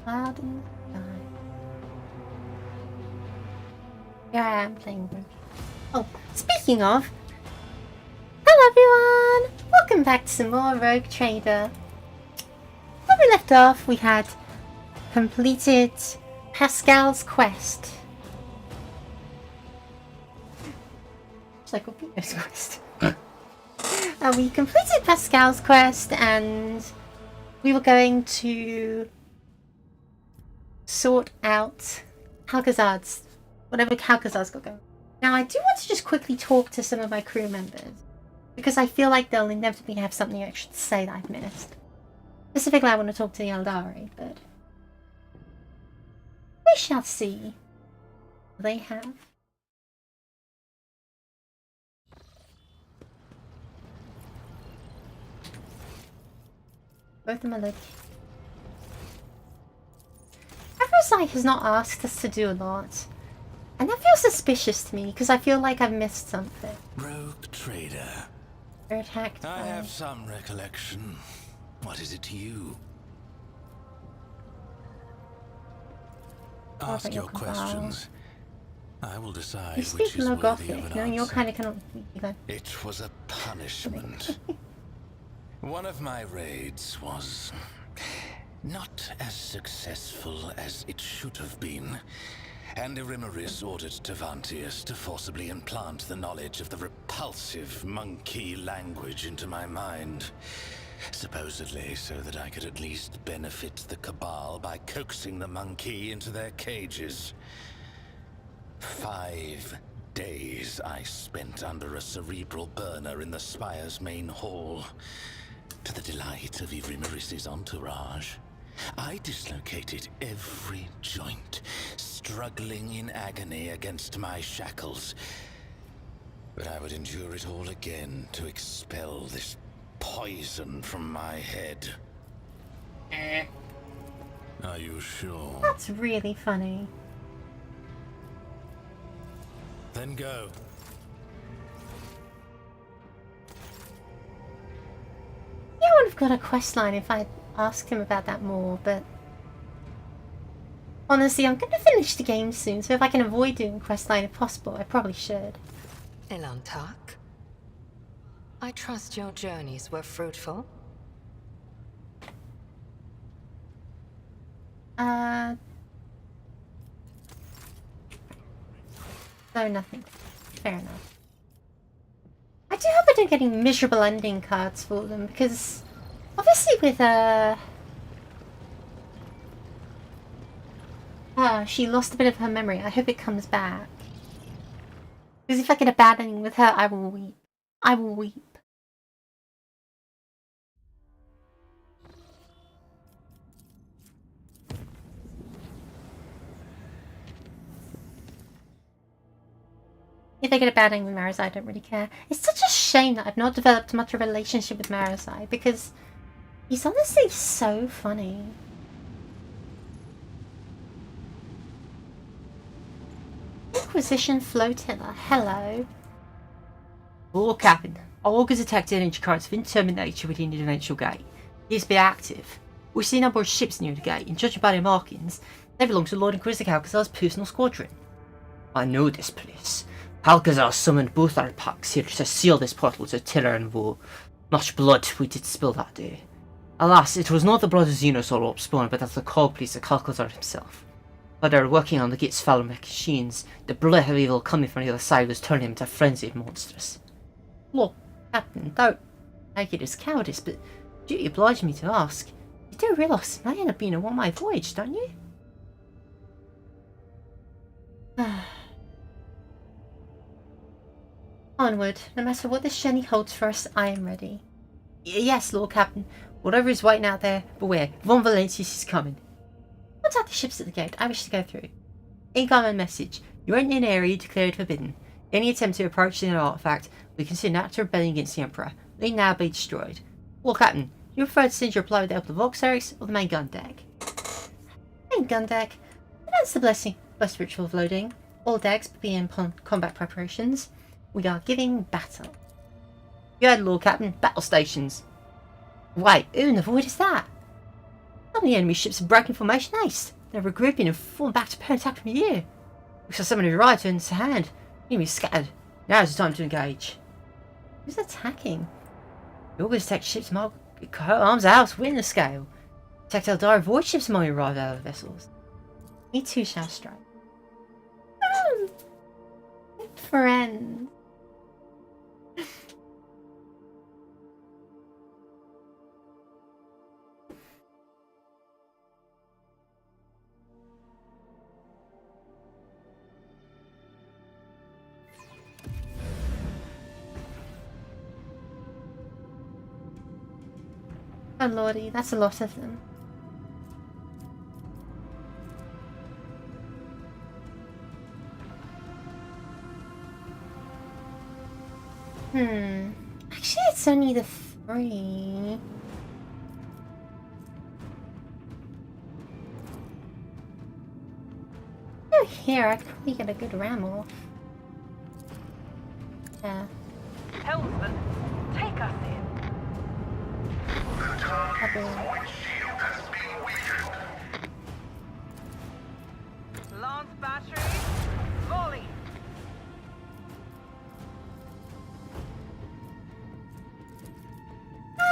Cloud in the sky. Here I am playing Rogue. Oh, speaking of, hello everyone! Welcome back to some more Rogue Trader. When we left off, we had completed Pascal's quest. It's like Peter's quest. We completed Pascal's quest and we were going to sort out Alcazar's, whatever Alcazar's got going. Now I do want to just quickly talk to some of my crew members because I feel like they'll inevitably have something extra to say that I've missed. Specifically I want to talk to the Eldari, but we shall see what they have. Both of them are located. Eversai has not asked us to do a lot. And that feels suspicious to me, because I feel like I've missed something. Rogue Trader. They're attacked I by... have some recollection. What is it to you? Ask your questions. I will decide You which speak is low worthy of Gothic. an No, you're answer. kind of cannot... It was a punishment. One of my raids was not as successful as it should have been, and Irimaris ordered Tavantius to forcibly implant the knowledge of the repulsive monkey language into my mind. Supposedly so that I could at least benefit the Cabal by coaxing the monkey into their cages. 5 days I spent under a cerebral burner in the Spire's main hall. To the delight of Irimaris' entourage, I dislocated every joint, struggling in agony against my shackles. But I would endure it all again to expel this poison from my head. Are you sure? That's really funny. Then go. Yeah, I would have got a quest line if I'd asked him about that more, but... honestly, I'm going to finish the game soon, so if I can avoid doing quest line if possible, I probably should. Elantak, I trust your journeys were fruitful. No, nothing. Fair enough. I do hope I don't get any miserable ending cards for them, because obviously with she lost a bit of her memory. I hope it comes back. Because if I get a bad ending with her, I will weep. I will weep. If I get a bad ending with Marazai, I don't really care. It's such a shame that I've not developed much of a relationship with Marazai, because he's honestly so funny. Inquisition Flotilla, hello. Lord Captain, Augur's attacked energy cards of indeterminate nature within the dimensional gate. These be active. We see a number of ships near the gate, and judging by their markings, they belong to Lord Inquisitor Alcazar's personal squadron. I know this place. Alcazar summoned both our packs here to seal this portal to terror and woe. Much blood we did spill that day. Alas, it was not the blood of Xenos or Orb Spawn, but of the cold police of Alcazar himself. While they were working on the gate's foul machines, the blood of evil coming from the other side was turning him into frenzied monsters. Lord Captain, don't take it as cowardice, but do you oblige me to ask? You do realise it may end up being a one-way voyage, don't you? Onward. No matter what this journey holds for us, I am ready. Yes, Lord Captain. Whatever is waiting out there, beware. Von Valentius is coming. Contact the ships at the gate. I wish to go through. Incoming message. You are in an area declared forbidden. Any attempt to approach the artifact will be considered an act of rebellion against the Emperor. They now be destroyed. Lord Captain, you prefer to send your reply with the help of the Voxaris or the main gun deck? Main gun deck. That's the blessing. Blessed ritual of loading. All decks begin combat preparations. We are giving battle. Good, Lord Captain. Battle stations. Wait, who in the void is that? Some of the enemy ships are breaking formation east. They're regrouping and falling back to parent attack from here. Looks like someone who arrived turns to hand. Enemies scattered. Now's the time to engage. Who's attacking? The August attack ships mark arms out, win the scale. Tactile dire void ships among your arrived out of vessels. Me too shall strike. Friend. Oh lordy, that's a lot of them. Actually, it's only the 3. Oh, here, I could probably get a good ram off. Yeah. Helmsman, take us in. Lance battery, volley.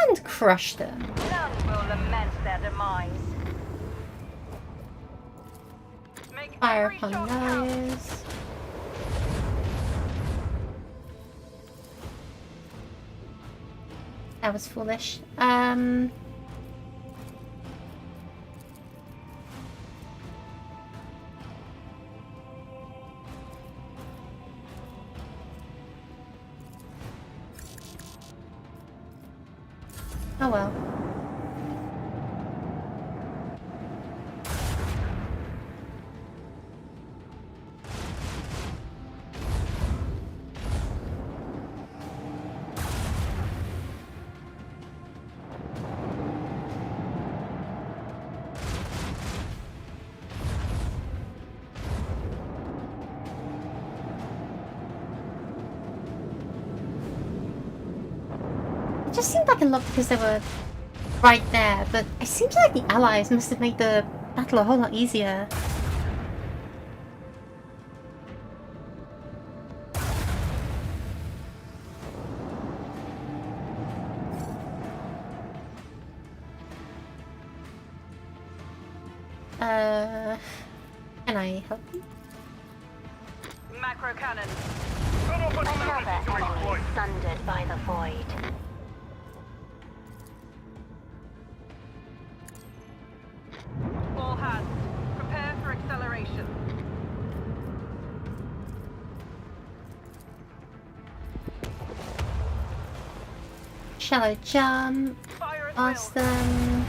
And crush them. None will lament their demise. Make Fire every upon shot count. those. That was foolish. Oh well. It just seemed like a lot because they were right there, but it seems like the allies must have made the battle a whole lot easier. Can I help you? Macro cannon. Another enemy sundered by the void. All hands, prepare for acceleration. Shall I jump? Fire at Ask will. them.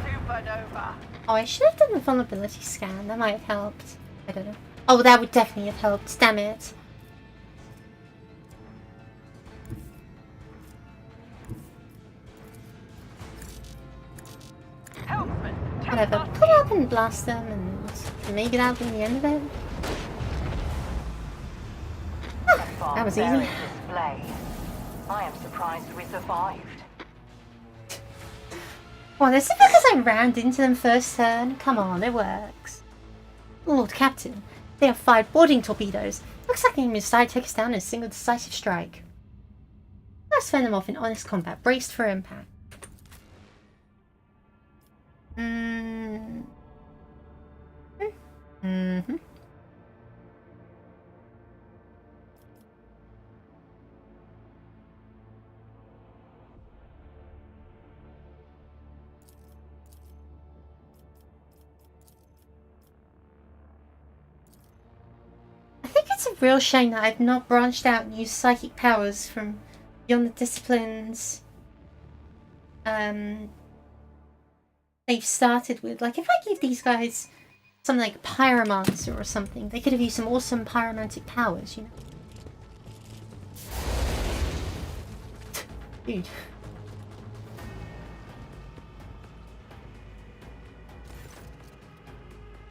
Supernova. Oh, I should have done the vulnerability scan. That might have helped. I don't know. Oh, that would definitely have helped. Damn it. Helmsman, take Whatever. us Pull up and blast them, and maybe that'll be the end of it. That was easy. Display. I am surprised we survived. Well, this is because I rammed into them first turn. Come on, it works. Lord Captain, they have fired boarding torpedoes. Looks like the enemy decided to take us down in a single decisive strike. Let's fend them off in honest combat, braced for impact. I think it's a real shame that I've not branched out and used psychic powers from beyond the disciplines they've started with. Like, if I give these guys something like Pyromancer or something, they could have used some awesome pyromantic powers, you know? Dude.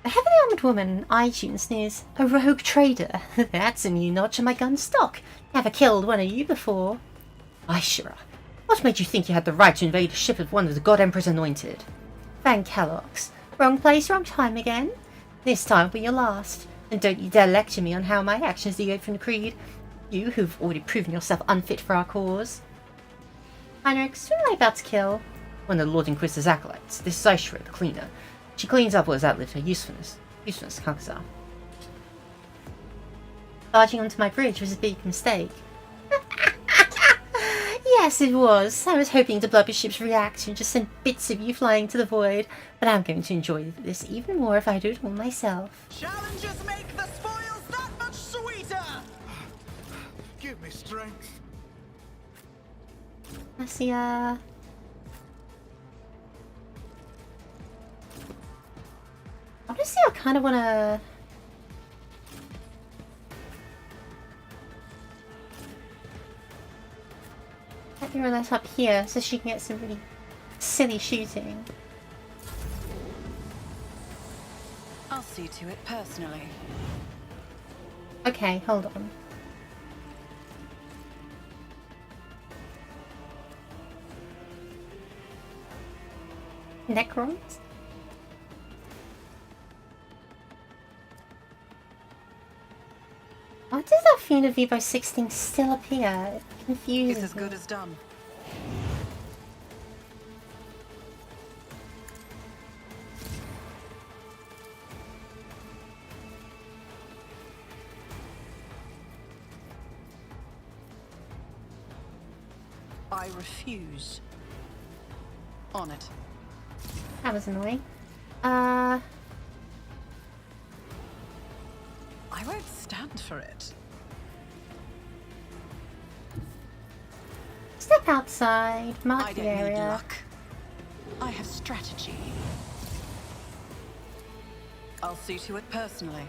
A heavily armoured woman on iTunes sneers, a rogue trader. That's a new notch in my gun stock. Never killed one of you before. Aishara. What made you think you had the right to invade a ship of one of the God Emperor's anointed? Van Kellogg's. Wrong place, wrong time again. This time will be your last. And don't you dare lecture me on how my actions deviate from the creed. You who've already proven yourself unfit for our cause. Heinrich, who am I about to kill? One of the Lord Inquisitor's acolytes. This is Aishra, the cleaner. She cleans up what has outlived her usefulness. Kalkazar. Barging onto my bridge was a big mistake. Yes, it was. I was hoping to blow up your ship's reactor and just send bits of you flying to the void. But I'm going to enjoy this even more if I do it all myself. Challenges make the spoils that much sweeter! Give me strength. Let's see, honestly, I kind of want to... Let me run that up here so she can get some really silly shooting. I'll see to it personally. Okay, hold on. Necrons? Why does that Fiend of Vivo 16 still appear? It confuses It's as me. good as done. I refuse. On it. That was annoying. I won't stand for it. Step outside, mark I the don't need area. luck. I have strategy. I'll see to it personally.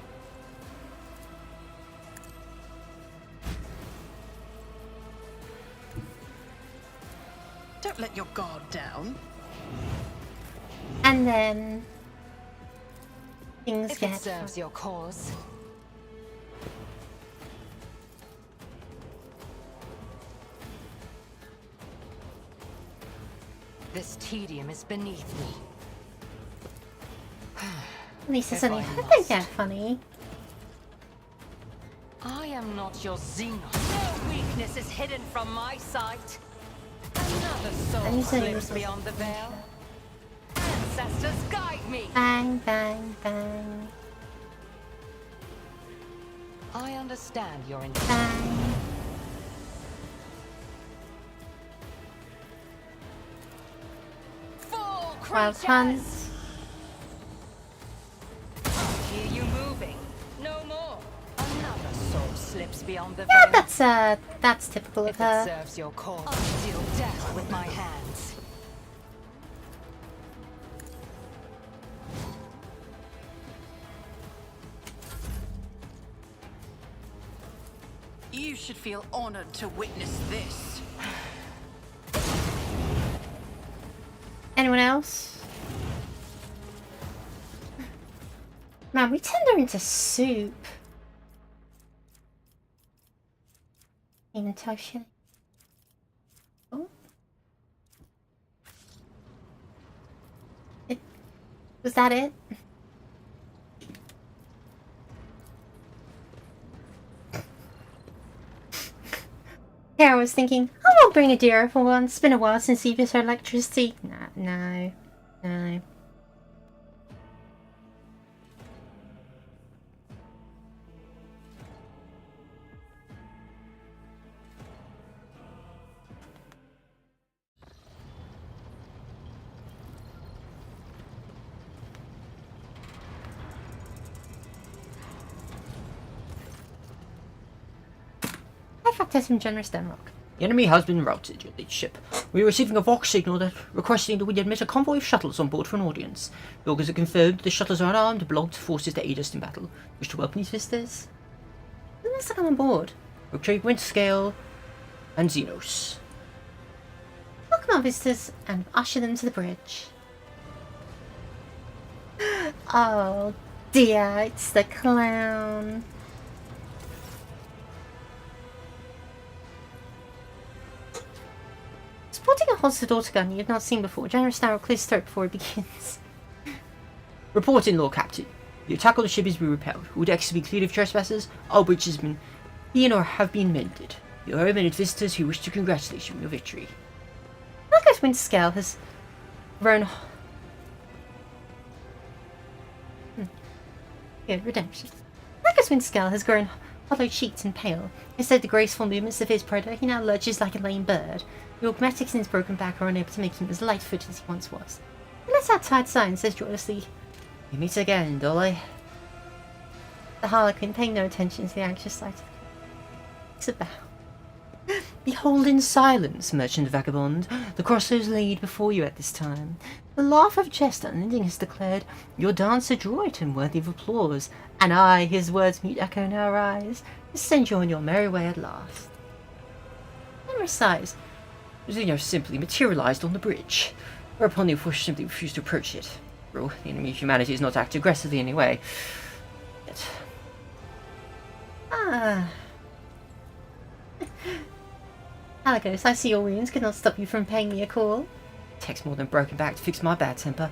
Don't let your guard down. And then things If get it serves your cause. This tedium is beneath me. at least it's if only I they must. get funny. I am not your Xenos. No weakness is hidden from my sight. Another And soul you said it slips was beyond the veil. Ancestors guide me. Bang, bang, bang, I understand your intent. bang. Fall Wild creatures! hunt. I hear you moving. No more. Another soul slips beyond the Yeah, veil. that's typical of If it her. serves your cause, I'll deal death with my hands. You should feel honored to witness this. Anyone else? Man, we turned her into soup. Even toasty. Oh. Was that it? Yeah, I was thinking, I won't bring a deer for once. It's been a while since you've used her electricity. No. I fucked us some generous Denrock. The enemy has been routed, your leadership. We are receiving a Vox signal that requesting that we admit a convoy of shuttles on board for an audience. The Augurs have confirmed that the shuttles are unarmed and belong to forces that aid us in battle. Wish to welcome these visitors? Who wants to come on board? Rogue Trader, Winterscale, and Xenos. Welcome our visitors and usher them to the bridge. Oh dear, it's the clown. holds the daughter gun you have not seen before. General Snow clears his throat before he begins. Reporting, Lord Captain. The attack on the ship has been repelled. All decks have been cleared of trespassers. All bridges have been or have been mended. There are many visitors who wish to congratulate you on your victory. Malachi's Windscale has grown... Good, redemption. Malachi's Windscale has grown hollow-cheeked and pale. Instead of the graceful movements of his predator, he now lurches like a lame bird. The augmetics in his broken back are unable to make him as light-footed as he once was. He lets out tired sigh and says joyously, We meet again, Dolly. the Harlequin, paying no attention to the anxious sight of It's about. Behold in silence, merchant vagabond. The crossroads laid before you at this time. The laugh of jest unending has declared your dance adroit and worthy of applause, and I, his words mute echo now rise, to send you on your merry way at last. Henry sighs. Zeno simply materialized on the bridge, whereupon the force simply refused to approach it. Rule, the enemy of humanity is not to act aggressively in any way. Yet. Alagos, I see your wounds could not stop you from paying me a call. It takes more than broken back to fix my bad temper.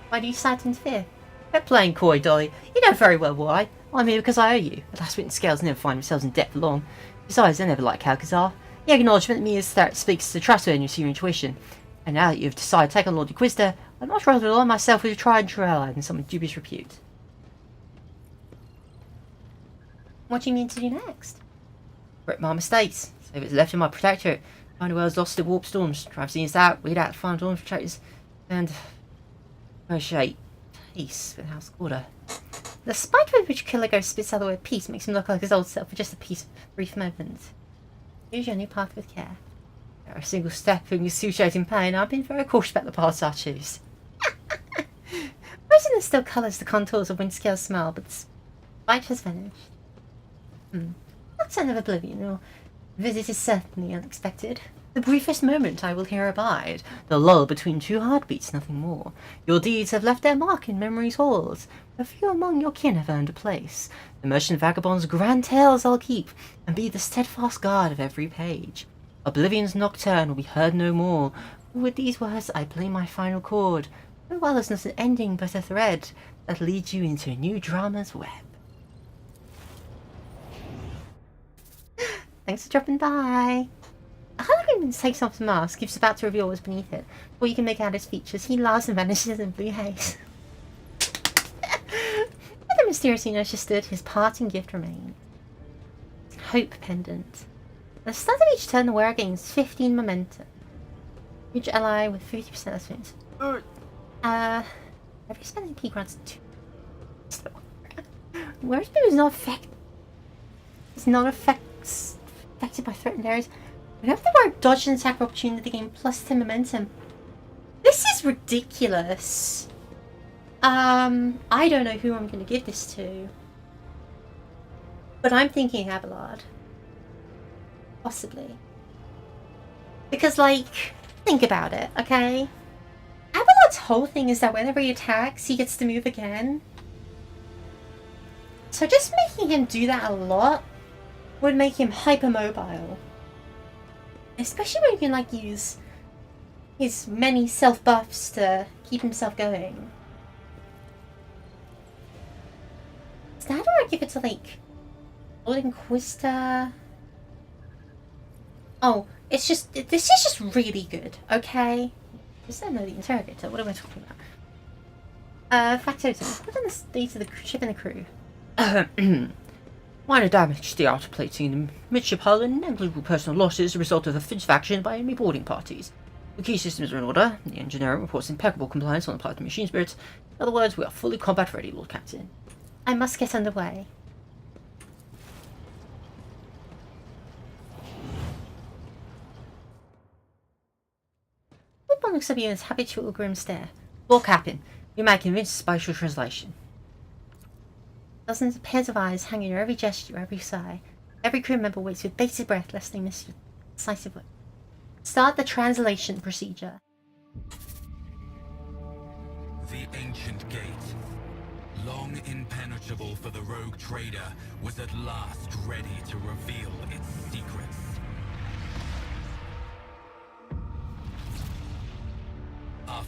Why do you cite in fear? Quit playing coy, Dolly. You know very well why. I'm here because I owe you. The last written scales never find themselves in debt for long. Besides, they never like Alcazar. The acknowledgement of me is that speaks to trustworthiness of your intuition. And now that you've decided to take on Lord Inquisitor, I'd much rather align myself with a tried and true ally than someone of dubious repute. What do you mean to do next? Correct my mistakes. Save what's left of my protectorate. Find the world's lost to warp storms. Drive scenes out, weed out the final dawn protectors, and negotiate peace with House Order. The spite with which Kiligo spits out the word peace makes him look like his old self for just a brief moment. Use your new path with care. There are a single step in excruciating pain. I've been very cautious about the paths I choose. Poisonous still colours the contours of Windscale's smile, but the spite has vanished. Not sign of oblivion, or visit is certainly unexpected. The briefest moment I will here abide. The lull between two heartbeats, nothing more. Your deeds have left their mark in memory's halls. A few among your kin have earned a place. The merchant vagabond's grand tales I'll keep, and be the steadfast guard of every page. Oblivion's nocturne will be heard no more. With these words I play my final chord. Farewell is not an ending but a thread that leads you into a new drama's web. Thanks for dropping by. A Harlequin takes off the mask, gives about to reveal what's beneath it. Before you can make out his features, he laughs and vanishes in blue haze. Where the mysterious Inertia stood, his parting gift remained. Hope pendant. At the start of each turn, the wearer gains 15 momentum. Each ally with 50% less wounds. Every spending P grants 2. Whereas Boo is not affected by threatened areas. We have the word dodge and attack opportunity to gain plus 10 momentum. This is ridiculous. I don't know who I'm going to give this to. But I'm thinking Abelard. Possibly. Because, like, think about it, okay? Abelard's whole thing is that whenever he attacks, he gets to move again. So just making him do that a lot would make him hypermobile. Especially when you can, like, use his many self-buffs to keep himself going. So how do I give it to, like, Lord Inquisitor? Oh, it's just, this is just really good, okay? Just don't know the interrogator, what am I talking about? Factotum, put on the state of the ship and the crew. Minor damage to the outer plating in the midship hull and negligible personal losses as a result of offensive action by enemy boarding parties. The key systems are in order. The engineer reports impeccable compliance on the part of the machine spirits. In other words, we are fully combat ready, Lord Captain. I must get underway. Woodbone looks at you in his habitual grim stare. Lord Captain, you may convince spatial translation. Dozens of pairs of eyes hang in your every gesture, every sigh. Every crew member waits with bated breath lest they miss your decisive word. Start the translation procedure. The ancient gate, long impenetrable for the Rogue Trader, was at last ready to reveal its secrets.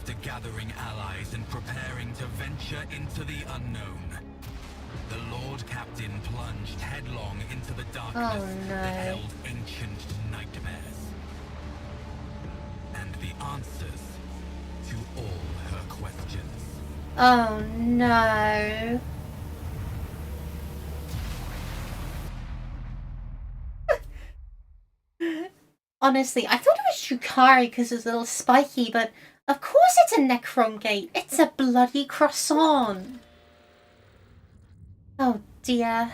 after gathering allies and preparing to venture into the unknown, the Lord Captain plunged headlong into the darkness that held ancient nightmares. And the answers to all her questions. Oh no. Honestly, I thought it was Drukari because it was a little spiky, but of course it's a Necron gate. It's a bloody croissant. Oh dear.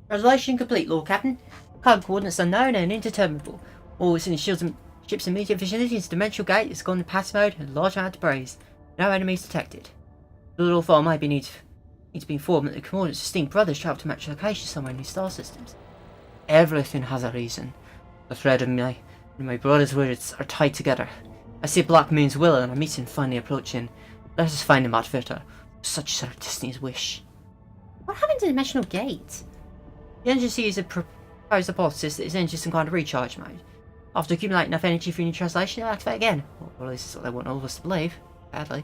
Reservation complete, Lord Captain. Code coordinates unknown and indeterminable. All within the ship's immediate vicinity is a dimensional gate that's gone into passive mode and a large amount of debris. No enemies detected. The little file might be need to be informed that the coordinates of Steam Brothers travel to match location somewhere in these star systems. Everything has a reason. The thread of my brother's words are tied together. I see Black Moon's will and I meet him finally approaching. Let us find him outfitter. Such is our destiny's wish. What happened to the dimensional gate? The engine sees a proposed hypothesis that it's entering some kind of recharge mode. After accumulating enough energy for new translation, it'll activate again. Or at least that's what they want all of us to believe. Badly.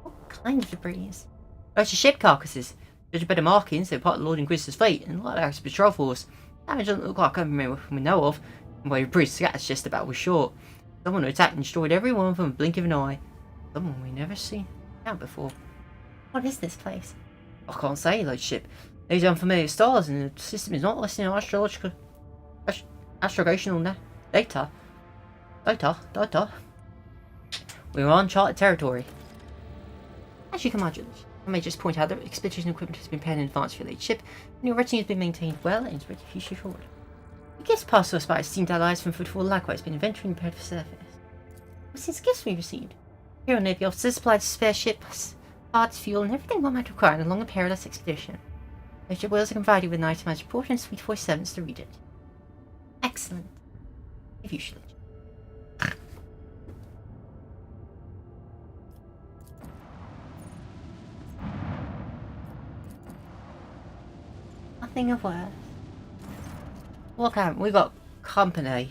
What kind of debris? Most of ship carcasses. Judging by the markings, they're part of Lord Inquisitor's fleet and a lot of active patrol force. Damage doesn't look like anything we know of, and where Bruce scattered just about was short. Someone who attacked and destroyed every one of them in a blink of an eye. Someone we never seen out before. What is this place? I can't say, Lordship. These are unfamiliar stars, and the system is not listening to astrogational data. We're on uncharted territory. As you can imagine, I may just point out that expedition equipment has been prepared in advance for the ship, and your retinue has been maintained well and is ready for future forward. The gifts passed to us by esteemed allies from Footfall likewise been inventory prepared for service. Since gifts we received, Imperial Navy officers supplied spare ships, parts, fuel, and everything one might require in a long and perilous expedition. Major Wills are provided with an itemized report and Suite 47s to read it. Excellent. If you should. Nothing of worth. Look out, we got company.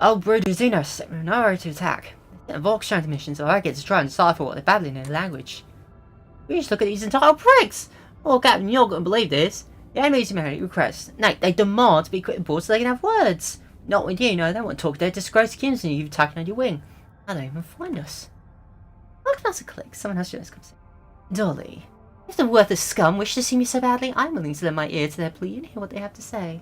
Oh, brooders in our segment, nowhere to attack. The Vox transmissions, so I get to try and decipher what they're babbling in their language. We just look at these entitled pricks! Oh, Captain, you're not going to believe this. The enemies humanity request. No, they demand to be equipped aboard so they can have words. Not with you, no, they won't talk to their disgraced kinsmen you've taken on your wing. I don't even find us. Look, that's a click. Someone has joined us. Dolly, if the worthless scum wish to see me so badly, I'm willing to lend my ear to their plea and hear what they have to say.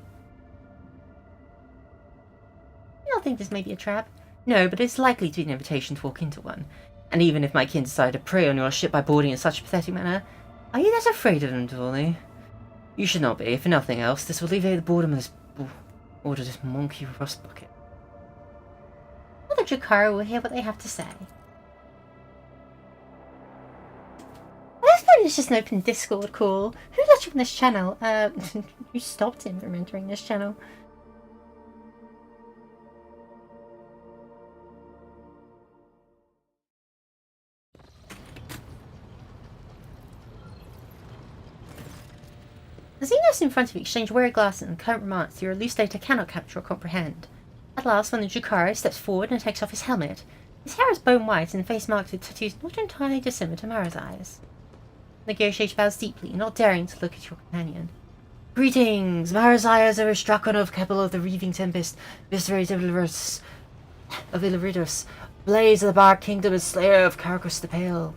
You don't think this may be a trap? No, but it's likely to be an invitation to walk into one. And even if my kin decide to prey on your ship by boarding in such a pathetic manner, are you that afraid of them, Dolly? You should not be, if for nothing else. This will alleviate the boredom of this monkey rust bucket. Well, the Drukari will hear what they have to say. I suppose it's just an open Discord call. Who let you on this channel? Who stopped him from entering this channel? The Xenos in front of you exchange wary glasses and current remarks your loose data cannot capture or comprehend. At last, when the Drukari steps forward and takes off his helmet, his hair is bone white and face marked with tattoos not entirely dissimilar to Mara's eyes. The negotiator bows deeply, not daring to look at your companion. Greetings! Mara's eyes are Dragon of Capital of the Reaving Tempest, Viscerate of Illyridus, Blaze of the Bark Kingdom and Slayer of Caracus the Pale.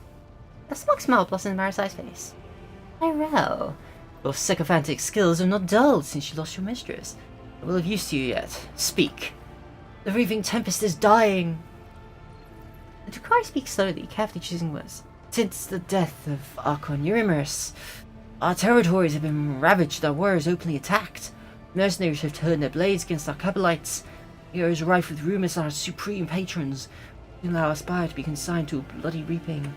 A smug smile blossoms in Mara's face. Tyrell, your sycophantic skills are not dulled since you lost your mistress. I will have used to you yet. Speak. The Reaving Tempest is dying. The Drukari speaks slowly, carefully choosing words. Since the death of Archon Eurymerus, our territories have been ravaged, our warriors openly attacked. Mercenaries have turned their blades against our Cabalites. The air is rife with rumours that our supreme patrons will allow our spire to be consigned to a bloody reaping.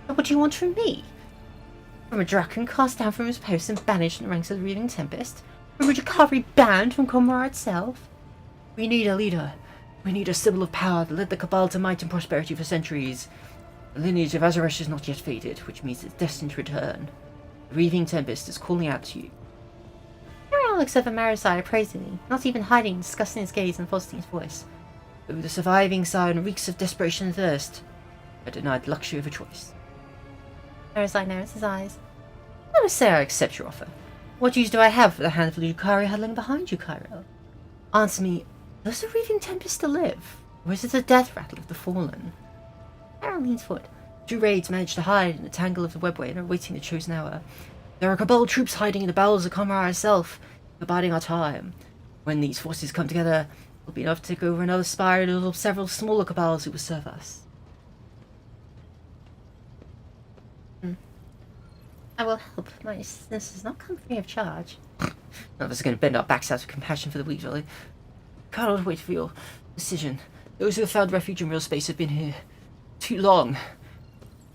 What do you want from me? From a Draken cast down from his post and banished from the ranks of the Reaving Tempest? From a Drukari banned from Comrar itself? We need a leader. We need a symbol of power that led the Cabal to might and prosperity for centuries. The lineage of Azaresh is not yet faded, which means it's destined to return. The Reaving Tempest is calling out to you. Ariel looks over Marasai appraisingly, not even hiding disgust in his gaze and falsity in his voice. Though the surviving scion reeks of desperation and thirst, I denied the luxury of a choice. Arizai narrows his eyes. I would say I accept your offer. What use do I have for the handful of Yukari huddling behind you, Cairo? Answer me, does the Reaving Tempest still live? Or is it a death rattle of the fallen? Carol leans forward. 2 raids managed to hide in the tangle of the webway and are waiting the chosen hour. There are Cabal troops hiding in the bowels of Kamara herself, biding our time. When these forces come together, it'll be enough to take over another spire and absorb several smaller Cabals who will serve us. I will help. My assistance does not come free of charge. None of us are going to bend our backs out of compassion for the weak, Jolly. Can't wait for your decision. Those who have found refuge in real space have been here too long.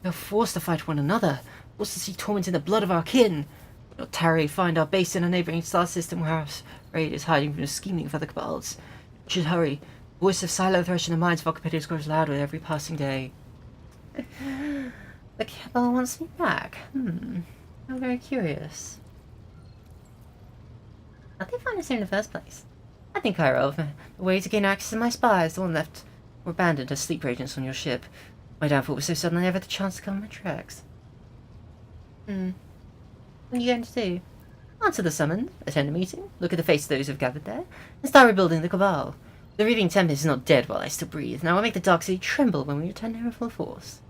They are forced to fight one another, forced to see torment in the blood of our kin. Not tarry, find our base in a neighbouring star system where our raid is hiding from the scheming of other cabals. We should hurry. The voice of silent thresh in the minds of our competitors grows louder with every passing day. The Cabal wants me back. I'm very curious. How'd they find us here in the first place? I think Cairo, the way to gain access to my spies, the one left or abandoned as sleeper agents on your ship. My downfall was so sudden I never had the chance to cover my tracks. What are you going to do? Answer the summons, attend a meeting, look at the faces of those who have gathered there, and start rebuilding the Cabal. The Reaving Tempest is not dead while I still breathe. Now I'll make the Dark City tremble when we return here in full force.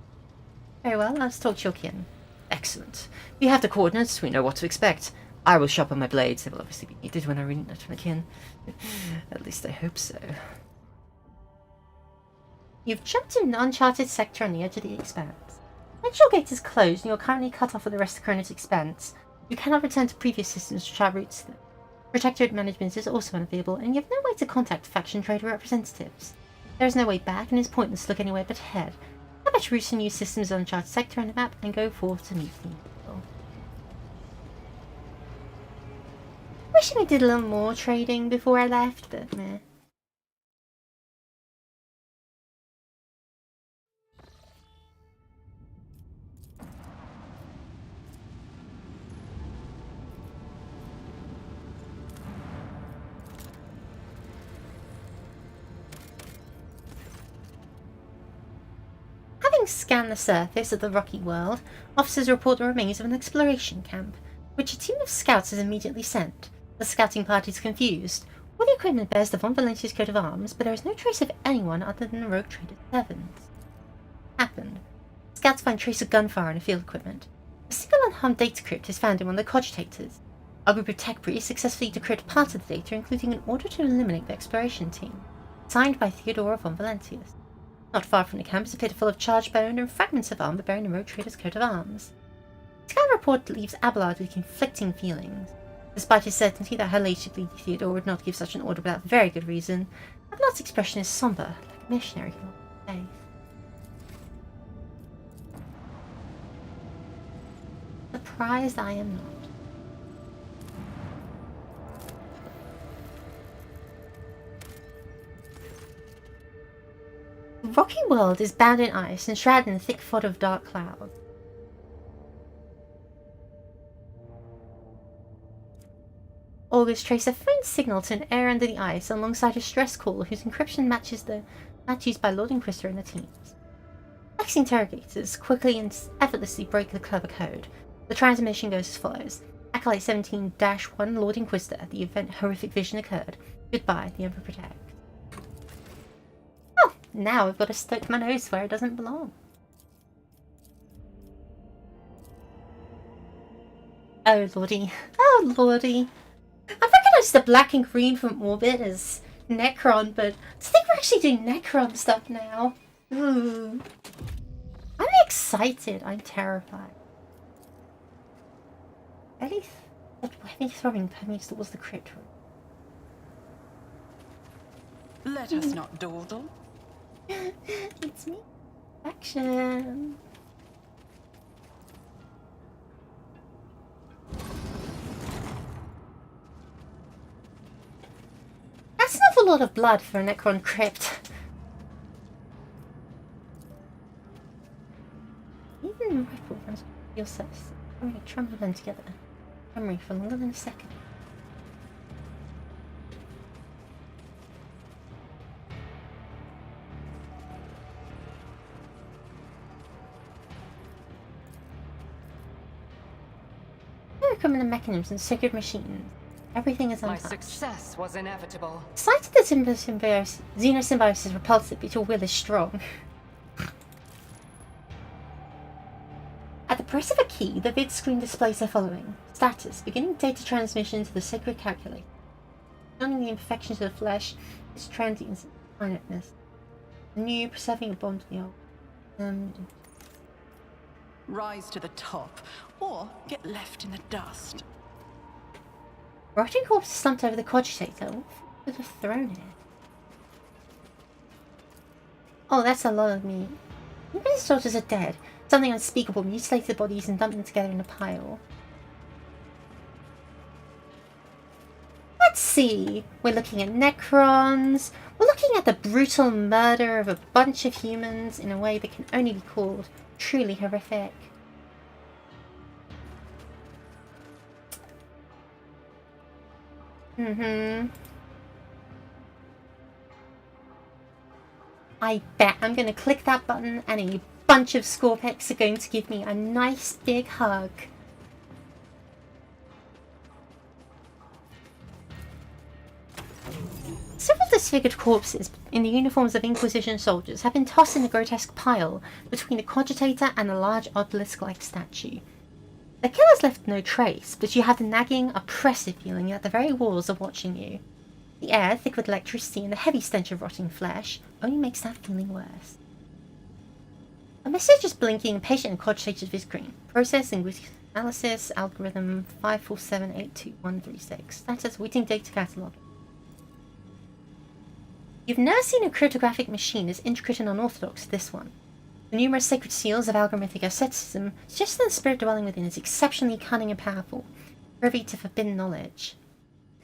Very well, let's talk to your kin. Excellent. We have the coordinates, we know what to expect. I will sharpen my blades, they will obviously be needed when I reunite from the kin. At least I hope so. You've jumped in an uncharted sector on the edge of the expanse. Once your gate is closed and you're currently cut off from the rest of Chronos expanse, you cannot return to previous systems to chart routes to them. Protectorate management is also unavailable, and you have no way to contact faction trader representatives. There is no way back, and it is pointless to look anywhere but ahead. How about you route to new systems on uncharted sector on the map and go forth to meet new people? Wishing I did a little more trading before I left, but meh. Having scanned the surface of the rocky world, officers report the remains of an exploration camp, which a team of scouts is immediately sent. The scouting party is confused. All the equipment bears the Von Valentius coat of arms, but there is no trace of anyone other than the Rogue Trader's servants. Happened. Scouts find trace of gunfire and field equipment. A single unharmed data crypt is found in one of the cogitators. A group of tech priests successfully decrypt part of the data, including an order to eliminate the exploration team, signed by Theodora Von Valentius. Not far from the camp is a pit full of charged bone and fragments of armor bearing the Rogue Trader's coat of arms. The scout report leaves Abelard with conflicting feelings. Despite his certainty that her ladyship Lady Theodora would not give such an order without very good reason, Abelard's expression is somber, like a missionary who wants faith. Surprised I am not. The rocky world is bound in ice and shrouded in a thick fog of dark clouds. August traced a faint signal to an air under the ice alongside a stress call whose encryption matches the match used by Lord Inquisitor and the teams. Ex interrogators quickly and effortlessly break the clever code. The transmission goes as follows. Acolyte 17-1 Lord Inquisitor, the event horrific vision occurred. Goodbye, the Emperor protect. Oh, now I've got to stick my nose where it doesn't belong. Oh lordy. Oh lordy. I recognise the black and green from Orbit as Necron, but I think we're actually doing Necron stuff now. Ooh. I'm excited. I'm terrified. Heavy throwing permeates towards the crypt room. Let us not dawdle. It's me. Action. That's an awful lot of blood for a Necron crypt. Even rifle runs your sense. I'm going to tremble them together. Memory for longer than a second. equipment and mechanisms and sacred machines. Everything is My untouched. success was inevitable. Sight of the xenosymbiosis is repulsive, but your will is strong. At the press of a key, the vid screen displays the following. Status. Beginning data transmission to the sacred calculator. Showing the imperfections of the flesh, its transience and finiteness. The new, preserving a bond to the old. Rise to the top, or get left in the dust. Rotting corpses slumped over the cogitator. What could have thrown it? Oh, that's a lot of meat. Maybe his daughters are dead. Something unspeakable mutilated the bodies and dumped them together in a pile. Let's see. We're looking at Necrons. We're looking at the brutal murder of a bunch of humans in a way that can only be called truly horrific. I bet I'm going to click that button and a bunch of Scorpex are going to give me a nice big hug. Several disfigured corpses in the uniforms of Inquisition soldiers have been tossed in a grotesque pile between the cogitator and a large obelisk-like statue. The killers left no trace, but you have the nagging, oppressive feeling that the very walls are watching you. The air, thick with electricity and the heavy stench of rotting flesh, only makes that feeling worse. A message is blinking patient and cogitator's vid screen. Process linguistic analysis, algorithm 547822136. Status waiting data catalog. You've never seen a cryptographic machine as intricate and unorthodox as this one. The numerous sacred seals of algorithmic asceticism suggest that the spirit dwelling within is exceptionally cunning and powerful, privy to forbidden knowledge.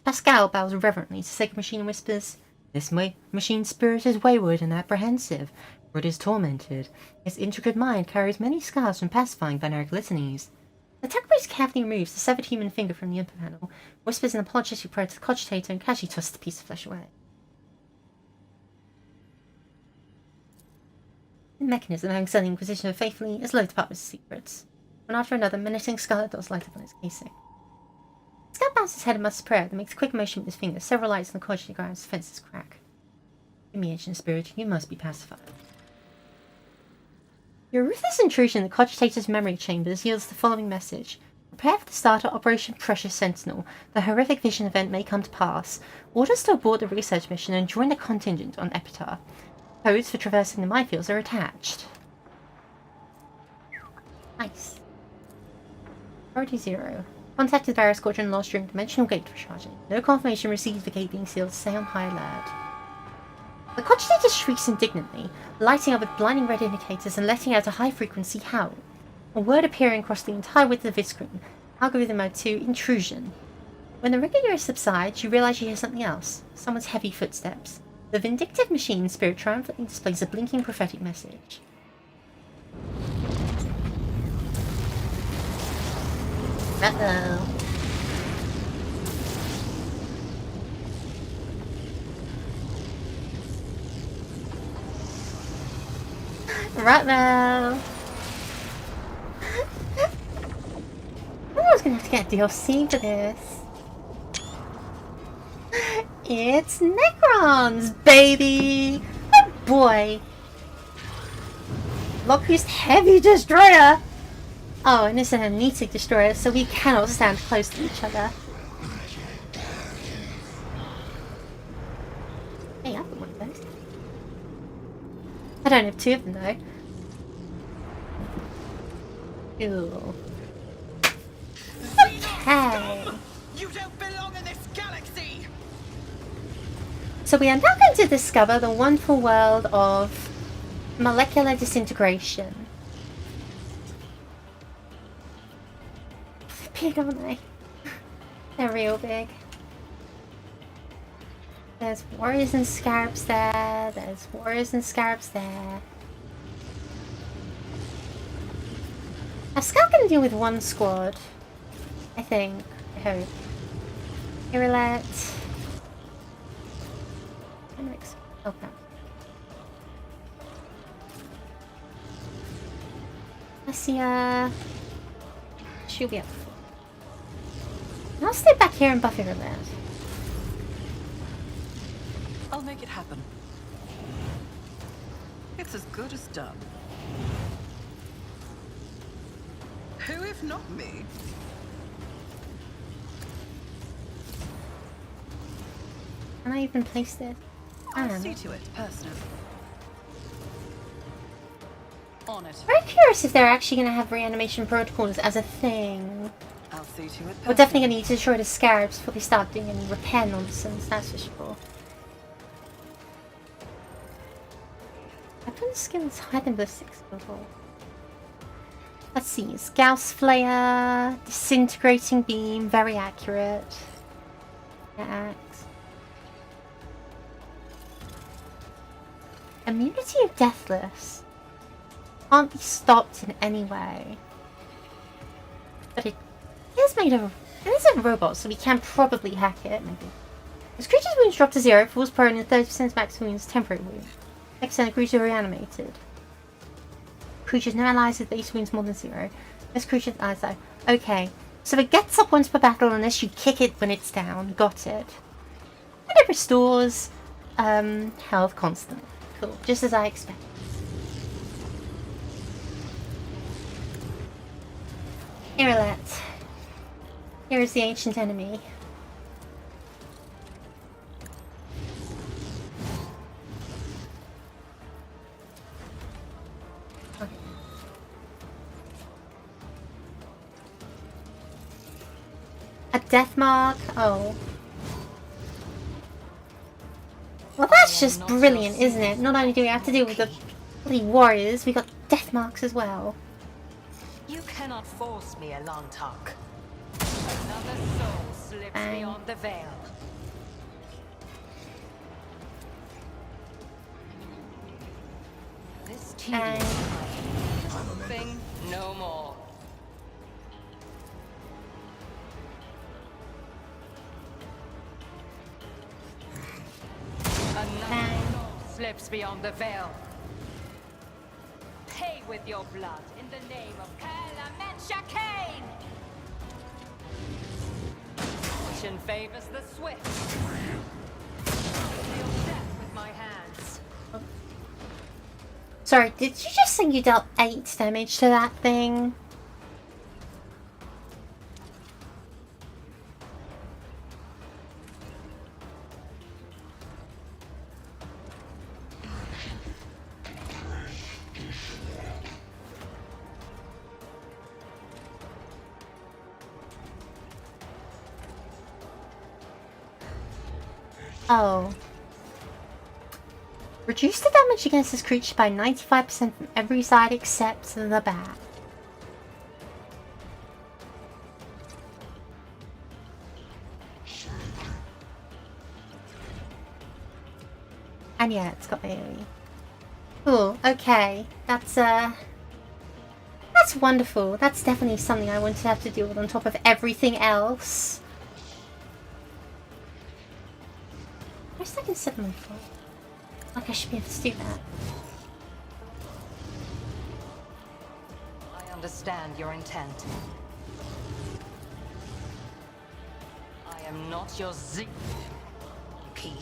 Pascal bows reverently to sacred machine and whispers, "This machine spirit is wayward and apprehensive, for it is tormented. Its intricate mind carries many scars from pacifying binary litanies." The tech priest carefully removes the severed human finger from the input panel, whispers an apologetic prayer to the cogitator, and casually tosses the piece of flesh away. The mechanism, having served the Inquisition faithfully, is loath to part with its secrets. One after another, menacing scarlet dots light up on its casing. Scout bounces his head and mutters a prayer, then makes a quick motion with his fingers. Several lights on the cogitator ground's fences crack. "Give me, ancient spirit, you must be pacified." Your ruthless intrusion in the cogitator's memory chambers yields the following message. Prepare for the start of Operation Precious Sentinel. The horrific vision event may come to pass. Orders to abort the research mission and join the contingent on Epitaph. Codes for traversing the minefields are attached. Nice. Priority 0. Contacted Barrier Squadron lost during Dimensional Gate recharging. No confirmation received the gate being sealed. Stay on high alert. The cogitator shrieks indignantly, lighting up with blinding red indicators and letting out a high-frequency howl. A word appearing across the entire width of the vidscreen. Algorithm Mode 2, Intrusion. When the rigor subsides, you realize you hear something else. Someone's heavy footsteps. The vindictive machine spirit triumphantly displays a blinking prophetic message. Uh-oh. Right-now. I was gonna have to get DLC for this. It's Necrons, baby! Oh boy! Lockheed's Heavy Destroyer! Oh, and it's an amnetic destroyer, so we cannot stand close to each other. Hey, I've got one of those. I don't have two of them though. Ew. Okay. You don't belong in this galaxy! So we are now going to discover the wonderful world of molecular disintegration. They're big, aren't they? They're real big. There's warriors and scarabs there. There's warriors and scarabs there. A scout can deal with one squad, I think. I hope. Irrelet. Okay. She'll be up. I'll stay back here and buff everyone else. I'll make it happen. It's as good as done. Who if not me? Can I even place this? I I'll don't see know. to it personally. On it. Very curious if they're actually going to have reanimation protocols as a thing. I'll see to it personally. We're definitely going to need to destroy the scarabs before they start doing any repair nonsense, that's for sure. Weapon skills higher than ballistics level. Let's see, Gauss Flare, Disintegrating Beam, very accurate. Axe. Immunity of Deathless. Can't be stopped in any way. But it is made of... It is a robot, so we can probably hack it, maybe. As creature's wounds drop to 0, falls prone and 30% max wounds, temporary wound. 10% of creature reanimated. Creatures no allies with base wounds more than 0. This creature's allies though. Okay. So it gets up once per battle unless you kick it when it's down. Got it. And it restores health constantly. Cool. Just as I expected. Irilet. Here is the ancient enemy. Okay. A death mark? Oh. Well, that's just brilliant, isn't it? Not only do we have to deal with the bloody warriors, we got death marks as well. You cannot force me along, Talk. Another soul slips Bang. beyond the veil. This Bang. tedious thing, no more. Another Bang. soul slips beyond the veil. Pay with your blood in the name of Kalamentia Kane! Fortune favors the swift. Deal death with my hands. Sorry, did you just say you dealt 8 damage to that thing? Oh. Reduce the damage against this creature by 95% from every side except the back. And yeah, it's got AoE. Cool, okay. That's wonderful. That's definitely something I want to have to deal with on top of everything else. I'm stuck in 7 and 4. Like I should be able to do that. I understand your intent. I am not your P.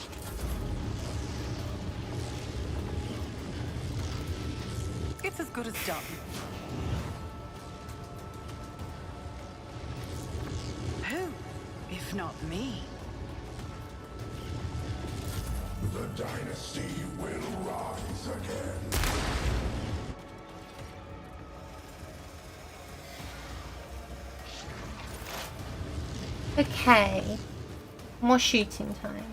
It's as good as done. Who, if not me? The dynasty will rise again. Okay. More shooting time.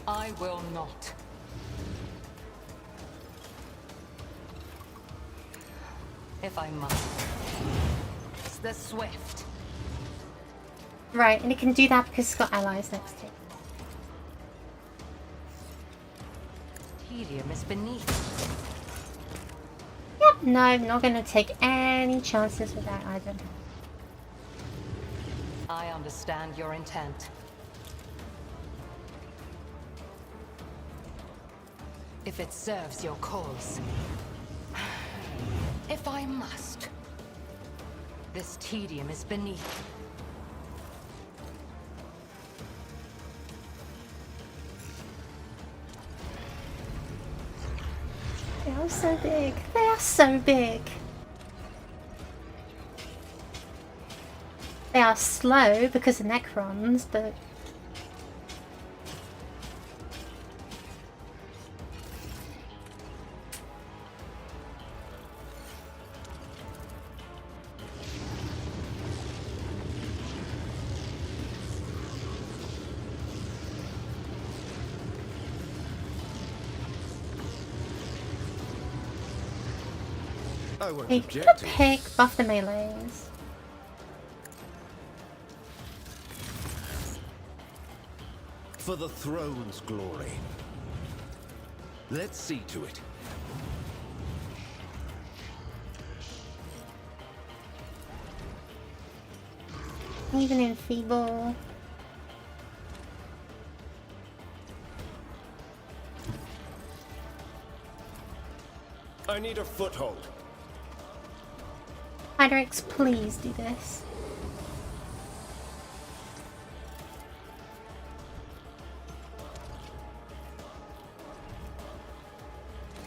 I will not. If I must. It's the swift. Right, and it can do that because it's got allies next to it. Tedium is beneath. Yep, no, I'm not going to take any chances with that either. I understand your intent. If it serves your cause. If I must. This tedium is beneath. They are so big. They are so big. They are slow because of Necrons, but... I won't They object to pick it. buff the melees. For the throne's glory. Let's see to it. Even enfeeble. I need a foothold. Hydrix, please do this.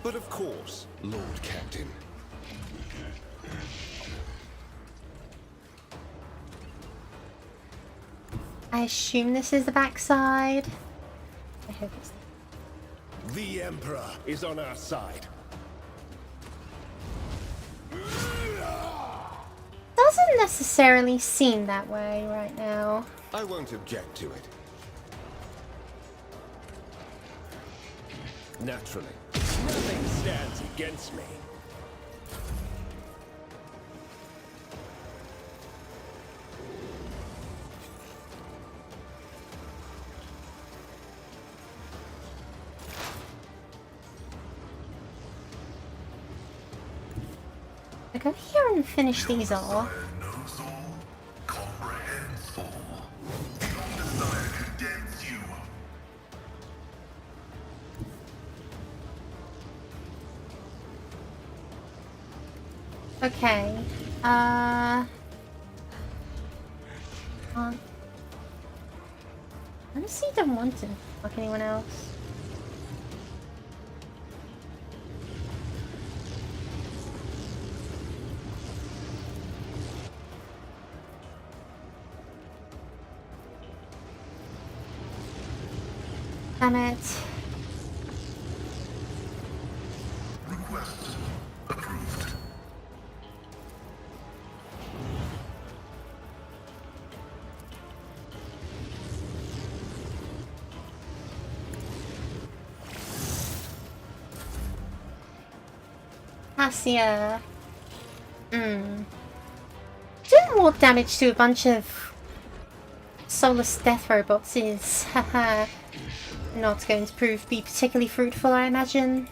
But of course, Lord Captain. I assume this is the backside. I hope it's... The Emperor is on our side. Doesn't necessarily seem that way right now. I won't object to it. Naturally. Nothing stands against me. I go here and finish these off. Knows all, comprehends all. Your desire condemns you. Okay. Honestly, don't want to fuck anyone else. Damn it. Request approved. Cassia. Doing more damage to a bunch of soulless death robots is, haha, not going to be particularly fruitful, I imagine.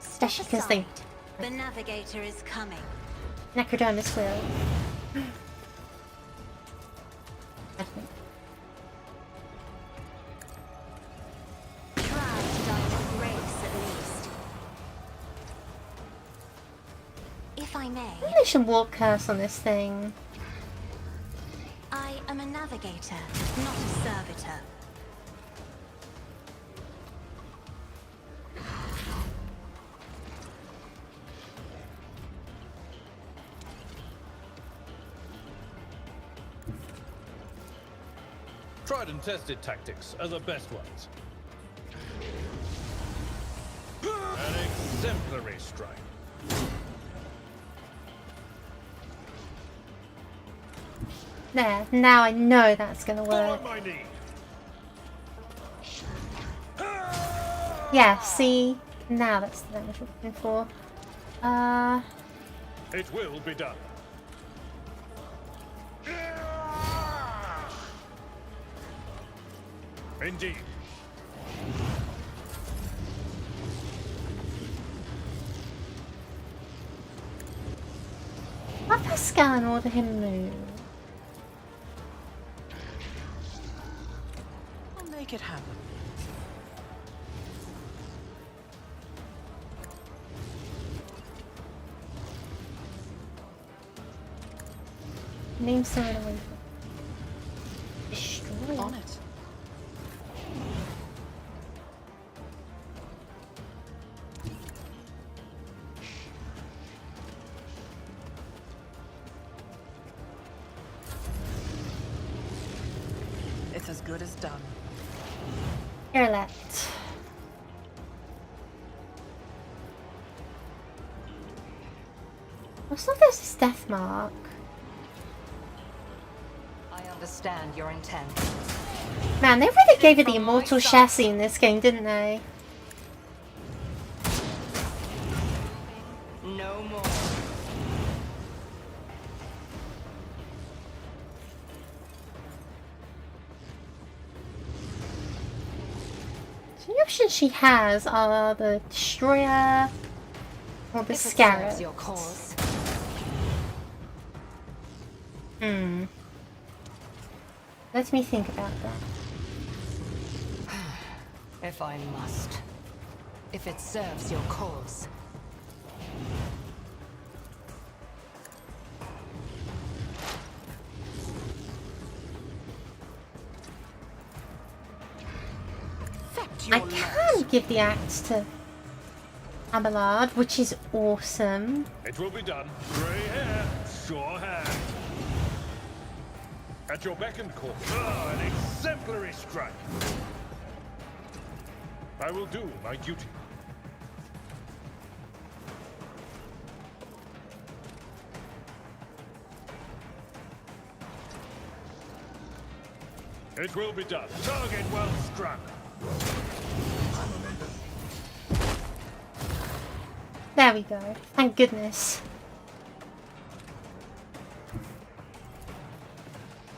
Especially because they... The navigator is coming. Necrodermis will. Try to die with grace at least. If I may, Maybe I should warp curse on this thing. I am a navigator, not a servitor. Tried and tested tactics are the best ones. An exemplary strike. There, now I know that's gonna work. On my knee. Yeah, see? Now that's the damage we're looking for. It will be done. Indeed. Let Pascal and order him move. I'll make it happen. Name someone away. Destroy. On it. It's as good as done. Here left. What's not this death mark? I understand your intent. Man, they really gave it the immortal chassis in this game, didn't they? No more. So the options she has are the destroyer or the If it scarab. serves your cause. Let me think about that. If I must. If it serves your cause. I can give the axe to Abelard, which is awesome. It will be done. Grey hair, sure hand. At your beck and call. Ah, an exemplary strike. I will do my duty. It will be done. Target well struck. There we go. Thank goodness.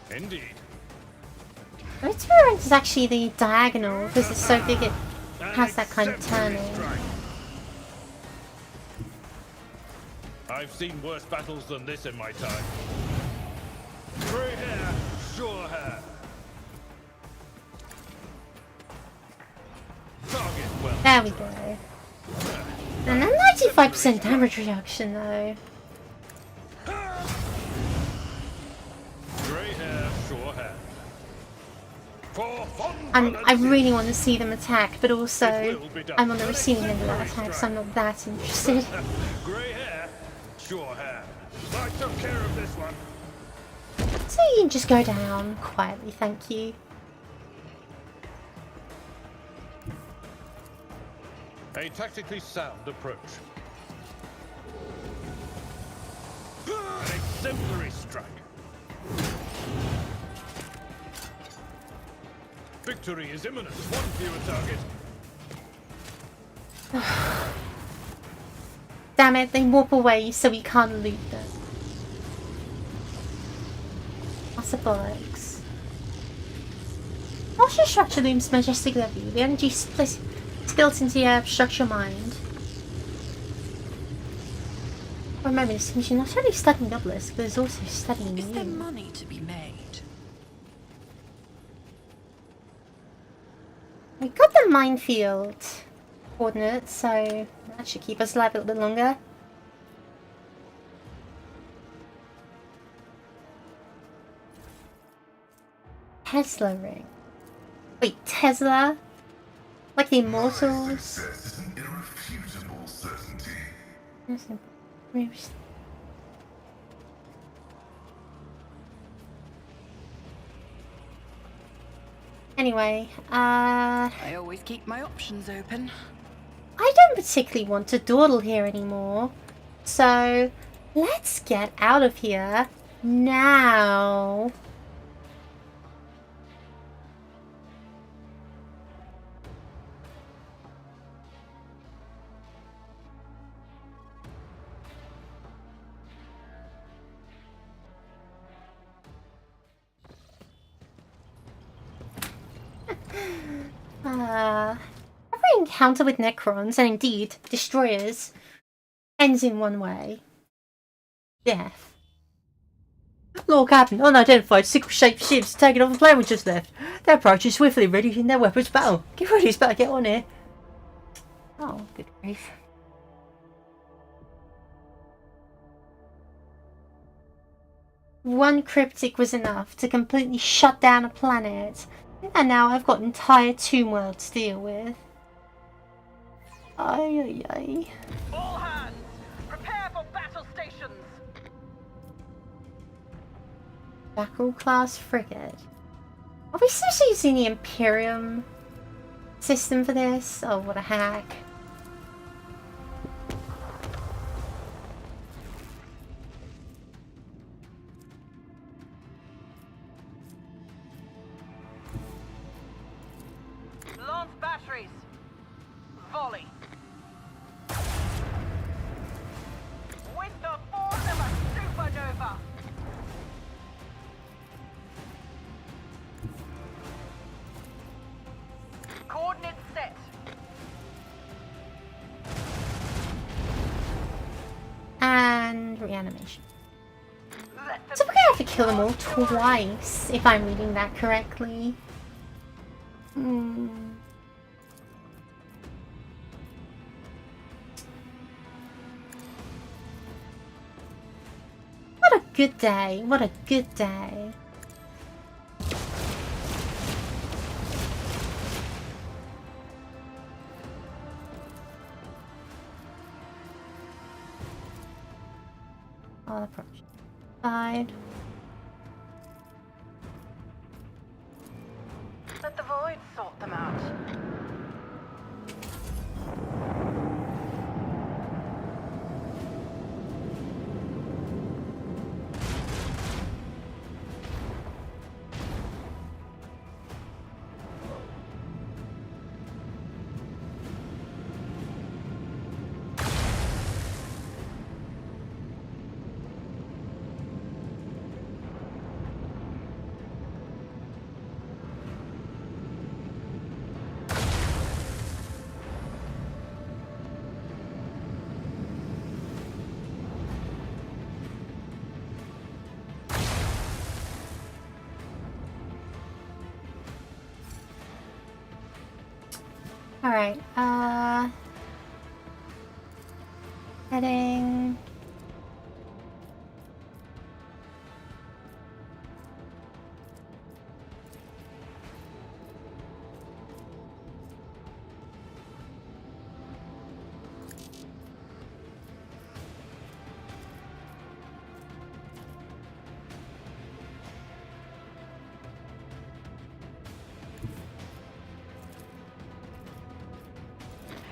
Indeed. Profiteering is actually the diagonal because it's so big it has that kind of turning. I've seen worse battles than this in my time. Grey hair, sure hair. Target well. There we go. And a 95% damage reduction though. Grey hair, sure hair. For fun. I really want to see them attack, but also I'm on the receiving end of that attack, so I'm not that interested. Grey hair, sure hair. I took care of this one. So you can just go down quietly, thank you. A tactically sound approach. An exemplary strike. Victory is imminent. One fewer target. Damn it, they warp away so we can't loot them. Massive bullocks. Partial structure looms majestic levy. The energy split built into your structure mind. Remember, this means you're not only studying Obelisk, but it's also studying Is there you. money to be made? We got the minefield coordinates, so that should keep us alive a little bit longer. Tesla ring. Wait, Tesla? Like the Immortals? Success is an irrefutable certainty. Anyway, I always keep my options open. I don't particularly want to dawdle here anymore. So, let's get out of here now. Every encounter with Necrons, and indeed destroyers, ends in one way. Death. Lord Captain, unidentified sickle-shaped ships taking off the plane we just left. They're approaching swiftly, readying their weapons for battle. Get ready, it's better get on here. Oh, good grief. one cryptic was enough to completely shut down a planet. And now I've got entire tomb worlds to deal with. Ay, ay, ay. All hands, prepare for battle stations. Mackerel class frigate. Are we seriously using the Imperium system for this? Oh, what a hack. Launch batteries. Volley. With the force of a supernova. Coordinates set. And reanimation. So we're gonna have to kill them all twice, if I'm reading that correctly. What a good day. What a good day. All approach. Side. Let the void sort them out. Alright, heading.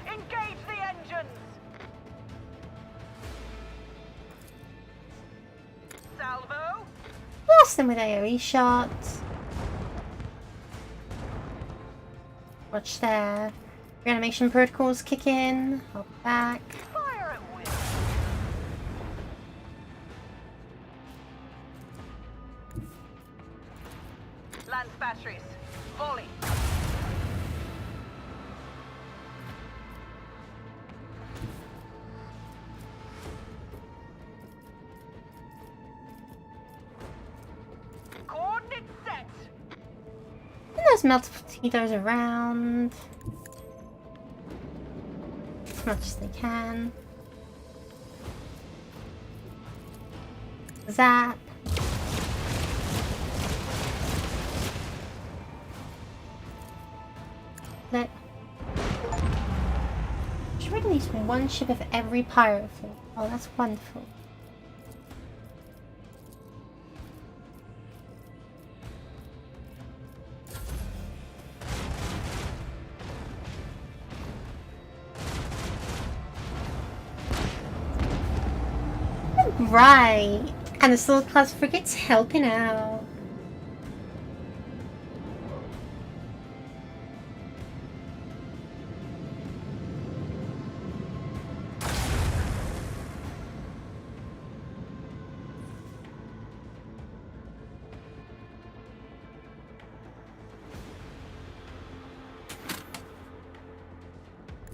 Engage the engines. Salvo. Blast them with AoE shots. Watch there. Reanimation protocols kick in. Hop back. Fire at will. Lance batteries. Volley. Coordinate set. And there's mosquitoes around. As much as they can. Zap. Let. Should we release one ship of every pirate fleet? Oh, that's wonderful. Right, and the Sword class frigate's helping out.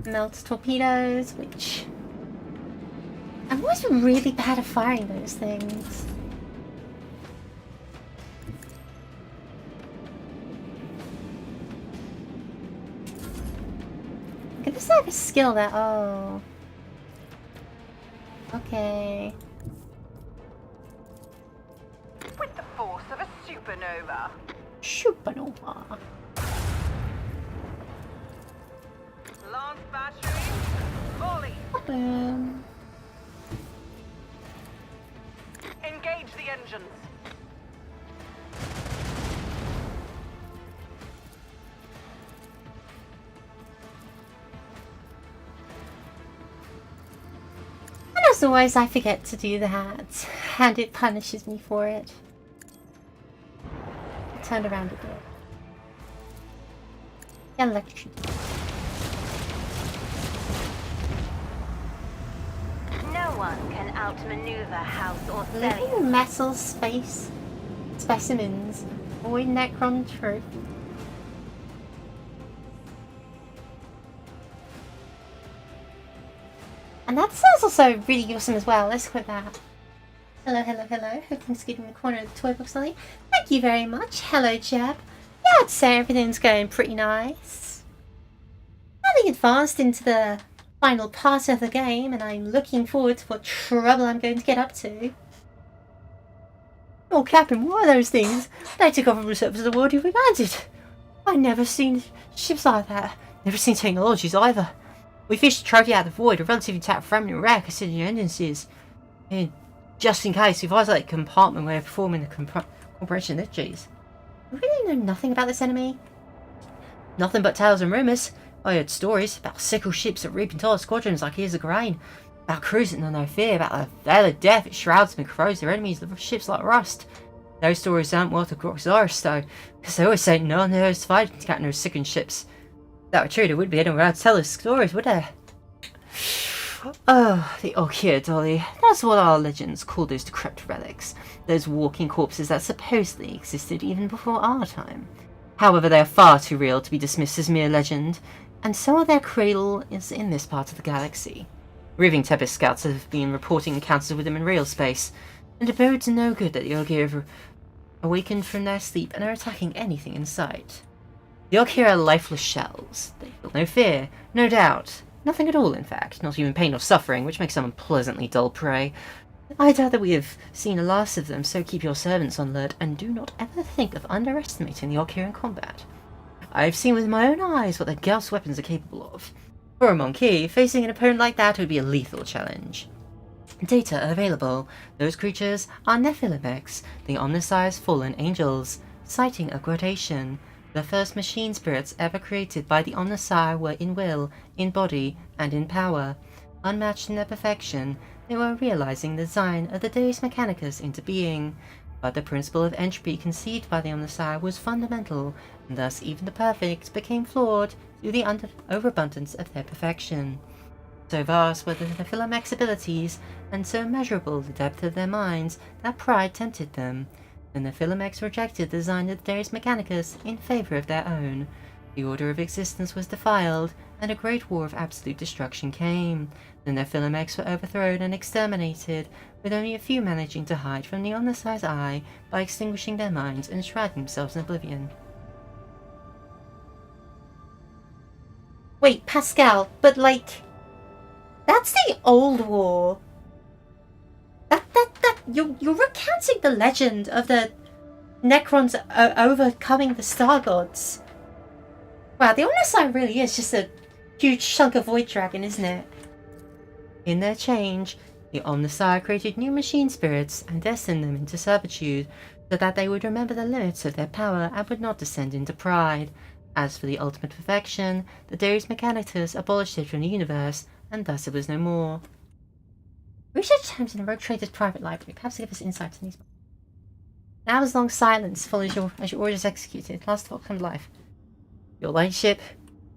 Melt torpedoes, which I've always been really bad at firing those things. Could this have a skill that? Oh. Okay. Supernova. Supernova. Lance battery. Volley. Engage the engines. And as always, I forget to do that, and it punishes me for it. I turned around a bit. Electric. No one can outmaneuver House or Living metal space specimens. Void Necron troop. And that sounds also really awesome as well. Let's quit that. Hello, hello, hello. Hope things good in the corner of the toy box, Ollie. Thank you very much. Hello, Jeb. Yeah, I'd say everything's going pretty nice. Having advanced into the final part of the game, and I'm looking forward to what trouble I'm going to get up to. Oh, Captain, what are those things? They took over the surface of the world you've landed. I've never seen ships like that. Never seen technologies either. We fished a trophy out of the void, a relatively intact fragment of rare considering your engines is. And just in case, we've isolated a compartment where we're performing the compression energies. We really know nothing about this enemy. Nothing but tales and rumours. I heard stories about sickle ships that reap entire squadrons like ears of grain. About crews that know no fear, about the veil of death that shrouds them and corrodes their enemies, the ships like rust. Those stories aren't worth a Groxaurus though, because they always say no one knows fighting captain those sickened ships. If that were true, there would be anyone around to tell us stories, would there? Oh, the Okia Dolly. That's what our legends call those decrepit relics. Those walking corpses that supposedly existed even before our time. However, they are far too real to be dismissed as mere legend, and so their cradle is in this part of the galaxy. Roving Tempest scouts have been reporting encounters with them in real space, and it bodes no good that the Okia have awakened from their sleep and are attacking anything in sight. The Okia are lifeless shells. They feel no fear, no doubt. Nothing at all, in fact. Not even pain or suffering, which makes them unpleasantly dull prey. I doubt that we have seen the last of them, so keep your servants on alert, and do not ever think of underestimating the Okia in combat. I've seen with my own eyes what their Gauss weapons are capable of. For a monkey, facing an opponent like that would be a lethal challenge. Data available. Those creatures are Nephilimex, the omniscient fallen angels. Citing a quotation. The first machine spirits ever created by the Omnissiah were in will, in body, and in power. Unmatched in their perfection, they were realizing the design of the Deus Mechanicus into being. But the principle of entropy conceived by the Omnissiah was fundamental, and thus even the perfect became flawed through the overabundance of their perfection. So vast were the Nephilimex's abilities, and so immeasurable the depth of their minds, that pride tempted them. The Nephilimex rejected the design of the Deus Mechanicus in favour of their own. The order of existence was defiled, and a great war of absolute destruction came. The Nephilimex were overthrown and exterminated, with only a few managing to hide from the Omnissiah's eye by extinguishing their minds and shrouding themselves in oblivion. Wait, Pascal, but like, that's the old war. You're recounting the legend of the Necrons overcoming the Star Gods. Wow, the Omnissiah really is just a huge chunk of Void Dragon, isn't it? In their change, the Omnissiah created new machine spirits and destined them into servitude, so that they would remember the limits of their power and would not descend into pride. As for the ultimate perfection, the Deus Mechanicus abolished it from the universe, and thus it was no more. Research times in a Rogue Trader's private library. Perhaps give us insight on these. An hour's long silence follows as your order is executed. Last thought come to life. Your lightship,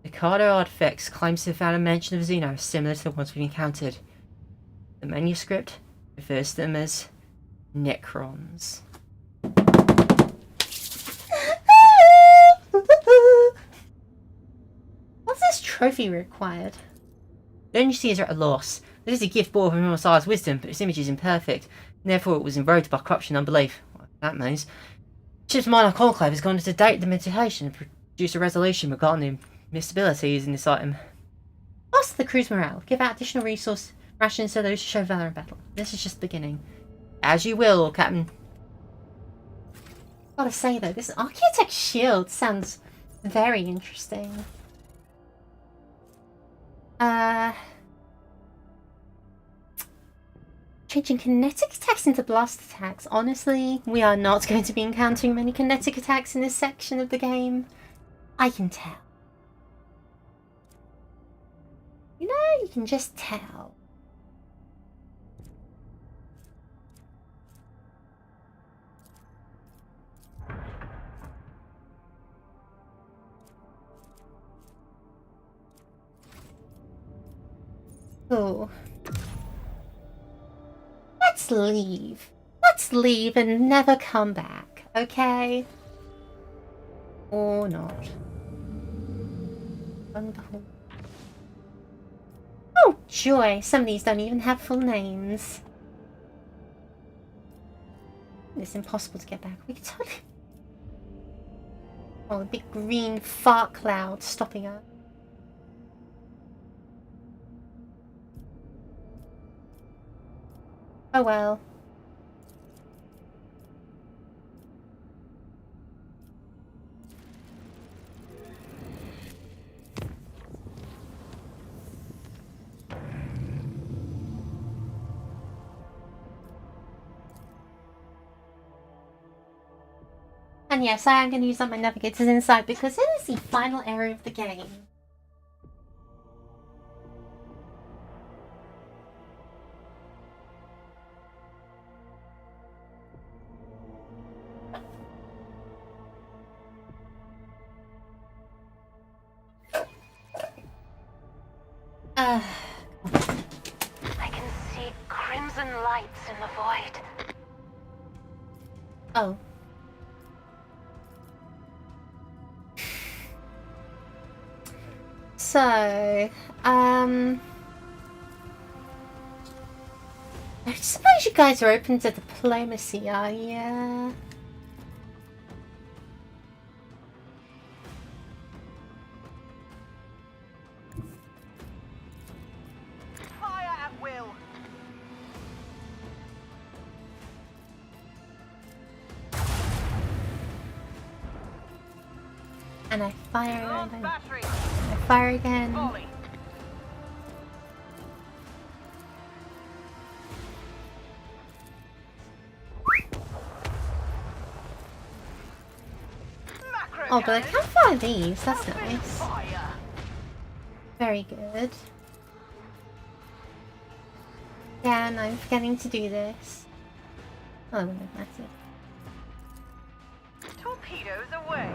the Carter artifacts, claims to have found a mention of Xenos similar to the ones we've encountered. The manuscript refers to them as Necrons. What's this trophy required? The only see is at a loss. It is a gift born from Messiah's wisdom, but its image is imperfect, and therefore it was eroded by corruption and unbelief. What that means. Ship's minor conclave has gone into data meditation and produced a resolution regarding the misabilities in this item. Foster the crew's morale. Give out additional resource rations to those who show valor in battle. This is just the beginning. As you will, Captain. Gotta say though, this Architect Shield sounds very interesting. Changing kinetic attacks into blast attacks. Honestly, we are not going to be encountering many kinetic attacks in this section of the game. I can tell. You know, you can just tell. Oh. Let's leave. Let's leave and never come back, okay? Or not. Wonderful. Oh, joy. Some of these don't even have full names. It's impossible to get back. We can totally... Oh, a big green fart cloud stopping us. Oh well. And yes, I am going to use up my Navigator's Insight because it is the final area of the game. I can see crimson lights in the void. Oh. So, I suppose you guys are open to diplomacy, are you? Fire at will. And I fire Lost and battery. I fire again. Volley. Macro Oh, but I cannon. can fire these. That's Open nice. fire. Very good. Yeah, and I'm forgetting to do this. Oh, it wouldn't have mattered. Torpedoes away.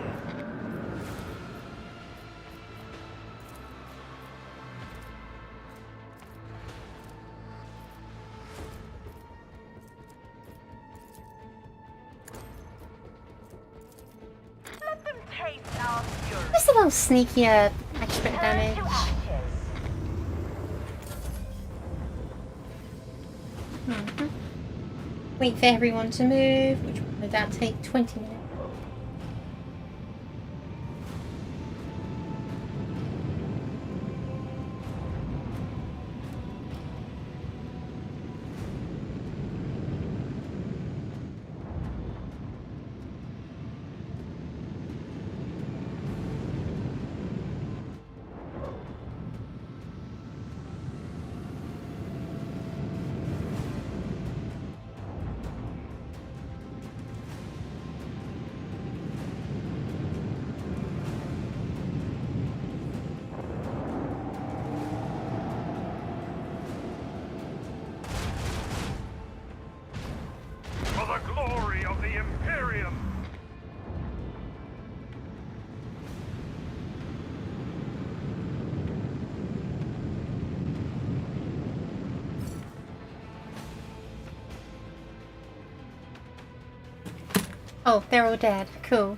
Let them taste our fury. Just a little sneakier extra damage. Turn to ashes. Wait for everyone to move, which will no doubt take 20 minutes. For the glory of the Imperium! Oh, they're all dead. Cool.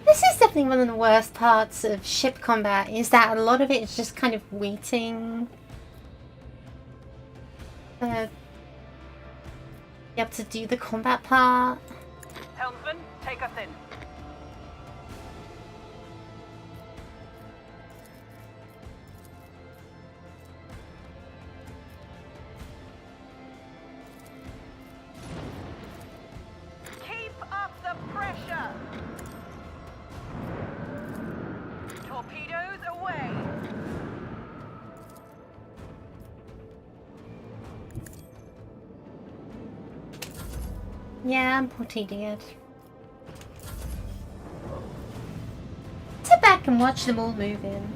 This is definitely one of the worst parts of ship combat, is that a lot of it is just kind of waiting. Be able to do the combat part. Helmsman, take us in. Yeah, I'm pretty dead. Sit back and watch them all move in.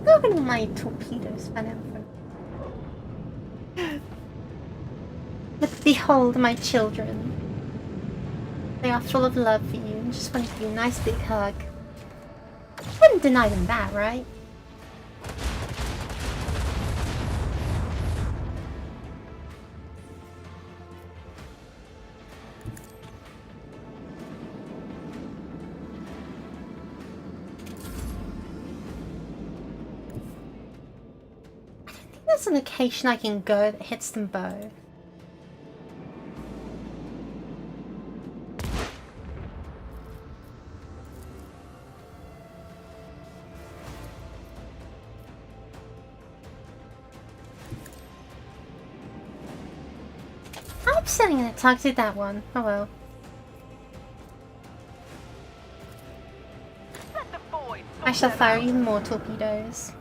Look at my torpedoes fan out for. But behold, my children. They are full of love for you and just want to give you a nice big hug. Wouldn't deny them that, right? There's an location I can go that hits them both. I'm upsetting that I targeted that one. Oh well. I shall fire even more torpedoes.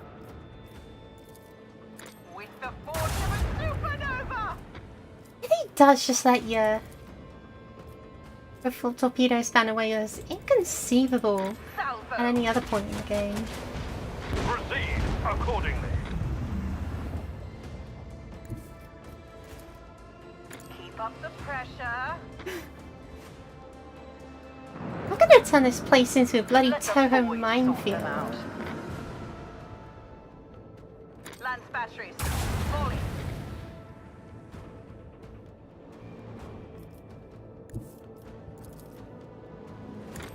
He does just let your full torpedo span away is inconceivable at any other point in the game. Proceed accordingly. Keep up the pressure. I'm gonna turn this place into a bloody Toho minefield. Lance batteries. Falling.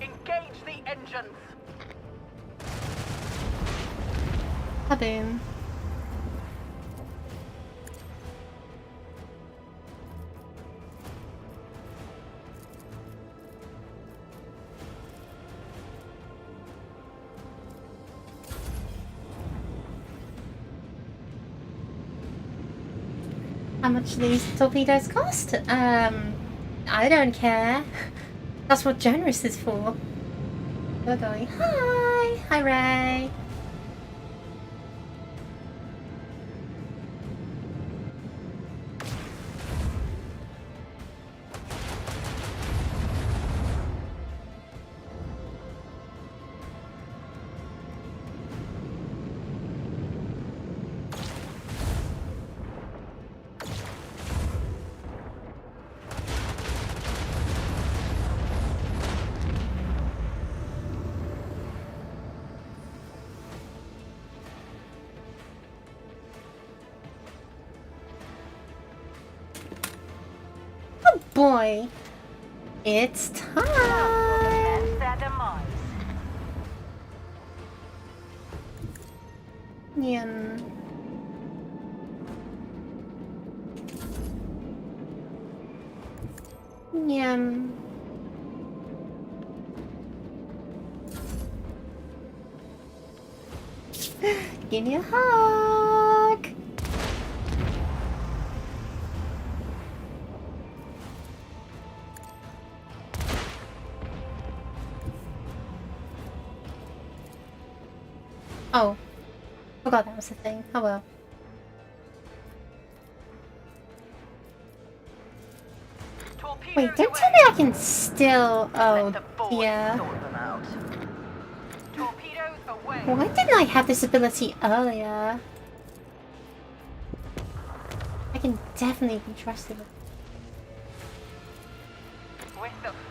Engage the engines. Kaboom. How much do these torpedoes cost? I don't care. That's what generous is for. They're going, hi! Hi, Ray! Boy, it's time. Yum. Yum. Give me a hug. Oh, forgot that was the thing. Oh well. Wait, don't tell me I can still. Oh, yeah. Why didn't I have this ability earlier? I can definitely be trusted with.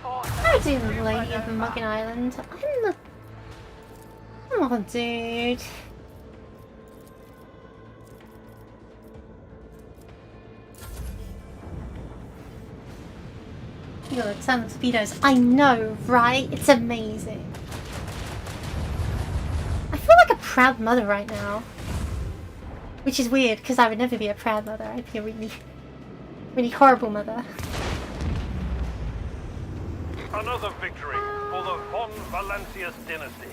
How do the lady of Muggin Island? I'm the. Come on, dude. Look, some speedos. I know, right? It's amazing. I feel like a proud mother right now. Which is weird, because I would never be a proud mother. I'd be a really, really horrible mother. Another victory for the Von Valancius dynasty.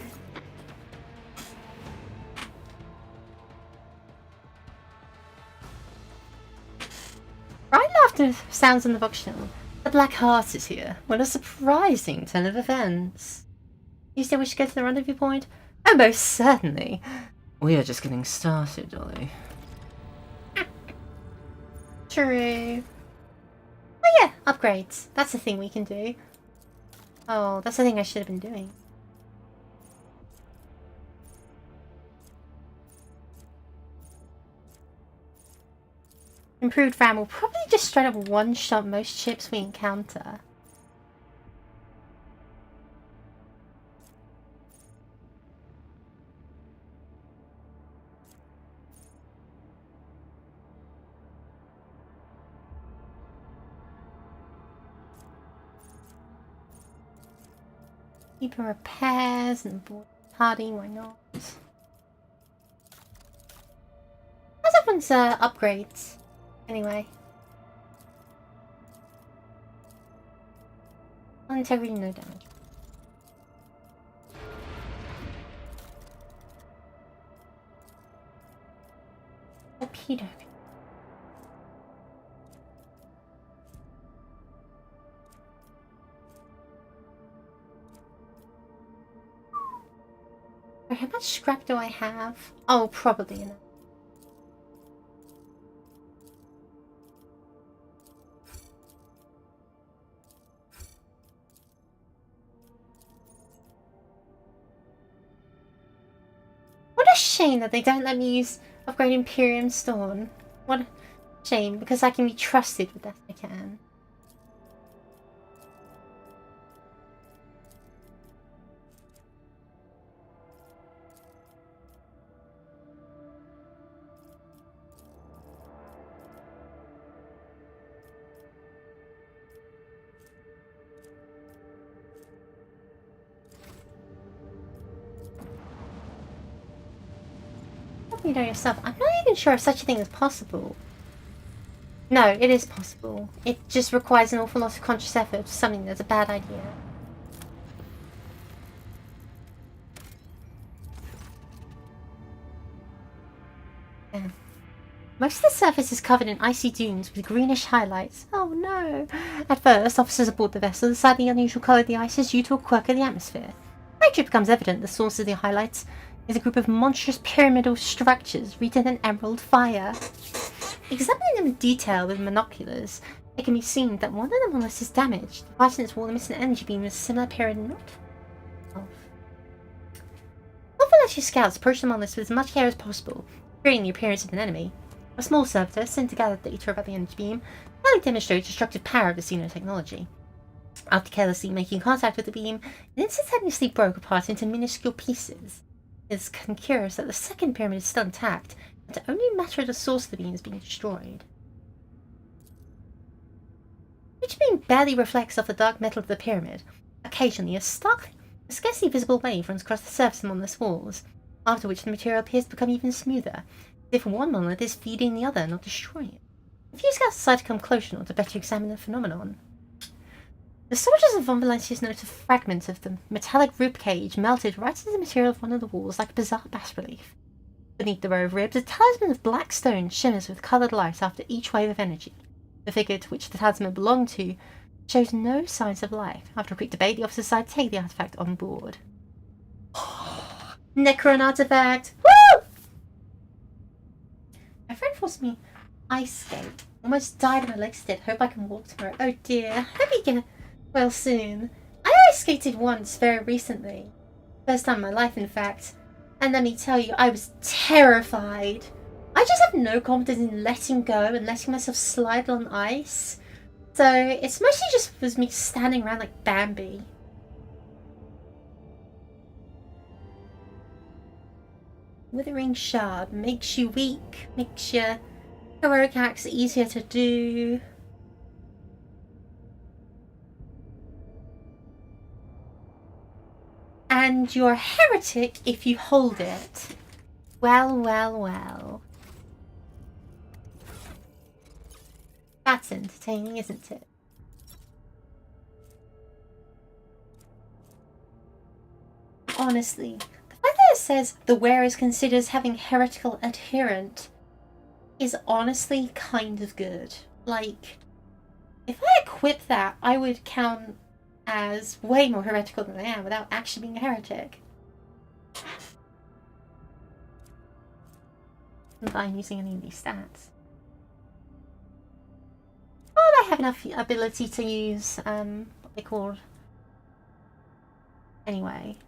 Right after sounds on the bookshelf, the Black Heart is here. What a surprising turn of events. You still wish to go to the rendezvous point? Oh, most certainly. We are just getting started, Dolly. True. Oh yeah, upgrades. That's the thing we can do. Oh, that's the thing I should have been doing. Improved RAM will probably just straight up one-shot most ships we encounter. Keep repairs and board party, why not? How's everyone's upgrades? Anyway. Integrity, no damage. Torpedo. How much scrap do I have? Oh, probably enough. What a shame that they don't let me use upgrade Imperium Storm. What a shame, because I can be trusted with that I can. You know yourself. I'm not even sure if such a thing is possible. No, it is possible. It just requires an awful lot of conscious effort for something that's a bad idea. Yeah. Most of the surface is covered in icy dunes with greenish highlights. Oh no! At first, officers aboard the vessel decide the unusual colour of the ice is due to a quirk of the atmosphere. Later it becomes evident the source of the highlights is a group of monstrous pyramidal structures wreathed in emerald fire. Examining them in detail with binoculars, it can be seen that one of the monoliths is damaged. Lighting its wall emits an energy beam with a similar pyramid knot. Volunteer scouts approach the monoliths with as much care as possible, fearing the appearance of an enemy. A small servitor sent to gather data about the energy beam clearly demonstrates the destructive power of the xenotechnology. After carelessly making contact with the beam, it instantaneously broke apart into minuscule pieces. It is curious that the second pyramid is still intact, and to only matter of the source of the beam is being destroyed. Each beam barely reflects off the dark metal of the pyramid. Occasionally, a scarcely visible wave runs across the surface of monolith's walls, after which the material appears to become even smoother, as if one monolith is feeding the other, not destroying it. A few scouts decide to come closer to better examine the phenomenon. The soldiers of Von Valancius note a fragment of the metallic rib cage melted right into the material of one of the walls like a bizarre bas-relief. Beneath the row of ribs, a talisman of black stone shimmers with coloured light after each wave of energy. The figure to which the talisman belonged to shows no signs of life. After a quick debate, the officers decide to take the artifact on board. Necron artifact! Woo! My friend forced me ice skate. Almost died on my legs did. Hope I can walk tomorrow. Oh dear. Hope you get well soon. I ice skated once very recently. First time in my life, in fact. And let me tell you, I was terrified. I just have no confidence in letting go and letting myself slide on ice. So it's mostly just was me standing around like Bambi. Withering Shard makes you weak, makes your heroic acts easier to do. And you're a heretic if you hold it. Well, well, well. That's entertaining, isn't it? Honestly, the fact that it says the wearer is considered as having heretical adherent is honestly kind of good. Like, if I equip that, I would count as way more heretical than I am without actually being a heretic. If I'm using any of these stats. Oh, I have enough ability to use, what they called. Anyway.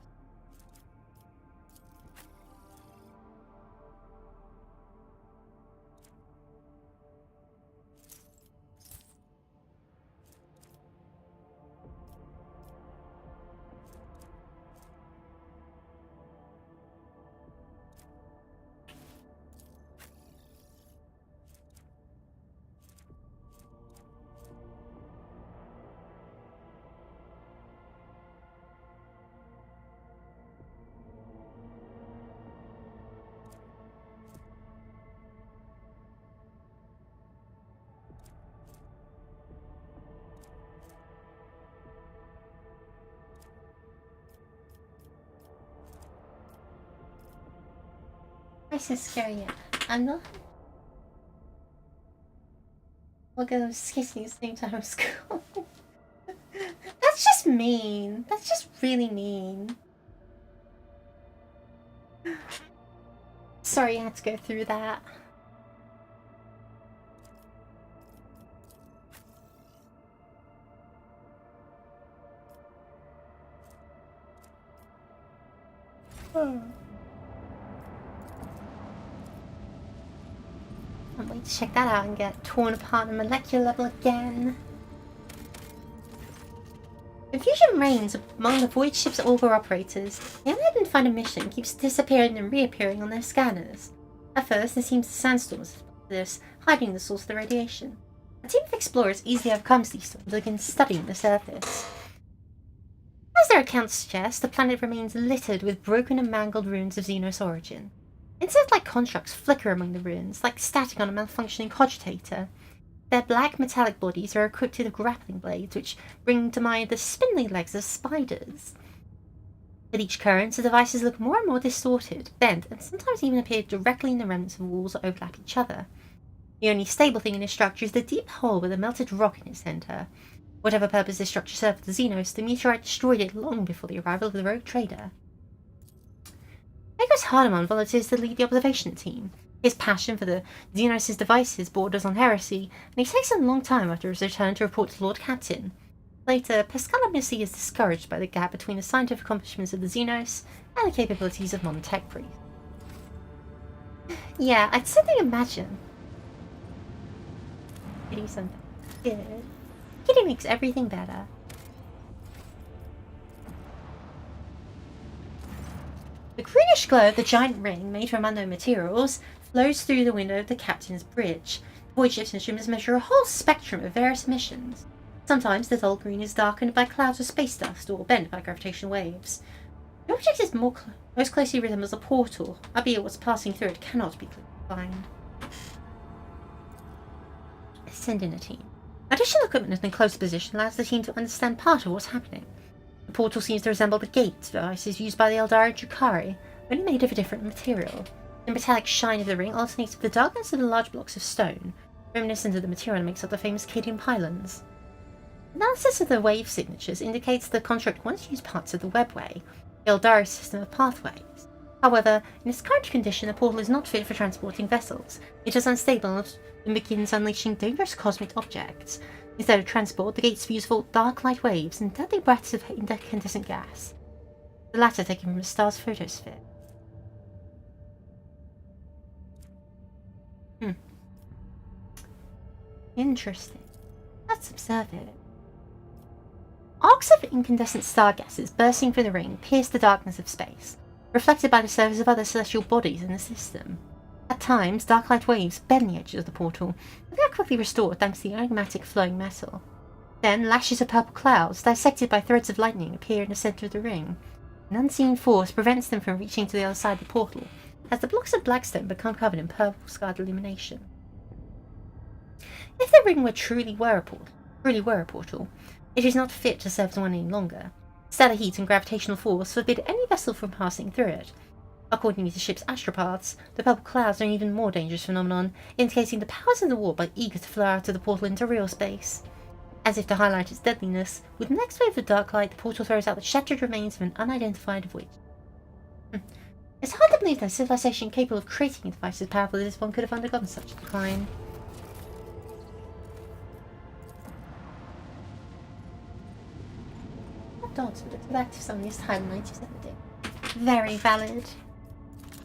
Nice and scary, yeah. I'm not. We'll go skating at the same time at school. That's just mean. That's just really mean. Sorry I had to go through that. I'm waiting to check that out and get torn apart on molecular level again. Confusion reigns among the void ship's auger operators. The unidentified find a mission keeps disappearing and reappearing on their scanners. At first, it seems the sandstorms this, hiding the source of the radiation. A team of explorers easily overcomes these storms and begins studying the surface. As their accounts suggest, the planet remains littered with broken and mangled ruins of Xenos origin. Insect-like constructs flicker among the ruins, like static on a malfunctioning cogitator. Their black metallic bodies are equipped with grappling blades, which bring to mind the spindly legs of spiders. With each current, the devices look more and more distorted, bent, and sometimes even appear directly in the remnants of walls that overlap each other. The only stable thing in this structure is the deep hole with a melted rock in its center. Whatever purpose this structure served for the Xenos, the meteorite destroyed it long before the arrival of the Rogue Trader. Egos Hardeman volunteers to lead the observation team. His passion for the Xenos' devices borders on heresy, and he takes a long time after his return to report to Lord Captain. Later, Pascal Missy is discouraged by the gap between the scientific accomplishments of the Xenos and the capabilities of modern tech priests. Yeah, I'd certainly imagine. Kitty something good. Kitty makes everything better. The greenish glow of the giant ring, made from unknown materials, flows through the window of the captain's bridge. The void ship's instruments measure a whole spectrum of various emissions. Sometimes the dull green is darkened by clouds of space dust or bent by gravitational waves. The object is most closely resembles a portal, albeit what's passing through it cannot be clearly defined. Send in a team. Additional equipment in a close position allows the team to understand part of what's happening. The portal seems to resemble the gate devices used by the Eldari Drukhari, only made of a different material. The metallic shine of the ring alternates with the darkness of the large blocks of stone, reminiscent of the material that makes up the famous Cadian pylons. Analysis of the wave signatures indicates the construct once used parts of the webway, the Eldari system of pathways. However, in its current condition, the portal is not fit for transporting vessels. It is unstable and begins unleashing dangerous cosmic objects. Instead of transport, the gate spews forth dark light waves and deadly breaths of incandescent gas, the latter taken from the star's photosphere. Interesting. Let's observe it. Arcs of incandescent star gases bursting through the ring pierce the darkness of space, reflected by the surface of other celestial bodies in the system. At times, dark light waves bend the edges of the portal, but they are quickly restored thanks to the enigmatic flowing metal. Then, lashes of purple clouds, dissected by threads of lightning, appear in the center of the ring. An unseen force prevents them from reaching to the other side of the portal, as the blocks of blackstone become covered in purple-scarred illumination. If the ring truly were a portal, it is not fit to serve as one any longer. Stellar heat and gravitational force forbid any vessel from passing through it. According to the ship's astropaths, the purple clouds are an even more dangerous phenomenon, indicating the powers of the warp are eager to flow out of the portal into real space. As if to highlight its deadliness, with the next wave of dark light, the portal throws out the shattered remains of an unidentified witch. It's hard to believe that a civilization capable of creating a device as powerful as this one could have undergone such a decline. Dogs would have active some this time in 1970. Very valid.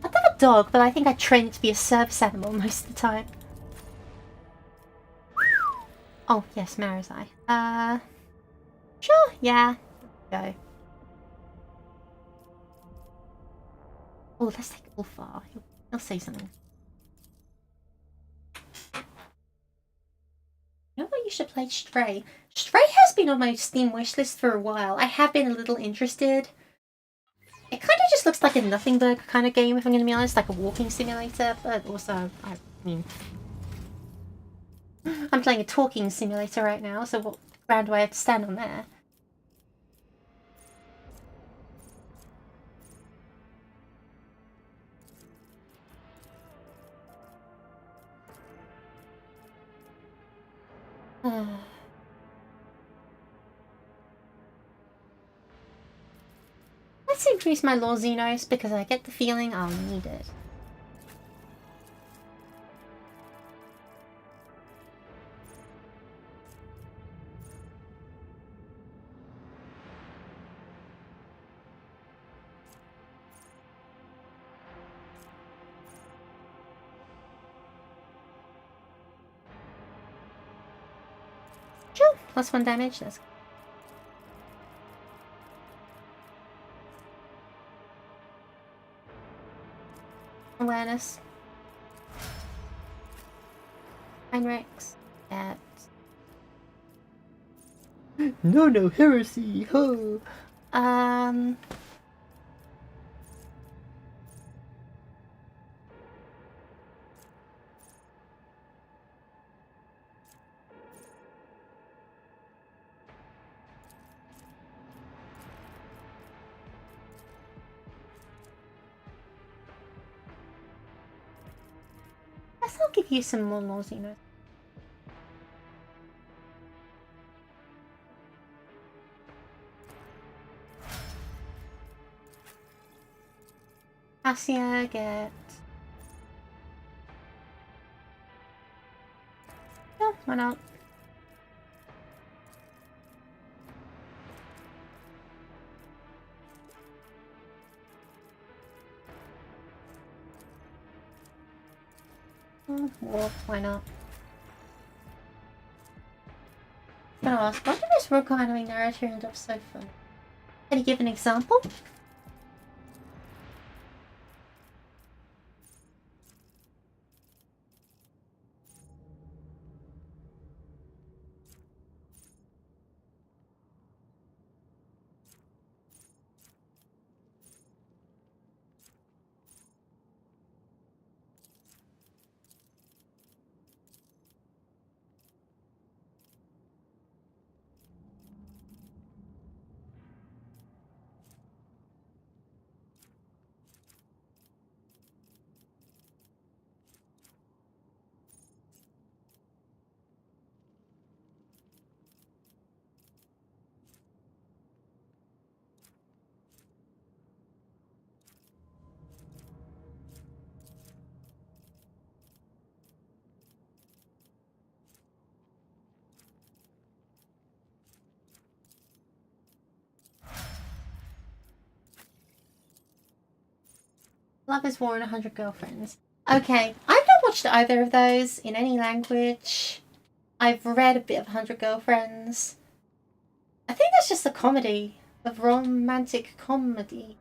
I love a dog, but I think I train it to be a service animal most of the time. Oh, yes, Marizai. Sure, yeah. Go. Oh, let's take Ulfar. He'll say something. You know what, you should play Stray. Stray has been on my Steam wishlist for a while. I have been a little interested. It kind of just looks like a nothing burger kind of game, if I'm going to be honest, like a walking simulator, but also, I mean, I'm playing a talking simulator right now, so what ground do I have to stand on there? Let's increase my Law Xenos because I get the feeling I'll need it. Sure, +1 damage, that's good. Awareness. Heinrichs. That. No heresy. Ho. I'll give you some more Law Xenos. Cassia, get... Yeah, why not? Well, why not? I'm gonna ask, why did this rogue handling narrator end up so fun? Can you give an example? Love is War and 100 Girlfriends. Okay, I've not watched either of those in any language. I've read a bit of 100 Girlfriends. I think that's just a comedy. A romantic comedy.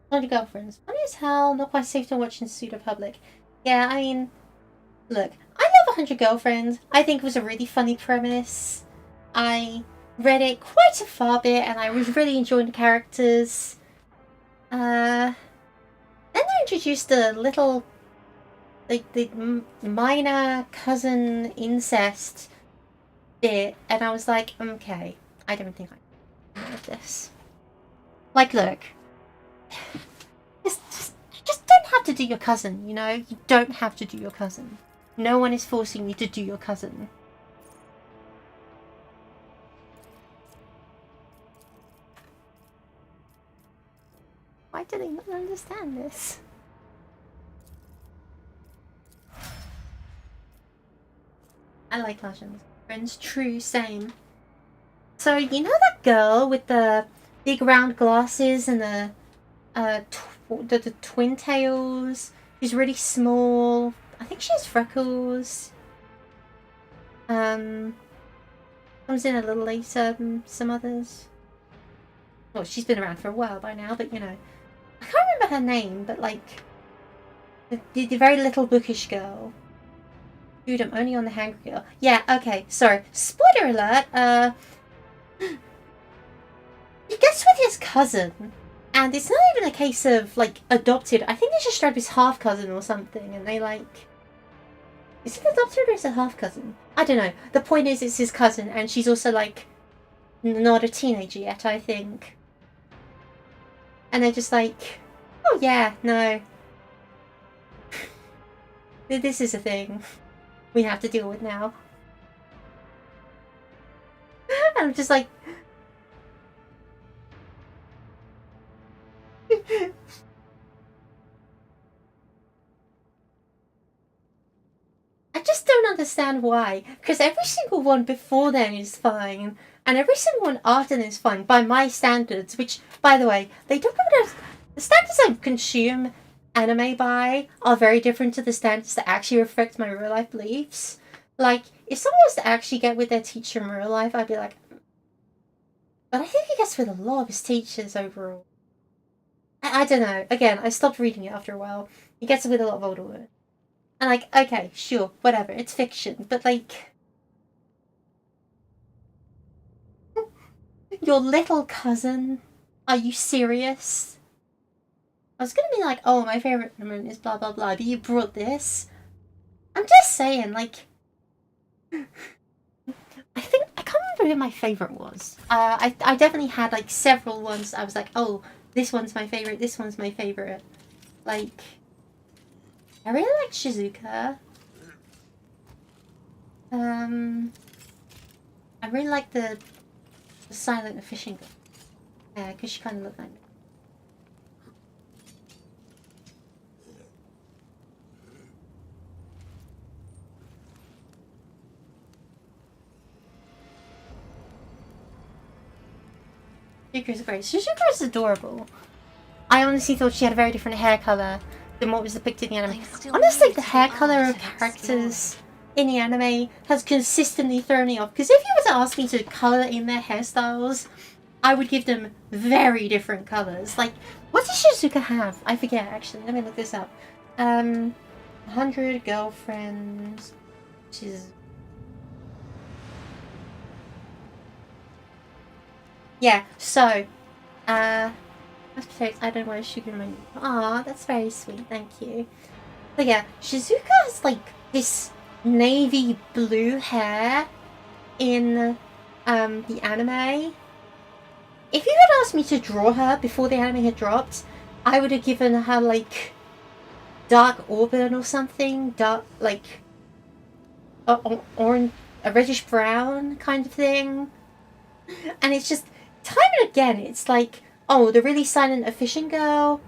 100 Girlfriends. Funny as hell, not quite safe to watch in pseudo public. Yeah, I mean, look, I love 100 Girlfriends. I think it was a really funny premise. I read it quite a far bit and I was really enjoying the characters. Then they introduced the little, the minor cousin incest bit, and I was like, okay, I don't think I can with this. Like, look, just don't have to do your cousin, you know? You don't have to do your cousin. No one is forcing you to do your cousin. Why do they not understand this? I like Legends. Friends, true, same. So, you know that girl with the big round glasses and the twin tails? She's really small. I think she has freckles. Comes in a little later than some others. Well, she's been around for a while by now, but you know. I can't remember her name, but like the very little bookish girl. Dude, I'm only on the Hangry Girl. Yeah, okay, sorry. Spoiler alert, he gets with his cousin, and it's not even a case of like adopted. I think they just tried his half cousin or something, and they like, is it adopted or is it half cousin? I don't know. The point is, it's his cousin, and she's also like not a teenager yet, I think. And they're just like, oh yeah, no, this is a thing we have to deal with now. And I'm just like, I just don't understand why. Because every single one before then is fine, and every single one after then is fine by my standards. Which, by the way, they don't know the standards I consume anime by are very different to the standards that actually reflect my real life beliefs. Like, if someone was to actually get with their teacher in real life, I'd be like, but I think he gets with a lot of his teachers overall. I don't know. Again, I stopped reading it after a while. He gets with a lot of older women. And like, okay, sure, whatever, it's fiction. But like, your little cousin? Are you serious? I was gonna be like, oh, my favorite woman is blah blah blah, but you brought this? I'm just saying, like, I can't remember who my favorite was. I definitely had like several ones. I was like, oh, this one's my favorite. This one's my favorite. Like, I really like Shizuka. I really like the silent fishing girl. Yeah, because she kind of looked like me. Shizuka's great. Shizuka's adorable. I honestly thought she had a very different hair color than what was depicted in the anime. Honestly, the hair color of characters in the anime has consistently thrown me off. Because if you were to ask me to color in their hairstyles, I would give them very different colors. Like, what does Shizuka have? I forget, actually. Let me look this up. 100 girlfriends. Yeah, so, I don't know why Sugar Money. Aw, that's very sweet, thank you. But yeah, Shizuka has like this navy blue hair in the anime. If you had asked me to draw her before the anime had dropped, I would have given her like dark auburn or something, dark like orange, a reddish brown kind of thing. And it's just time and again, it's like, oh, the really silent fishing girl.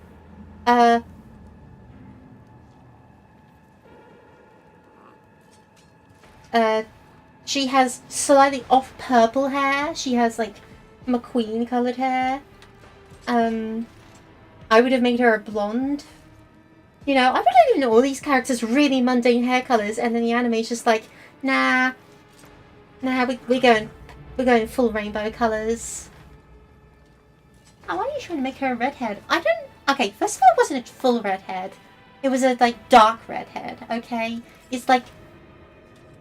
She has slightly off purple hair. She has like McQueen colored hair. I would have made her a blonde. You know, I would have given all these characters really mundane hair colors, and then the anime's just like, nah, we're going full rainbow colors. Oh, why are you trying to make her a redhead? Okay, first of all, it wasn't a full redhead. It was a, like, dark redhead, okay? It's like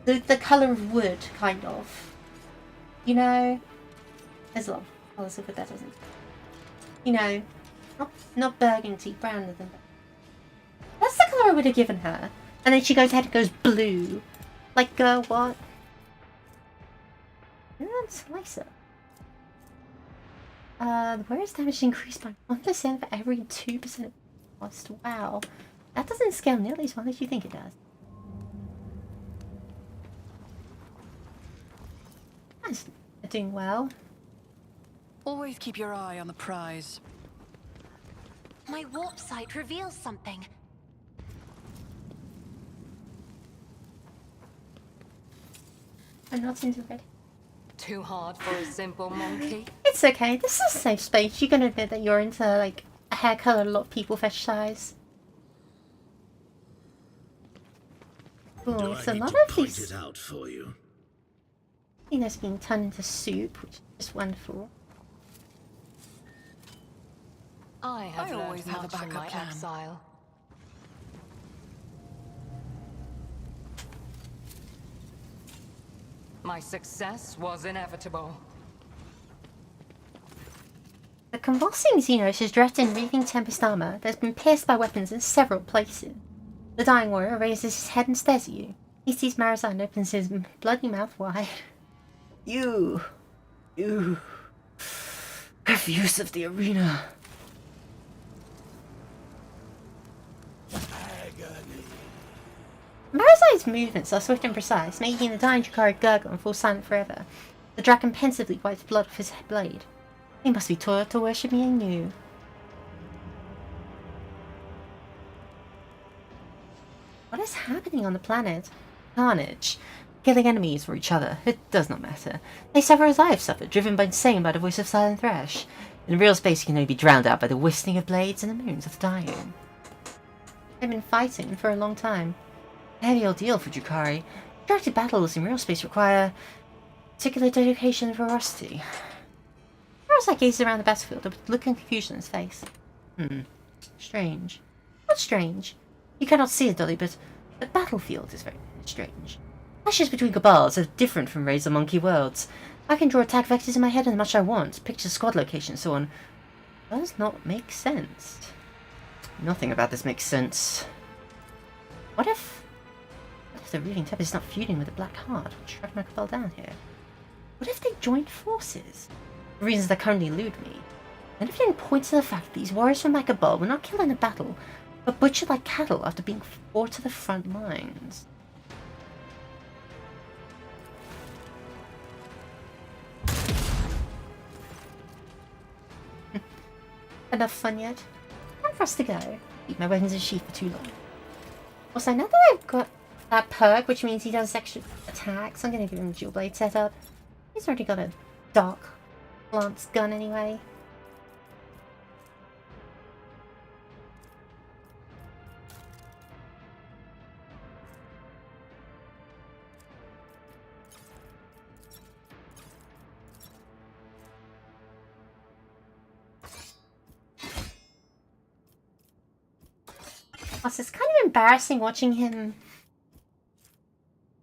the color of wood, kind of. You know? There's a lot of colors of wood that doesn't. You know, Not burgundy, browner than burgundy. That's the colour I would have given her. And then she goes ahead and goes blue. Like, what? Slicer. The wearer's damage increased by 1% for every 2% cost. Wow. That doesn't scale nearly as well as you think it does. That's doing well. Always keep your eye on the prize. My warp sight reveals something. I'm not into it. Too hard for a simple monkey. It's okay. This is a safe space. You can admit that you're into, like, a hair colour a lot of people fetishize. Ooh, so a lot of these... out for you? I think that's being turned into soup, which is just wonderful. I always have a much in backup my plan. exile. My success was inevitable. The convulsing Xenos is dressed in reeking Tempest armor that's been pierced by weapons in several places. The dying warrior raises his head and stares at you. He sees Marazan and opens his bloody mouth wide. You, refuse of the arena. Marazan's movements are swift and precise, making the dying Jakari gurgle and fall silent forever. The dragon pensively wipes blood off his blade. He must be taught to worship me anew. What is happening on the planet? Carnage. Killing enemies for each other. It does not matter. They suffer as I have suffered, driven by insane by the voice of Silent Thresh. In real space you can only be drowned out by the whistling of blades and the moons of the dying. I've been fighting for a long time. A heavy ordeal for Drukhari. Protracted battles in real space require particular dedication and ferocity. Parasite gazes around the battlefield with a look of confusion on his face. Strange. What strange? You cannot see it, Dolly, but the battlefield is very strange. Clashes between cabals are different from raids on monkey worlds. I can draw attack vectors in my head as much as I want, picture squad locations, so on. Does not make sense. Nothing about this makes sense. What if the Reading Tempest is not feuding with the Black Heart? What's tracking my cabal down here? What if they joined forces? For reasons that currently elude me. And if it points to the fact that these warriors from my cabal were not killed in a battle, but butchered like cattle after being brought to the front lines. Enough fun yet? Time for us to go. Keep my weapons in sheath for too long. Also, now that I've got that perk, which means he does extra attacks, I'm gonna give him a dual blade setup. He's already got a dark lance gun anyway. Plus, it's kind of embarrassing watching him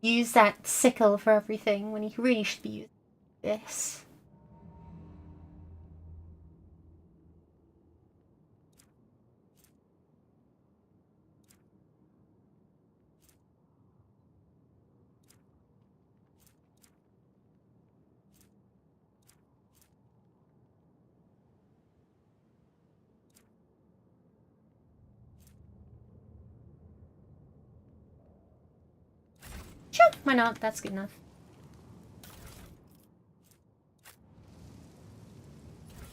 use that sickle for everything when he really should be using this. Sure, why not? That's good enough.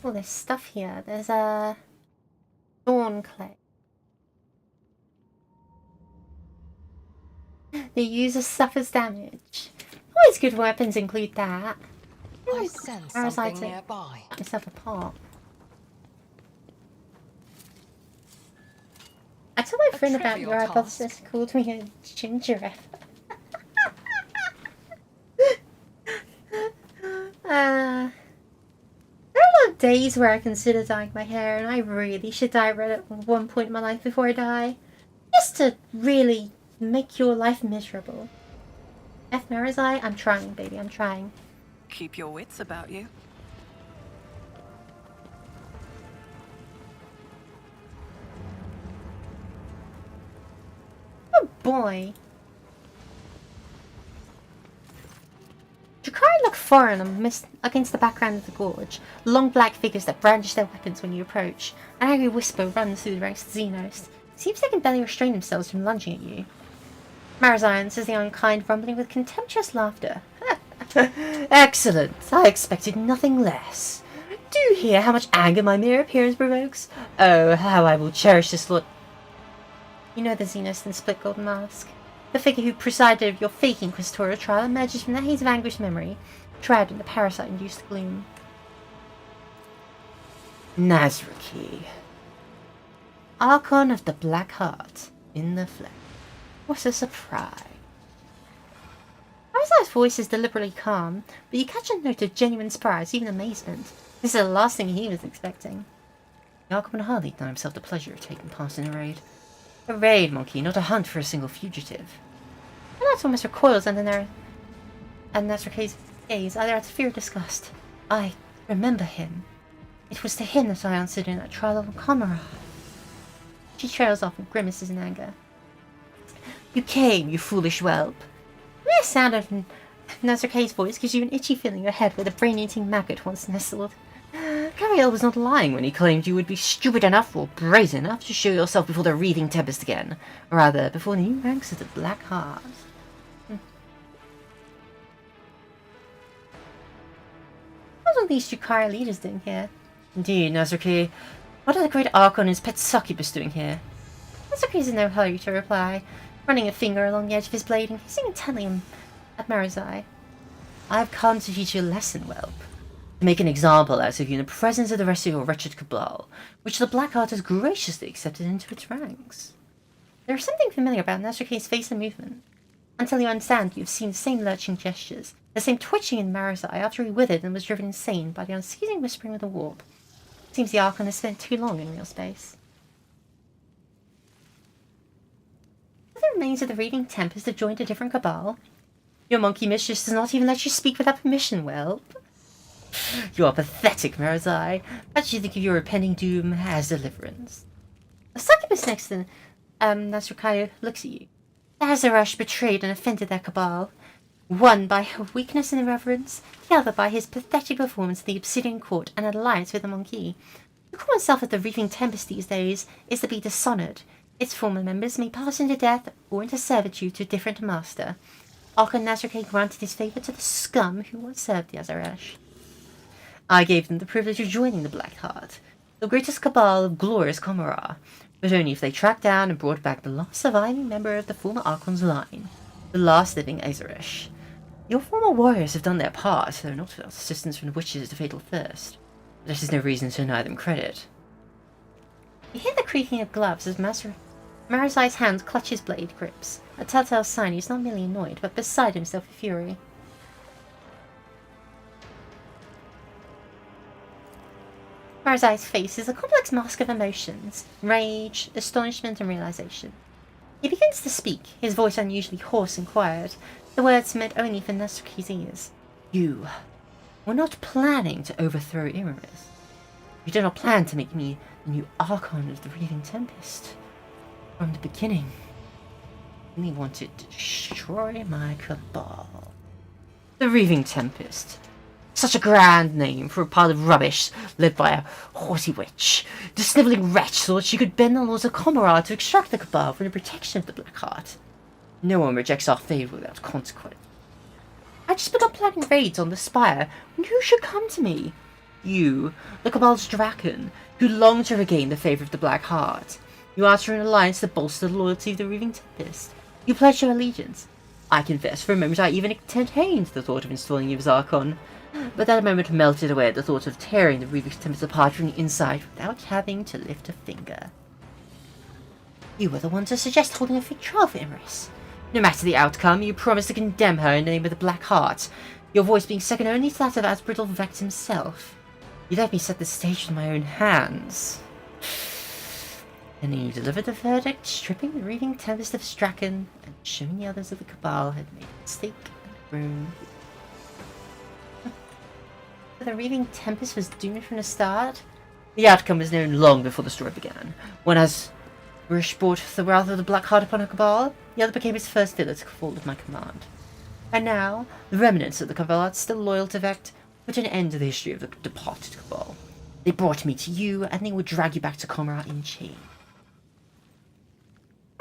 Oh, there's stuff here. There's a thorn clay. The user suffers damage. Always good weapons include that. I sense something nearby. Cut myself apart. I told my friend about your hypothesis, called me a ginger F. There are a lot of days where I consider dyeing my hair, and I really should dye red at one point in my life before I die. Just to really make your life miserable. F. Marizai, I'm trying, baby, I'm trying. Keep your wits about you. boy. Drakari look foreign against the background of the gorge. Long black figures that brandish their weapons when you approach. An angry whisper runs through the ranks of Xenos. It seems they can barely restrain themselves from lunging at you. Marazion, says the unkind, rumbling with contemptuous laughter. Excellent. I expected nothing less. Do you hear how much anger my mere appearance provokes? Oh, how I will cherish this lord. You know the Xenos in the split golden mask. The figure who presided over your fake Inquisitorial trial emerges from the haze of anguished memory, shrouded in the parasite-induced gloom. Nazraki. Archon of the Black Heart, in the flesh. What a surprise. Marazi's voice is deliberately calm, but you catch a note of genuine surprise, even amazement. This is the last thing he was expecting. The Archon would hardly deny himself the pleasure of taking part in a raid. A raid, monkey, not a hunt for a single fugitive. Alex almost recoils under Nazraka's gaze, either out of fear or disgust. I remember him. It was to him that I answered in that trial of Kamara. She trails off and grimaces in anger. You came, you foolish whelp. The mere sound of Nazraka's voice gives you an itchy feeling in your head where the brain-eating maggot once nestled. Cariel was not lying when he claimed you would be stupid enough or brazen enough to show yourself before the Wreathing Tempest again. Or rather, before the new ranks of the Black Heart. What are these Drakari leaders doing here? Indeed, Nazraki. What are the great Archon and his pet succubus doing here? Nazraki is in no hurry to reply, running a finger along the edge of his blade and hissing intently at Marazi. I have come to teach you a lesson, whelp. To make an example out of you in the presence of the rest of your wretched cabal, which the Black Heart has graciously accepted into its ranks. There is something familiar about Nazraka's face and movement. Until you understand, you have seen the same lurching gestures, the same twitching in Marazi after he withered and was driven insane by the unceasing whispering of the warp. Seems the Archon has spent too long in real space. Are the remains of the Wreathing Tempest have joined a different cabal? Your monkey mistress does not even let you speak without permission, whelp. You are pathetic, Marazi. But you think of your impending doom as deliverance. The succubus next to Nazraki looks at you. The Azarash betrayed and offended their cabal. One by her weakness and irreverence, the other by his pathetic performance in the Obsidian Court and an alliance with the monkey. To call oneself at the Wreathing Tempest these days is to be dishonoured. Its former members may pass into death or into servitude to a different master. Archon Nazraki granted his favour to the scum who once served the Azarash. I gave them the privilege of joining the Black Heart, the greatest cabal of glorious Kamara, but only if they tracked down and brought back the last surviving member of the former Archon's line, the last living Azarash. Your former warriors have done their part, though not without assistance from the witches of Fatal Thirst, but that is no reason to deny them credit. You hear the creaking of gloves as Marazi's hand clutches blade grips, a telltale sign he is not merely annoyed, but beside himself with fury. Marazi's face is a complex mask of emotions, rage, astonishment and realization. He begins to speak, his voice unusually hoarse and quiet, the words meant only for Nazraki's ears. You were not planning to overthrow Iramis. You did not plan to make me the new Archon of the Wreathing Tempest. From the beginning, you only wanted to destroy my cabal. The Wreathing Tempest. Such a grand name for a pile of rubbish led by a haughty witch. The snivelling wretch thought she could bend the laws of Kamara to extract the cabal from the protection of the Black Heart. No one rejects our favour without consequence. I just begun planning raids on the Spire, and who should come to me? You, the Cabal's Draken, who long to regain the favour of the Black Heart. You asked for an alliance to bolster the loyalty of the Wreathing Tempest. You pledged your allegiance. I confess, for a moment I even entertained the thought of installing you as Archon, but that moment melted away at the thought of tearing the Wreathing Tempest apart from the inside without having to lift a finger. You were the one to suggest holding a fake trial for Iramis. No matter the outcome, you promised to condemn her in the name of the Black Heart, your voice being second only to that of Asbridal Vex himself. You let me set the stage with my own hands. And then you delivered the verdict, stripping the Wreathing Tempest of Straken, and showing the others of the Cabal had made a mistake and grown. But the Wreathing Tempest was doomed from the start. The outcome was known long before the story began, when as Brush brought the wrath of the Black Heart upon a cabal. The other became his first villain to fall at my command. And now, the remnants of the cabal, still loyal to Vect, put an end to the history of the departed cabal. They brought me to you, and they would drag you back to Comra in chains.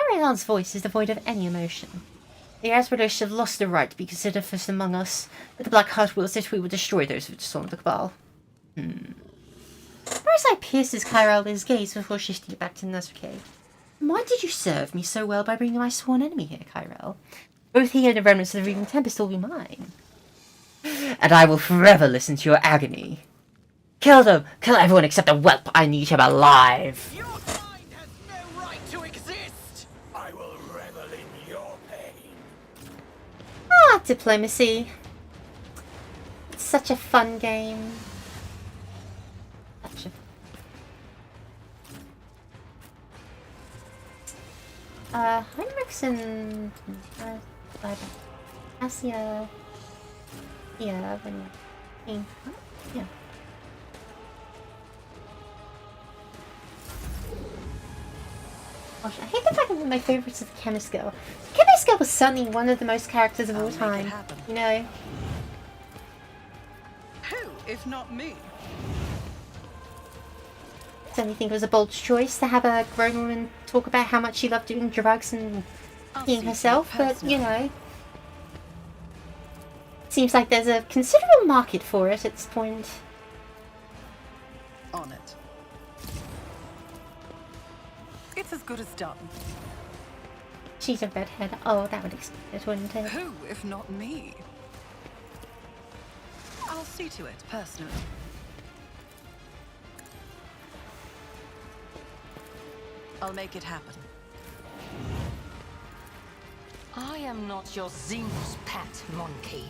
Ariel's voice is devoid of any emotion. The Asperdos have lost the right to be considered first among us, but the Black Heart wills that we will destroy those who disarmed the cabal. Parasite pierces Kyrell's gaze before shifting it back to Nazarcade. Why did you serve me so well by bringing my sworn enemy here, Kyrell? Both he and the remnants of the Reaving Tempest will be mine. And I will forever listen to your agony. Kill them! Kill everyone except the whelp! I need him alive! Your mind has no right to exist! I will revel in your pain. Ah, diplomacy. It's such a fun game. Such a... Heinrichs and... Asia... Yeah, when... Yeah. Gosh, I hate the fact that one of my favourites is the Chemist Girl. Chemist Girl was certainly one of the most characters of all time. You know? Who, if not me? I certainly think it was a bold choice to have a grown woman talk about how much she loved doing drugs and being herself, but you know. Seems like there's a considerable market for it at this point. On it. It's as good as done. She's a redhead. Oh, that would explain it, wouldn't it? Who, if not me? I'll see to it, personally. I'll make it happen. I am not your Xenos pet, monkey.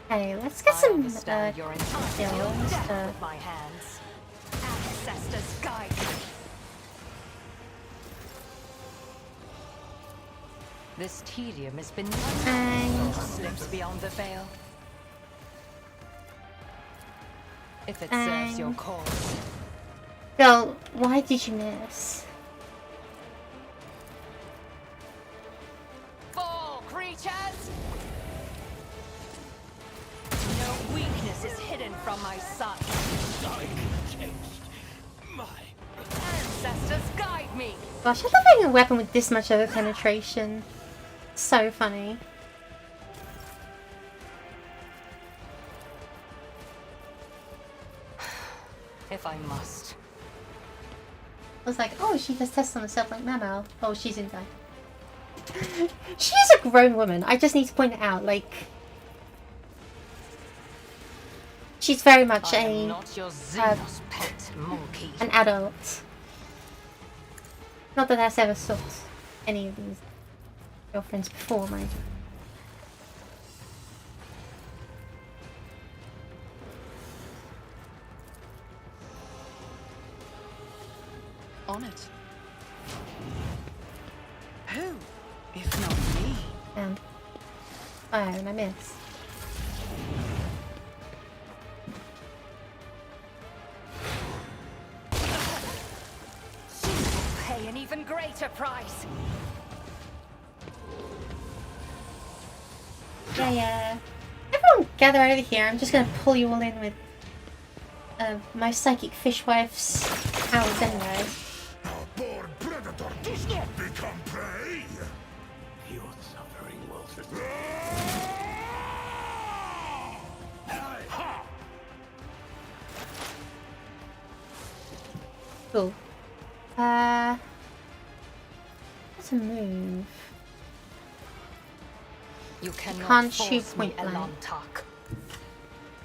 Hey, let's get some Understand your skills. death with my hands. Ancestors guide me. This tedium has been And slips beyond the veil. If it serves your cause. Girl, why did you miss? Fall, creatures! No weakness is hidden from my sight. My Ancestors guide me. Gosh, I love having a weapon with this much over penetration. So funny. If I must. I was like, oh, she does tests on herself like Mamo. Oh, she's in die. She is a grown woman. I just need to point it out, like... She's very much Not your Xenos pet, monkey. an adult. Not that that's ever sought any of these girlfriends before, mind you. On it. Who, if not me? And fire, and I miss. Pay an even greater price. Yeah. Everyone gather over here. I'm just gonna pull you all in with my psychic fishwife's powers anyway. A born predator does not become prey. Your suffering will Cool. What's a move? You cannot Can't shoot force me, point blank. Elantok.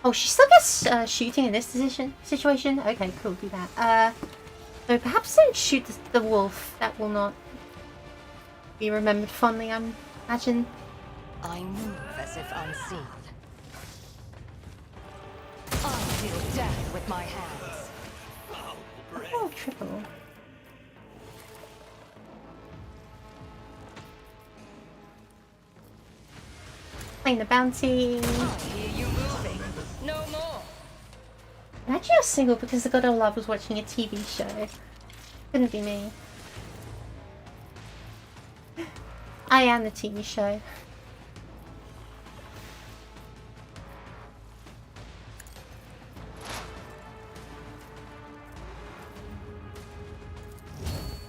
Oh, she still gets shooting in this situation? Okay, cool, do that. So perhaps don't shoot the wolf. That will not be remembered fondly, I imagine. I move as if unseen. I deal death with my hands. Oh, triple. Claim the bounty. I hear you moving. No more. I'm actually single because the god I love was watching a TV show. Couldn't be me. I am the TV show.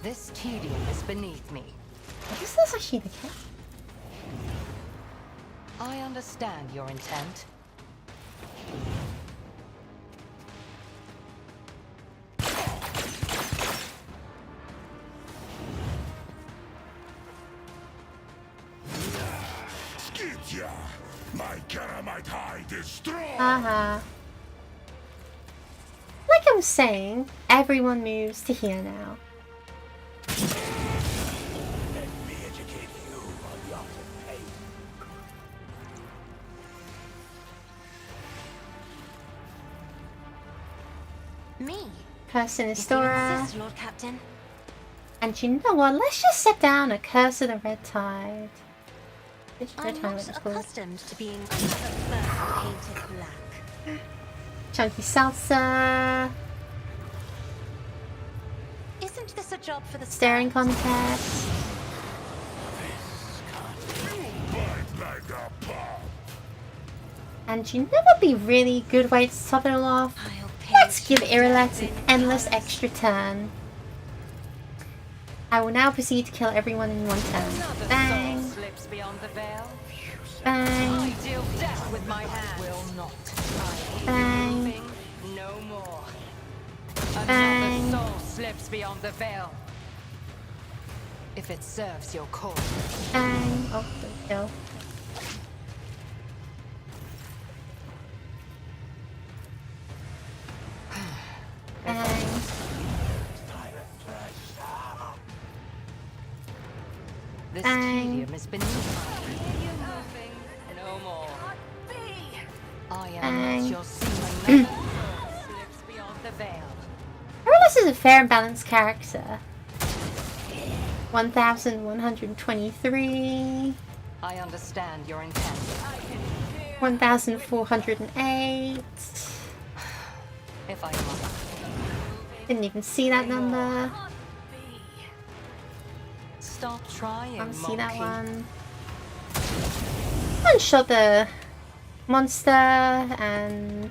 This tedium is beneath me. I guess that's actually the case. I understand your intent. Skidya! My Karamite hide is strong! Haha. Like I was saying, everyone moves to here now. Let me educate you on the art of pain. Me? Person is If you Dora. insist, Lord Captain. And you know what? Let's just set down a Curse of the Red Tide. Which Red I'm Tide not was it called? accustomed to being another first painted black. Chunky Salsa. Isn't this a job for the Staring stars? contest. Bite like a bomb! And you know what'd be really good way to top it all off? I'll pay Let's give you Irilex an in endless colours. extra turn. I will now proceed to kill everyone in one turn. Another Bang, soul slips beyond the veil. I bang, deal death with my hands. Will not. I hear Bang. you moving. No more. Bang. Another soul slips beyond the veil. If it serves your cause. bang. Oh, don't kill. Bang. This Bang. tedium is beneath me. I hear you moving. No more. I am Bang. not your seaman. Another soul slips beyond the veil. Irilex is a fair and balanced character. 1123. I understand your intent. 1408. If I must. Didn't even see that number. Stop trying, Can't see that monkey. one. One shot the monster and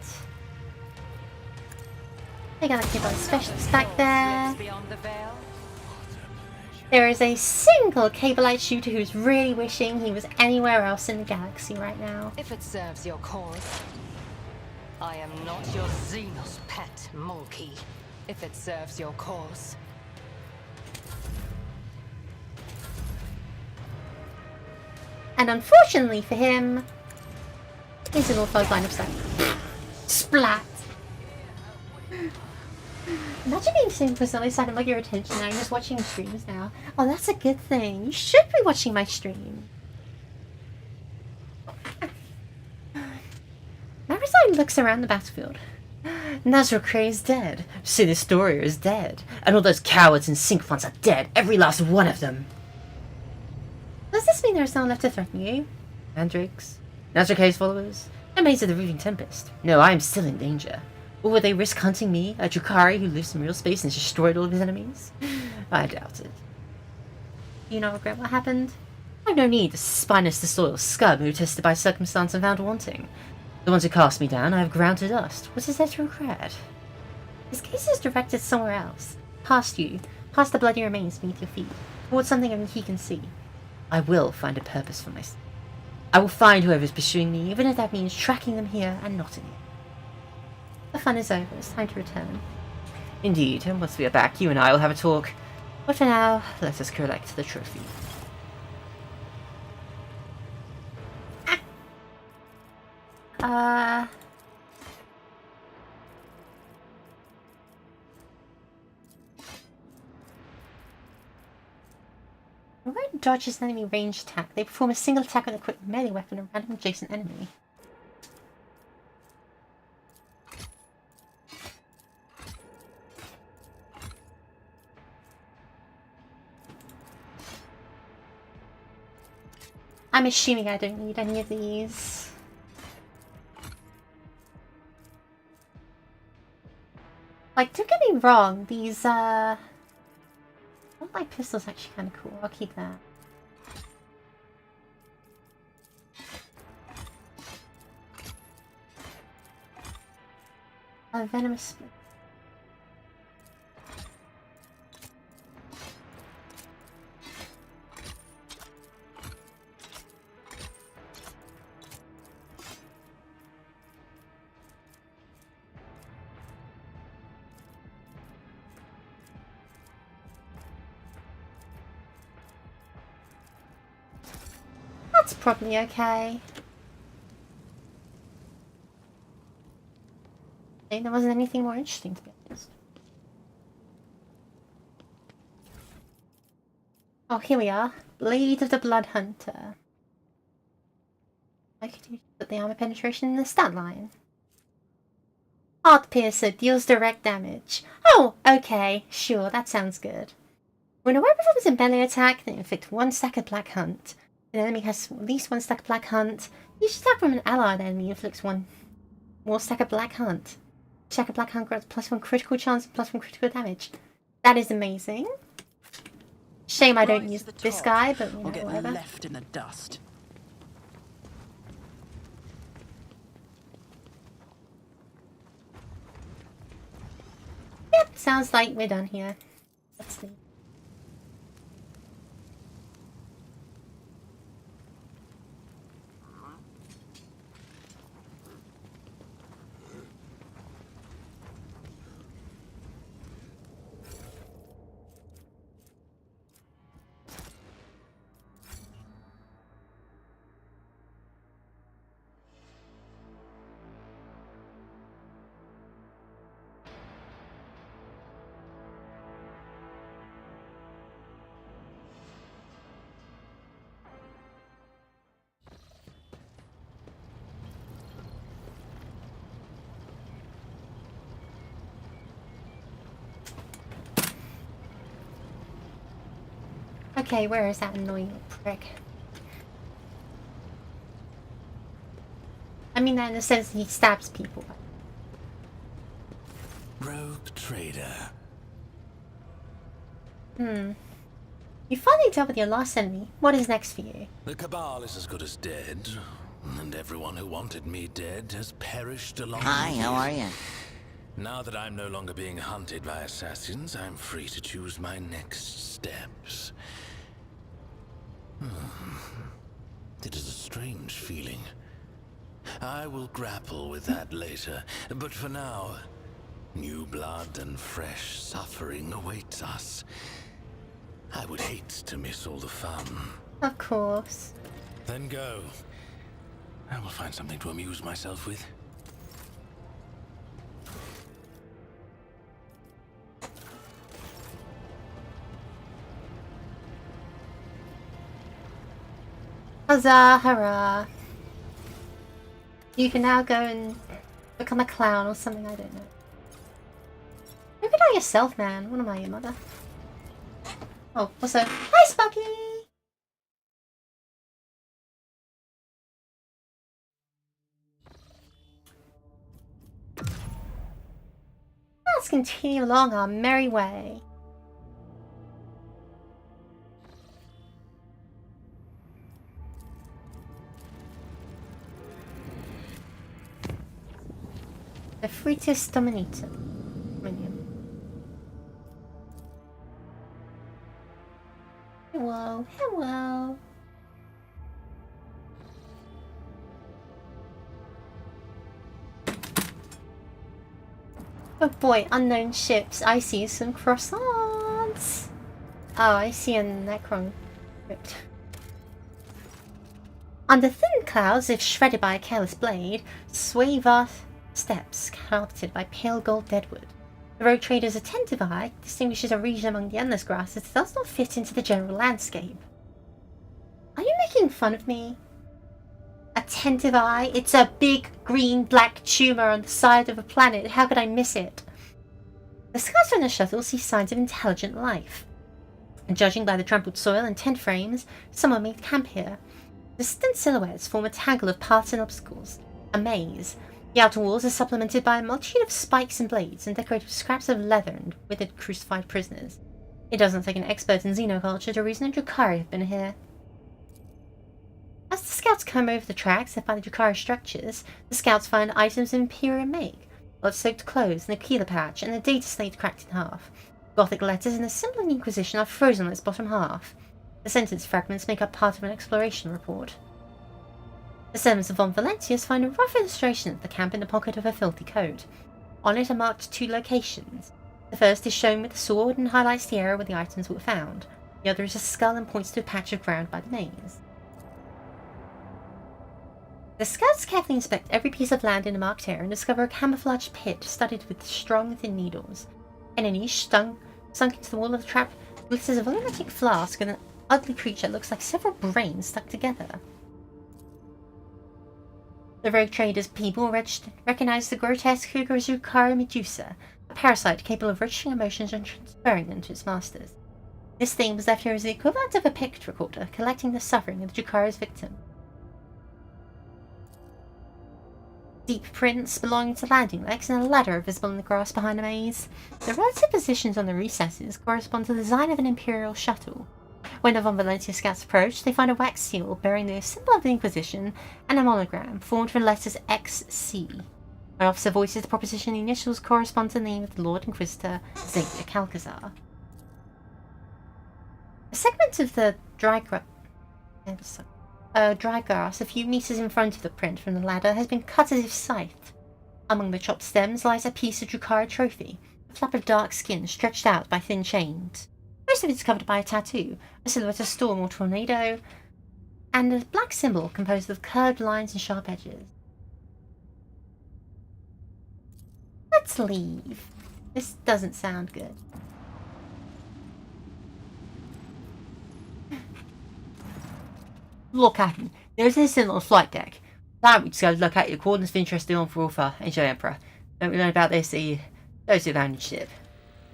they got a couple of specialists back there. Slips beyond the veil. There is a single Cableite shooter who's really wishing he was anywhere else in the galaxy right now. If it serves your cause. I am not your Xenos pet, monkey. If it serves your cause. And unfortunately for him, he's in all-five line of sight. Splat! Imagine being seen personally so I can get your attention now. You're just watching streams now. Oh, that's a good thing. You should be watching my stream. Marizine looks around the battlefield. Nazra Cray is dead. Sinis Doria is dead. And all those cowards and sycophants are dead. Every last one of them. Does this mean there's no one left to threaten you? Mandrakes? Nazra Cray's followers? And Maids of the Roving Tempest? No, I am still in danger. Or would they risk hunting me, a Drukari who lives in real space and has destroyed all of his enemies? I doubt it. Do you not regret what happened? I've no need to spineless disloyal scum who tested by circumstance and found wanting. The ones who cast me down I have ground to dust. What is there to regret? His gaze is directed somewhere else. Past you. Past the bloody remains beneath your feet. Towards something only he can see. I will find a purpose for myself. I will find whoever's pursuing me, even if that means tracking them here and not in here. The fun is over. It's time to return. Indeed, and once we are back, you and I will have a talk. But for now, let us collect the trophy. When dodges an enemy range attack, they perform a single attack with a quick melee weapon on a random adjacent enemy. I'm assuming I don't need any of these. Like, don't get me wrong, these, oh, my pistol's actually kind of cool. I'll keep that. A venomous split. That's probably okay. I think there wasn't anything more interesting, to be honest. Oh, here we are. Blade of the Blood Hunter. I could use put the armor penetration in the stat line. Heart Piercer deals direct damage. Oh, okay, sure, that sounds good. When a weapon performs a melee attack, they inflict 1 stack of Black Hunt. An enemy has at least 1 stack of Black Hunt. Each attack from an allied enemy inflicts 1 more stack of Black Hunt. Stack of Black Hunt grants +1 critical chance and +1 critical damage. That is amazing. Shame I don't use this guy, but you know, get whatever. left in the dust. Yep, sounds like we're done here. Let's see. Okay, where is that annoying prick? I mean that in the sense that he stabs people. Rogue Trader. You finally dealt with your last enemy. What is next for you? The Cabal is as good as dead, and everyone who wanted me dead has perished along the way. Hi, how are you? Now that I'm no longer being hunted by assassins, I'm free to choose my next steps. It is a strange feeling. I will grapple with that later, but for now, new blood and fresh suffering awaits us. I would hate to miss all the fun. Of course. Then go. I will find something to amuse myself with. Huzzah, hurrah. You can now go and become a clown or something, I don't know. Look at yourself, man. What am I, your mother? Oh, also, hi, Sparky! Let's continue along our merry way. The Furthest Dominator. Hello, hello. Oh boy, unknown ships. I see some croissants. Oh, I see a Necron crypt. Under thin clouds, if shredded by a careless blade, sway vast steps carpeted by pale gold deadwood. The Rogue Trader's attentive eye distinguishes a region among the endless grasses that does not fit into the general landscape. Are you making fun of me? Attentive eye? It's a big green black tumor on the side of a planet. How could I miss it? The scouts from the shuttle see signs of intelligent life. And judging by the trampled soil and tent frames, someone made camp here. Distant silhouettes form a tangle of paths and obstacles, a maze. The outer walls are supplemented by a multitude of spikes and blades and decorated with scraps of leather and withered crucified prisoners. It doesn't take an expert in xenoculture to reason that Drukhari have been here. As the scouts come over the tracks and find the Drukhari structures, the scouts find items of Imperial make, blood-soaked clothes and a keeler patch and a data slate cracked in half. Gothic letters and a symbol of the Inquisition are frozen on its bottom half. The sentence fragments make up part of an exploration report. The servants of Von Valentius find a rough illustration of the camp in the pocket of a filthy coat. On it are marked 2 locations. The first is shown with a sword and highlights the area where the items were found. The other is a skull and points to a patch of ground by the maze. The scouts carefully inspect every piece of land in the marked area and discover a camouflaged pit studded with strong thin needles. In a niche sunk into the wall of the trap glitters a volumetric flask and an ugly creature that looks like several brains stuck together. The Rogue Trader's people recognize the grotesque Drukhari Medusa, a parasite capable of registering emotions and transferring them to its masters. This thing was left here as the equivalent of a pict recorder, collecting the suffering of the Drukhari's victim. Deep prints belonging to landing legs and a ladder are visible in the grass behind the maze. The relative positions on the recesses correspond to the design of an Imperial shuttle. When the Von Valentia scouts approach, they find a wax seal bearing the symbol of the Inquisition and a monogram formed from the letters XC. An officer voices the proposition the initials correspond to the name of the Lord Inquisitor Xavier Calcazar. A segment of the dry grass a few meters in front of the print from the ladder has been cut as if scythed. Among the chopped stems lies a piece of Drukhari trophy, a flap of dark skin stretched out by thin chains. Most of it is covered by a tattoo, a silhouette of storm or tornado, and a black symbol composed of curved lines and sharp edges. Let's leave. This doesn't sound good. Look, Captain, there's an incident on the flight deck. Now we just go locate the coordinates of interest on for Alpha Ancient Emperor. Don't we learn about this? Those who landed ship.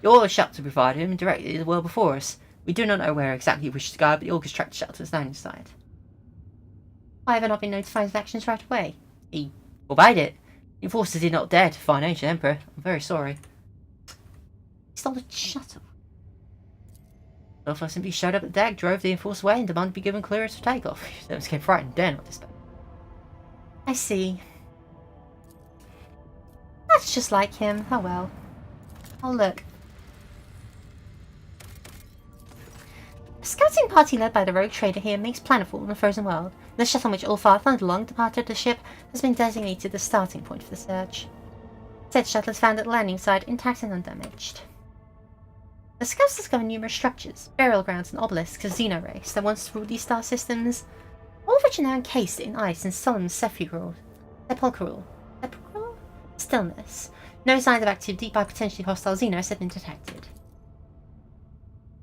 The oil shuttle provided him directly to the world before us. We do not know where exactly he wishes to go, but the August tracked the shuttle to its landing site. Why have I not been notified of actions right away? He obeyed it. The enforcers did not dare to find Ancient Emperor. I'm very sorry. He stole a shuttle. Alpha simply showed up at the deck, drove the enforcer away, and demanded to be given clearance for takeoff. Servants came frightened, dare not dispatch. I see. That's just like him. Oh well. Oh look. A scouting party led by the Rogue Trader here makes planetfall in the frozen world. The shuttle on which Ulfar Thunderlong departed the ship has been designated the starting point for the search. Said shuttle is found at the landing site intact and undamaged. The scouts discover numerous structures, burial grounds and obelisks of xenorace that once ruled these star systems, all of which are now encased in ice and solemn sepulchral stillness. No signs of activity by potentially hostile xenos have been detected.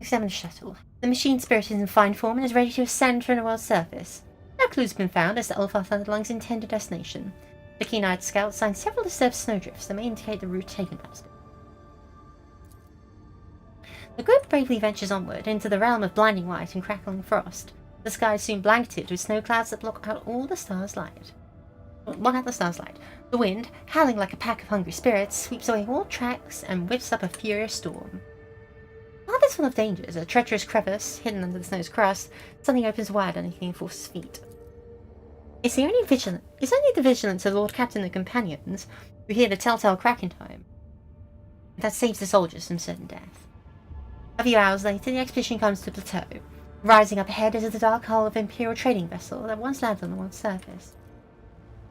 Examine the shuttle. The machine spirit is in fine form and is ready to ascend from the world's surface. No clues have been found as to Ulfar Thunderlong's intended destination. The keen-eyed scouts find several disturbed snowdrifts that may indicate the route taken by the spirit. The group bravely ventures onward into the realm of blinding white and crackling frost. The sky is soon blanketed with snow clouds that block out the star's light. The wind, howling like a pack of hungry spirits, sweeps away all tracks and whips up a furious storm. Path is full of dangers. A treacherous crevice, hidden under the snow's crust, suddenly opens wide underneath the enforcer's feet. It's only the vigilance of Lord Captain and companions who hear the telltale crack in time that saves the soldiers from certain death. A few hours later, the expedition comes to a plateau. Rising up ahead is the dark hull of an Imperial trading vessel that once landed on the world's surface.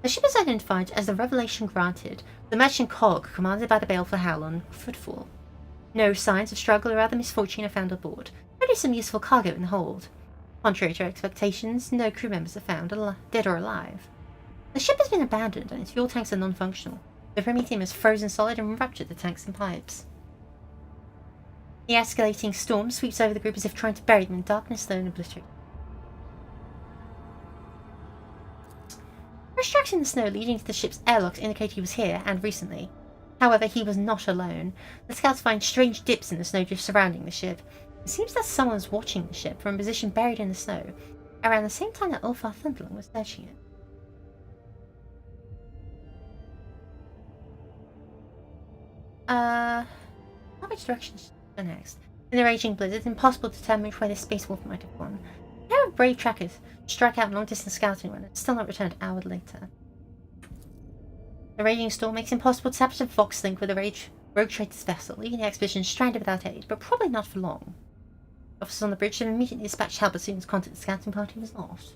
The ship is identified as the Revelation Granted, the merchant cog commanded by the baleful Howlon Footfall. No signs of struggle or other misfortune are found aboard, only some useful cargo in the hold. Contrary to expectations, no crew members are found, dead or alive. The ship has been abandoned and its fuel tanks are non-functional. The Prometheum is frozen solid and ruptured the tanks and pipes. The escalating storm sweeps over the group as if trying to bury them in darkness, slow and obliterated. Fresh tracks in the snow leading to the ship's airlocks indicate he was here, and recently. However, he was not alone. The scouts find strange dips in the snowdrift surrounding the ship. It seems that someone's watching the ship from a position buried in the snow. around the same time that Ulfar Thunderlong was searching it. Which direction should we go next? In the raging blizzard, it's impossible to determine which way the space wolf might have gone. A pair of brave trackers strike out long-distance scouting run and still not returned hours later. The raging storm makes it impossible to establish a Vox link with the Rogue Trader's vessel, leaving the expedition stranded without aid, but probably not for long. Officers on the bridge have immediately dispatched help as soon as contact with the scouting party was lost.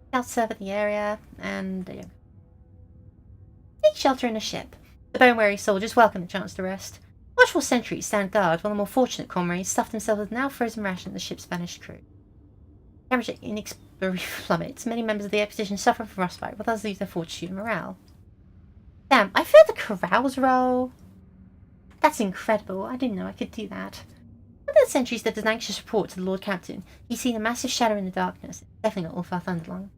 Scouts survey the area, and there you go. Take shelter in a ship. The bone-weary soldiers welcome the chance to rest. Watchful sentries stand guard, while the more fortunate comrades stuff themselves with now frozen ration of the ship's vanished crew. Temperature inexorably plummets. Many members of the expedition suffer from frostbite, while others lose their fortitude and morale. Damn, I failed the carouse roll. That's incredible. I didn't know I could do that. One of the sentries did an anxious report to the Lord Captain. He's seen a massive shadow in the darkness. It's definitely not Ulfar Thunderlong.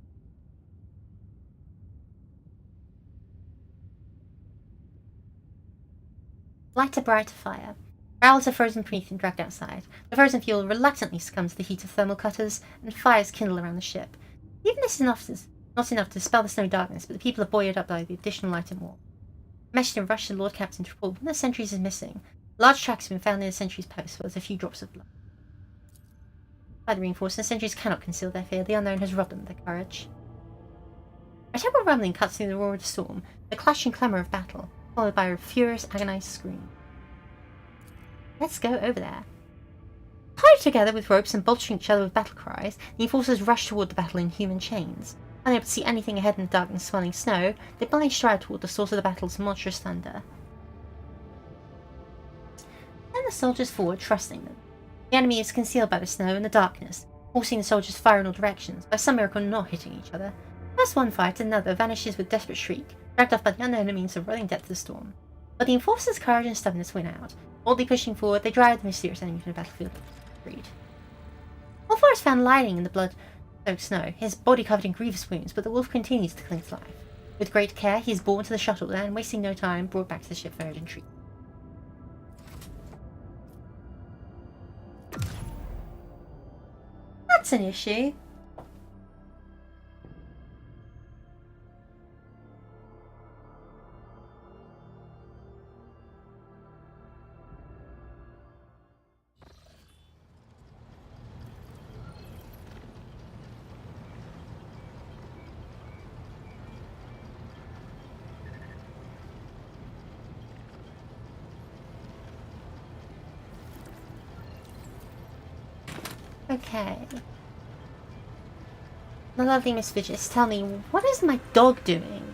Light a brighter fire. Barrels of frozen beef dragged outside. The frozen fuel reluctantly succumbs to the heat of thermal cutters, and fires kindle around the ship. Even this is not enough to dispel the snowy darkness, but the people are buoyed up by the additional light and warmth. Messenger rushed to the Lord Captain to report one of the sentries is missing. Large tracks have been found near the sentry's post, where there's a few drops of blood. By the reinforcements, the sentries cannot conceal their fear. The unknown has robbed them of their courage. A terrible rumbling cuts through the roar of the storm, the clashing clamour of battle, followed by a furious, agonized scream. Let's go over there. Tied together with ropes and bolstering each other with battle cries, the enforcers rush toward the battle in human chains. Unable to see anything ahead in the dark and swelling snow, they blindly stride toward the source of the battle's monstrous thunder. Then the soldiers forward, trusting them. The enemy is concealed by the snow and the darkness, forcing the soldiers to fire in all directions, by some miracle not hitting each other. First one fight, another vanishes with desperate shriek, dragged off by the unknown means of rolling depth of the storm. But the enforcers' courage and stubbornness win out. Boldly pushing forward, they drive the mysterious enemy from the battlefield. Agreed. Ulfar is found lying in the blood-soaked snow, his body covered in grievous wounds, but the wolf continues to cling to life. With great care, he is borne to the shuttle and, wasting no time, brought back to the ship for urgent treatment. That's an issue. Okay. The lovely Miss Vigis, tell me, what is my dog doing?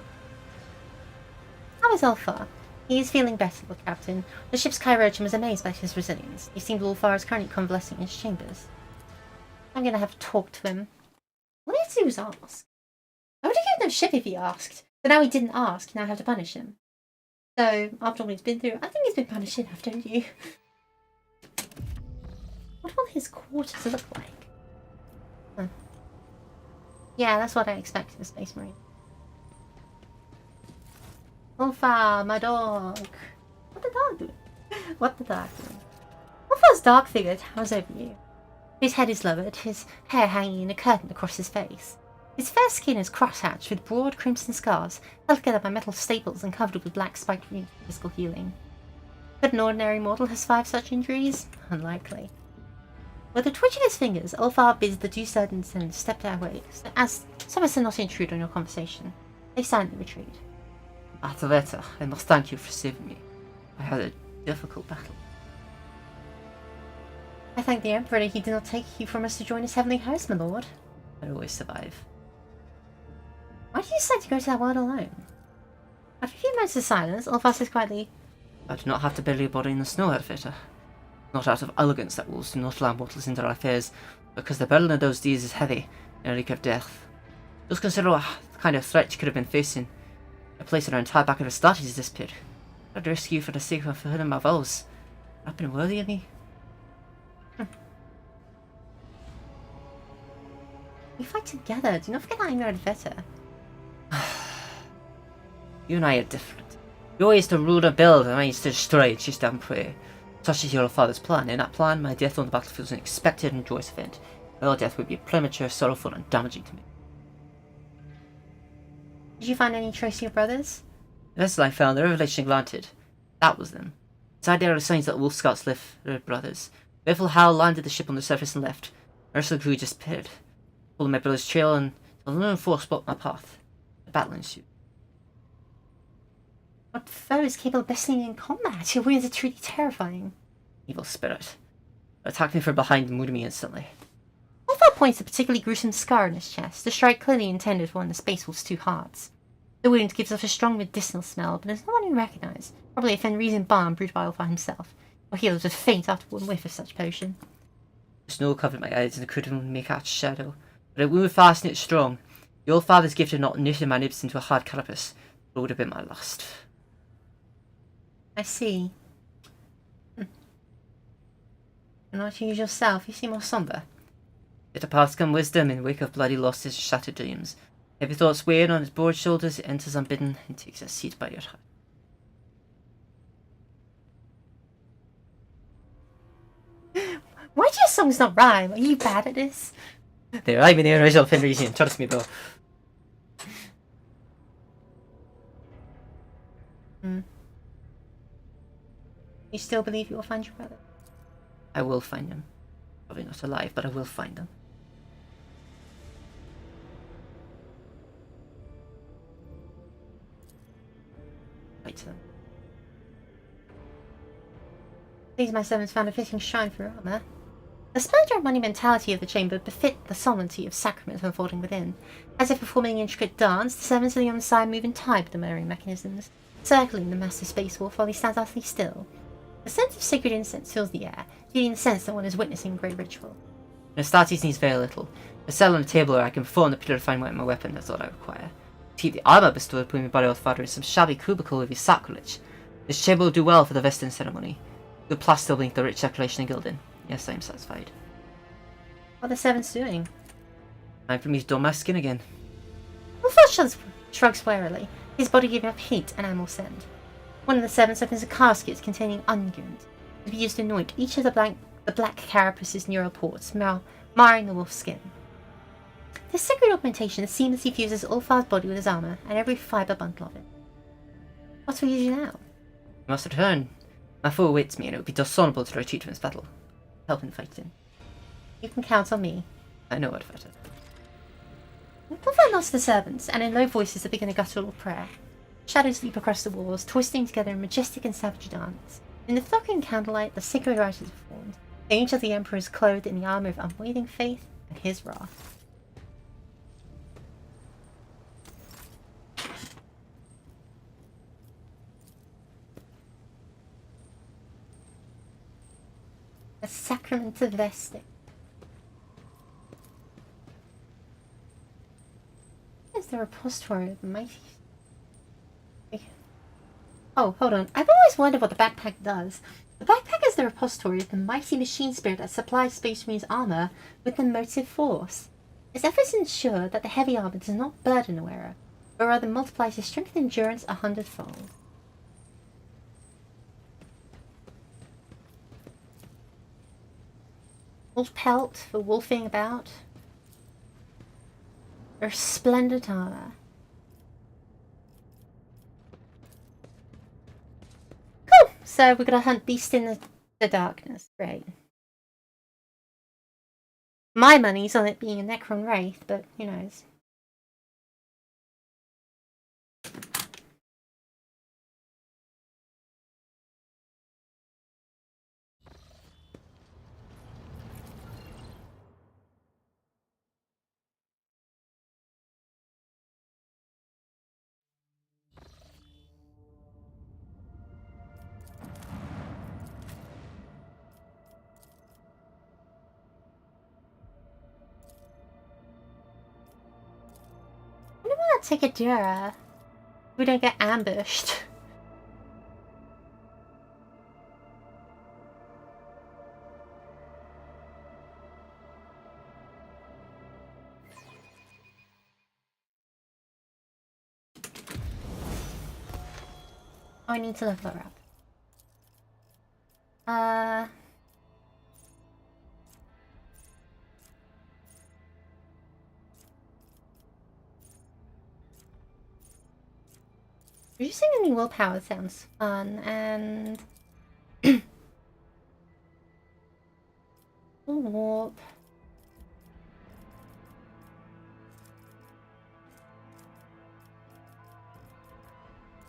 How is Ulfar? He is feeling better, Lord Captain. The ship's chirurgeon was amazed by his resilience. He seems Ulfar is currently convalescing in his chambers. I'm gonna have to talk to him. What he has to do is ask. I would have given him ship if he asked. But now he didn't ask, now I have to punish him. So, after all he's been through, I think he's been punished enough, don't you? What will his quarters look like? Huh. Yeah, that's what I expected of a Space Marine. Ulfar, my dog. What the dog doing? What the dog doing? Ulfar's dark figure towers over you. His head is lowered, his hair hanging in a curtain across his face. His fair skin is cross-hatched with broad crimson scars, held together by metal staples and covered with black spiked runes for physical healing. But an ordinary mortal has 5 such injuries? Unlikely. With a twitch of his fingers, Ulfar bids the two servants step their way, as as to not intrude on your conversation. They silently retreat. Ataleta, I must thank you for saving me. I had a difficult battle. I thank the Emperor he did not take you from us to join his heavenly house, my lord. I always survive. Why did you decide to go to that world alone? After a few moments of silence, Ulfar says quietly, I do not have to bury your body in the snow, Arvita. Not out of arrogance that wolves do not allow mortals into their affairs, because the burden of those deeds is heavy, and a reek of death. Just consider what kind of threat you could have been facing. A place where our entire back of the started is disappeared. I'd risk you for the sake of fulfilling my vows. I've been worthy of me. We fight together. Do not forget that I'm your adversary. You and I are different. You always to rule and build, and I used to destroy, chase down prey. Such is your father's plan. In that plan, my death on the battlefield is an expected and joyous event. Your death would be premature, sorrowful, and damaging to me. Did you find any trace of your brothers? The vessel I found, the revelation granted. That was them. Inside there are signs that Wolf Scouts left their brothers. Faithful Hal landed the ship on the surface and left. The rest of the crew disappeared. Followed my brother's trail and the unknown force blocked my path. A battle ensued. What foe is capable of besting you in combat? Your wounds are truly terrifying. Evil spirit. It attacked me from behind and wounded me instantly. Wolfar points a particularly gruesome scar on his chest, the strike clearly intended for one of the Space Wolf's 2 hearts. The wound gives off a strong medicinal smell, but there's no one you recognise. Probably a Fenrisian balm brewed by Wolfar himself, or healers would faint after one whiff of such potion. The snow covered my eyes and I couldn't make out shadow, but a wound fast and it's strong. The old father's gift had not knitted my nibs into a hard carapace, but it would have been my last. I see. You're not yourself. You seem more somber. Yet apart come wisdom in wake of bloody losses and shattered dreams. Heavy thoughts weighing on his broad shoulders, it enters unbidden and takes a seat by your heart. Why do your songs not rhyme? Are you bad at this? They're rhyming the original Fenrisian, trust me, bro. You still believe you will find your brother? I will find them. Probably not alive, but I will find them. Fight them. These my servants found a fitting shrine for your armour. The splendor and monumentality of the chamber befit the solemnity of sacraments unfolding within. As if performing an intricate dance, the servants on the other side move in time with the murmuring mechanisms, circling the massive space wolf while he stands utterly still. A sense of sacred incense fills the air, giving the sense that one is witnessing a great ritual. Astartes needs very little. A cell on a table where I can perform the purifying weight of my weapon, that's all I require. To keep the armour bestowed upon me by our father in some shabby cubicle of his sacrilege. This chamber will do well for the vesting ceremony. Good plaster will link the rich decoration and gilding. Yes, I am satisfied. What are the servants doing? Time for me to don my skin again. Wolfar shrugs warily, his body giving up heat and animal scent. One of the servants opens a casket containing unguent to be used to anoint each of the black carapace's neural ports, marring the wolf's skin. This sacred augmentation seamlessly fuses Ulfar's body with his armour and every fibre bundle of it. What will you do now? I must return. My foe awaits me, and it would be dishonourable to retreat from this battle. Help in fighting. You can count on me. I know what fighter. Wolfar nods to the servants, and in low voices they begin a guttural prayer. Shadows leap across the walls, twisting together in majestic and savage dance. In the flickering candlelight, the sacred rite is performed. The angel of the Emperor is clothed in the armour of unwavering faith and his wrath. A sacrament of vesting. Is the repository of the mighty... Oh, hold on. I've always wondered what the backpack does. The backpack is the repository of the mighty machine spirit that supplies Space Marine's armour with the motive force. Its efforts ensure that the heavy armour does not burden the wearer, but rather multiplies his strength and endurance 100-fold. Wolf pelt for wolfing about. A resplendent armour. Cool! So we're gonna hunt beasts in the darkness. Great. My money's on it being a Necron Wraith, but who knows. I don't want to take a Dura. We don't get ambushed. Oh, I need to level her up. Reducing any willpower sounds fun, and warp.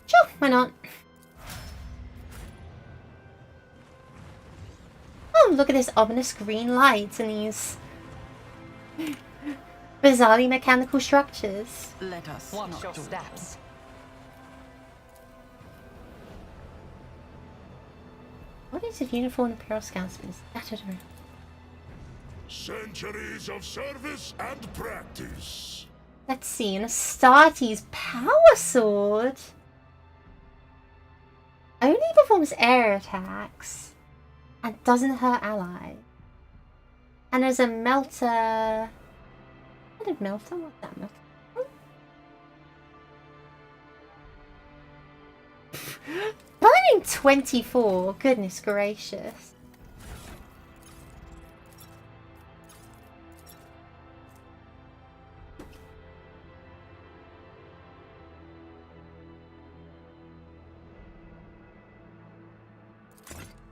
Sure, why not? Oh, look at this ominous green light and these bizarrely mechanical structures. Let us Watch not your do steps. Bodies of uniformed Imperial Scouts been scattered around. Centuries of service and practice. Let's see, an Astartes power sword only performs air attacks and doesn't hurt allies. And there's a melter. What did melter? What's that melter? Burning 24. Goodness gracious.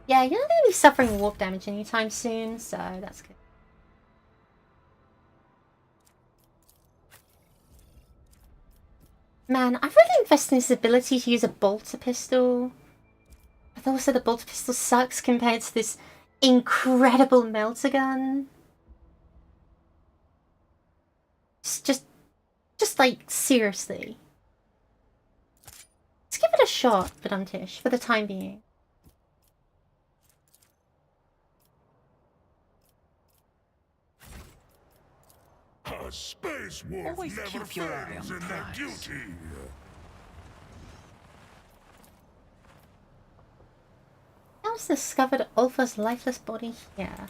Yeah, you're not going to be suffering warp damage anytime soon, so that's good. Man, I've really invested in this ability to use a bolter pistol. But also the bolter pistol sucks compared to this incredible melter gun. Just like, seriously. Let's give it a shot, Badumtish, for the time being. A space wolf Always never keep your eye fails on in their prize. duty. Elves discovered Ulfa's lifeless body here.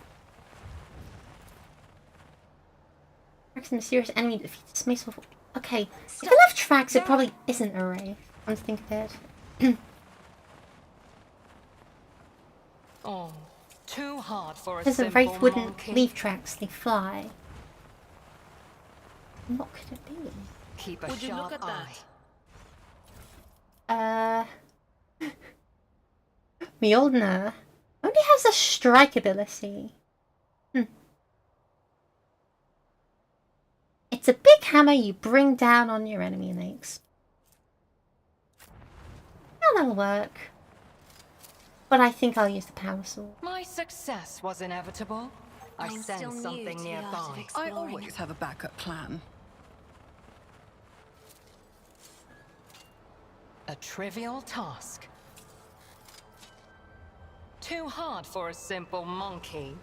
Tracks a mysterious enemy defeats Space Wolf. Okay, if it left tracks, it probably isn't a wraith. Come to think of it. Oh, too hard for a Because a simple wraith wouldn't monkey. leave tracks, they fly. What could it be? Keep a Would you sharp look at eye. that? Mjolnir only has a strike ability. It's a big hammer you bring down on your enemy and aches. Yeah, that'll work. But I think I'll use the power sword. My success was inevitable. I I'm still sense new something to the art of nearby. I exploring. always have a backup plan. A trivial task. Too hard for a simple monkey.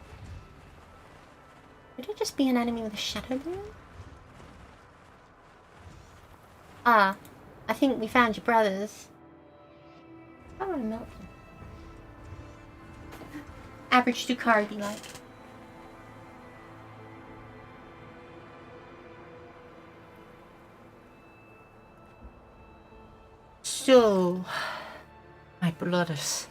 Could it just be an enemy with a shadow beam? Ah, I think we found your brothers. Oh, no. Average Dukari be like. So, my brothers.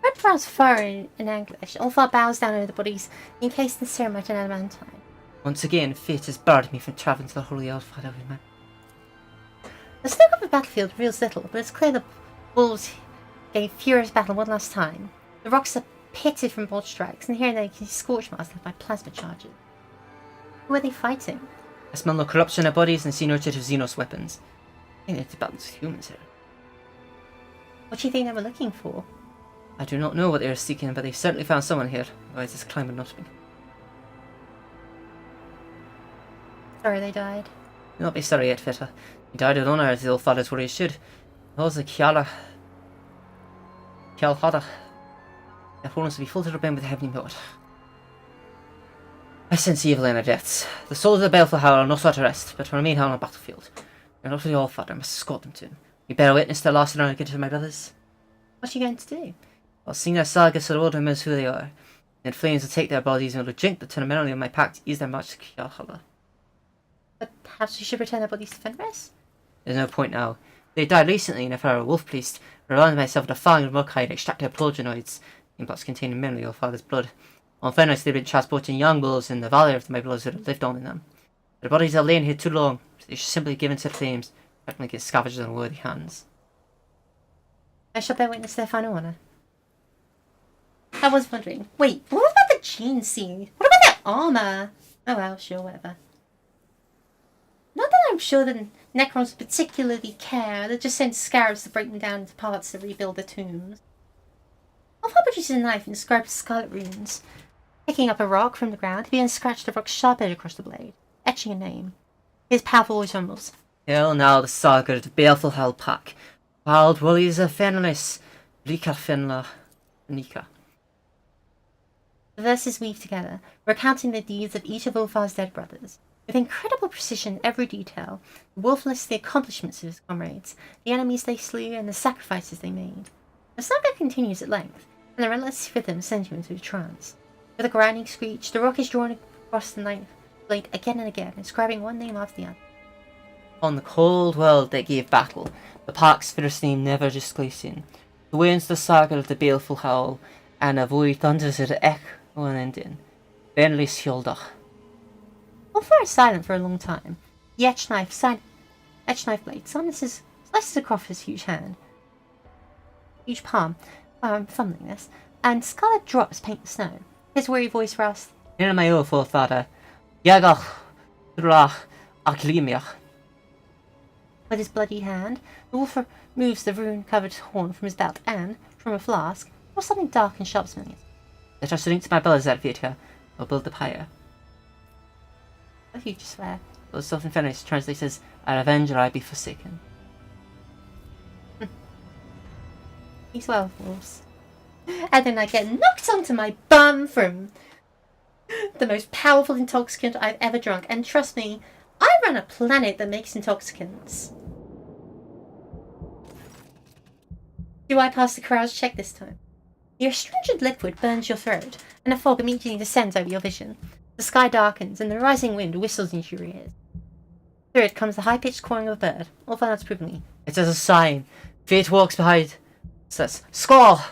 Red brows furry in English. Ulfa bows down over the bodies, encased in ceremony and adamantine. Once again, fate has barred me from travelling to the Holy Eldfather with my... The scope of the battlefield reveals little, but it's clear the wolves gave furious battle one last time. The rocks are pitted from bolt strikes, and here and there you can see scorch marks left by plasma charges. Who are they fighting? I smell no corruption in their bodies and see no trace of Xenos weapons. I think they're to balance with humans here. What do you think they were looking for? I do not know what they are seeking, but they certainly found someone here. Otherwise this climb would not be. Sorry they died. Do not be sorry yet, Fitter. He died with honour as the old fathers were he should. Those are Kiala Hada. Their opponents will be full to the brim with the heavenly mood. I sense evil in their deaths. The souls of the baleful howl are not sought to rest, but will remain held on the battlefield. They are not for the All Father, I must escort them to him. We bear witness to their lost and honor to my brothers. What are you going to do? I'll sing their sagas so the world remembers who they are. Then flames will take their bodies and will drink the temerity of my pact to ease their march to Kiala. But perhaps we should return their bodies to Fenris? There's no point now. They died recently, and if I were a wolf priest, I relied on myself to find and Murkai to extract their progenoids. in pots containing mainly your father's blood. On Fenris, they've been transporting young bulls in the valor of my brothers that have lived on in them. Their bodies are laying here too long, so they should simply be given to flames, acting like it's scavenged in worthy hands. I shall bear witness to their final honour. I was wondering, wait, what about the gene scene? What about their armour? Oh well, sure, whatever. Not that I'm sure the Necrons particularly care, they just send scarabs to break them down into parts to rebuild the tombs. Alpha produces a knife inscribed with scarlet runes. Picking up a rock from the ground, he begins to scratch the rock's sharp edge across the blade, etching a name. His powerful voice rumbles. Hail now the saga of the baleful hell pack. Wild Woolies of Fenris, Rika Fenla, Nika. The verses weave together, recounting the deeds of each of Ulfar's dead brothers. With incredible precision, every detail, the wolf lists the accomplishments of his comrades, the enemies they slew, and the sacrifices they made. The saga continues at length, and the relentless rhythm sends you into a trance. With a grinding screech, the rock is drawn across the knife blade again and again, inscribing one name after the other. On the cold world that gave battle, the park's first name never displacing, the winds the saga of the baleful howl, and a void thunders at echo unending. Benlis Hildach. Ulfar is silent for a long time. The etched knife blade slices across his huge palm, fumbling this, and scarlet drops paint the snow. His weary voice rasps, In my oath, O Thada, Yagach, Drach, Aklimiach. With his bloody hand, the wolf removes the rune-covered horn from his belt and, from a flask, pours something dark and sharp smelling. Let us link to my brothers at Vita, or build the pyre. A huge swear. Though something Fenris translates as, I revenge or I be forsaken. These werewolves. And then I get knocked onto my bum from the most powerful intoxicant I've ever drunk. And trust me, I run a planet that makes intoxicants. Do I pass the crowd's check this time? The astringent liquid burns your throat, and a fog immediately descends over your vision. The sky darkens, and the rising wind whistles into your ears. Through it comes the high-pitched cawing of a bird, all found approvingly. It is a sign. Fate walks behind. Says, Squall!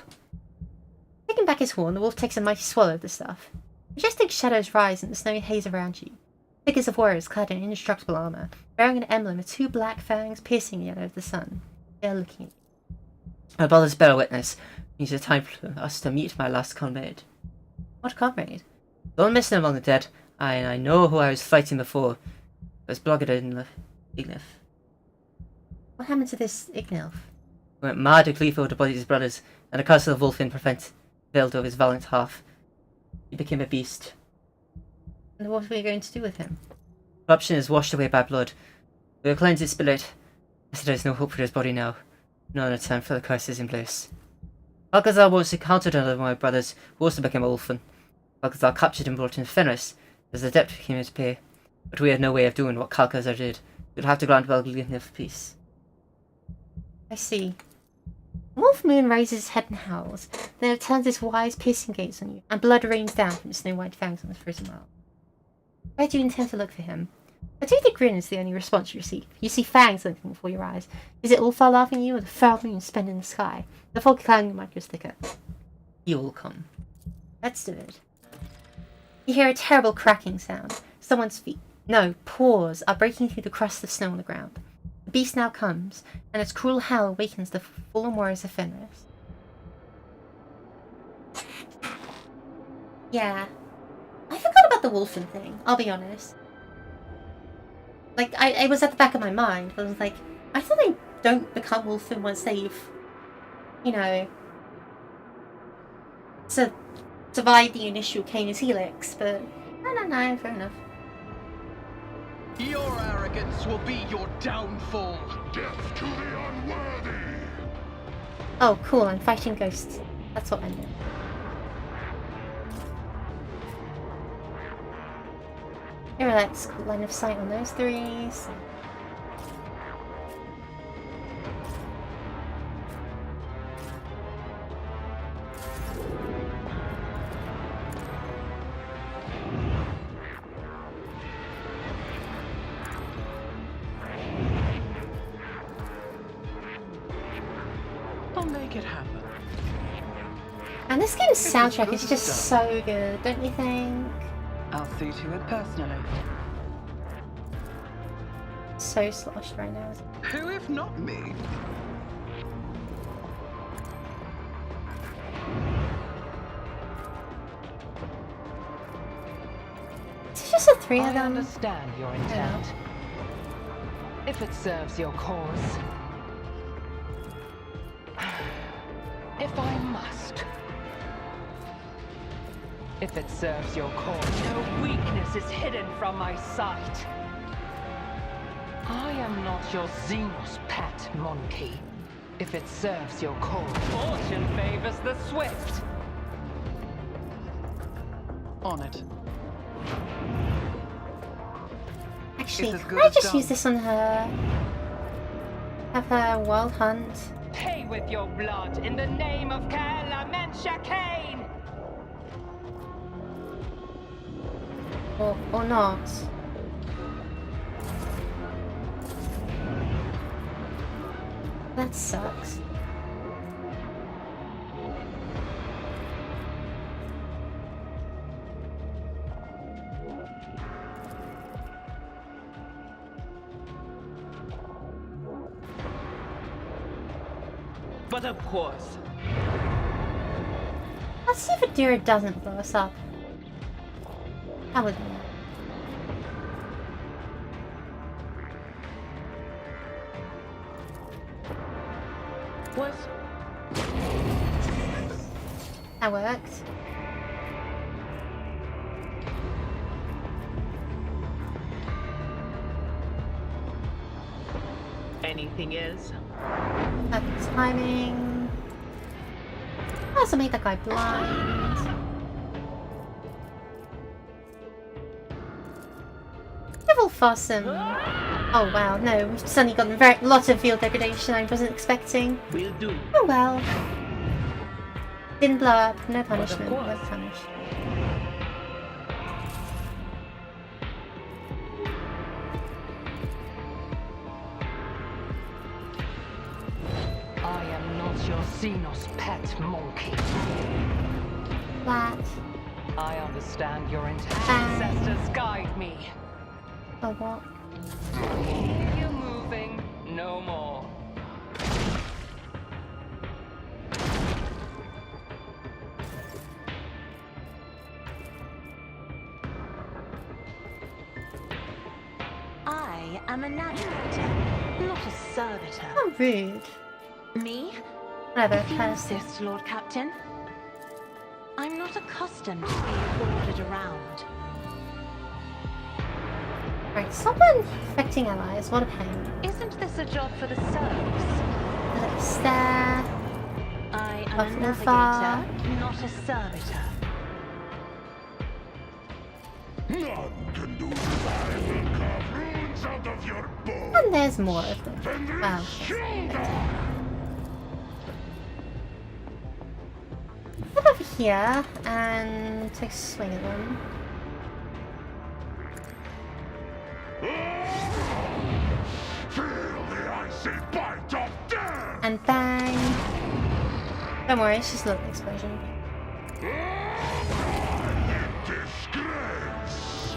Taking back his horn, the wolf takes a mighty swallow of the stuff. Majestic shadows rise in the snowy haze around you. Figures of warriors clad in indestructible armour, bearing an emblem with two black fangs piercing the yellow of the sun. They are looking at you. My brother's better witness. It is time for us to meet my last comrade. What comrade? Don't miss him among the dead. I know who I was fighting before. It was Blogged in Ignif. What happened to this Ignilf? He went mad to Cleave over the bodies of his brothers, and the curse of the wolf prevailed over his valiant half. He became a beast. And what are we going to do with him? Corruption is washed away by blood. We will cleanse his spirit, as there is no hope for his body now. No other time for the curses in place. Alcazar once encountered another of my brothers, who also became a wolfen. Alcazar captured and brought him to Fenris, as the debt came into pay. But we had no way of doing what Alcazar did. We'd have to grant Valgrinia for peace. I see. Wolf Moon raises his head and howls, then it turns its wise, piercing gaze on you, and blood rains down from its snow-white fangs on his frozen mouth. Where do you intend to look for him? A toothy grin is the only response you receive. You see fangs looking before your eyes. Is it Ulfar laughing at you, or the foul moon spent in the sky? The fog clouding the mic is thicker. He will come. Let's do it. You hear a terrible cracking sound. Someone's feet, no, paws, are breaking through the crust of snow on the ground. The beast now comes, and its cruel howl awakens the fallen warriors of Fenris. Yeah. I forgot about the wolfen thing, I'll be honest. Like, it was at the back of my mind, but I was like, I thought they don't become wolfen once they've, you know, survived the initial Canis Helix, but no, fair enough. Your arrogance will be your downfall. Death to the unworthy. Oh, cool, I'm fighting ghosts. That's what I meant. Here, relax, cool line of sight on those three. So. I'll make it happen. And this game's soundtrack is just so good, don't you think? I'll see to it personally. So sloshed right now. Who if not me? It's just the three of I them. understand your intent. If it serves your cause. If I must. If it serves your cause, no weakness is hidden from my sight. I am not your Xenos pet, monkey. If it serves your cause, fortune favors the swift. On it. Actually, It's as can good I as just done. use this on her? Have her wild hunt? Pay with your blood in the name of Kaela Mensha Kane! Or not? That sucks. But of course. Let's see if Adira doesn't blow us up. That would be nice. Was That worked. anything is? That's timing. I also made that guy blind. Level Fossum. Oh wow, no, we've suddenly gotten a lot of field degradation I wasn't expecting. We'll do. Oh well. Didn't blow up, no punishment, was punished. I am not your Xenos pet, monkey. Flat. I understand your intent. Bang. Ancestors guide me. Oh what? Keep you moving, no more. I am a navigator, not a servitor. How rude. Me? Whatever, If you person. insist, Lord Captain. I'm not accustomed to being ordered around. Right, stop infecting allies, what a pain. Isn't this a job for the serfs? Let us stare. I am Off a the navigator, far. not a servitor. None can do this. I will carve runes out of your bones. And there's more of them. And Wow. shoulder. Get over here and take a swing at them. Feel the icy bite of death. And bang. Don't worry, it's just a little explosion. Disgrace.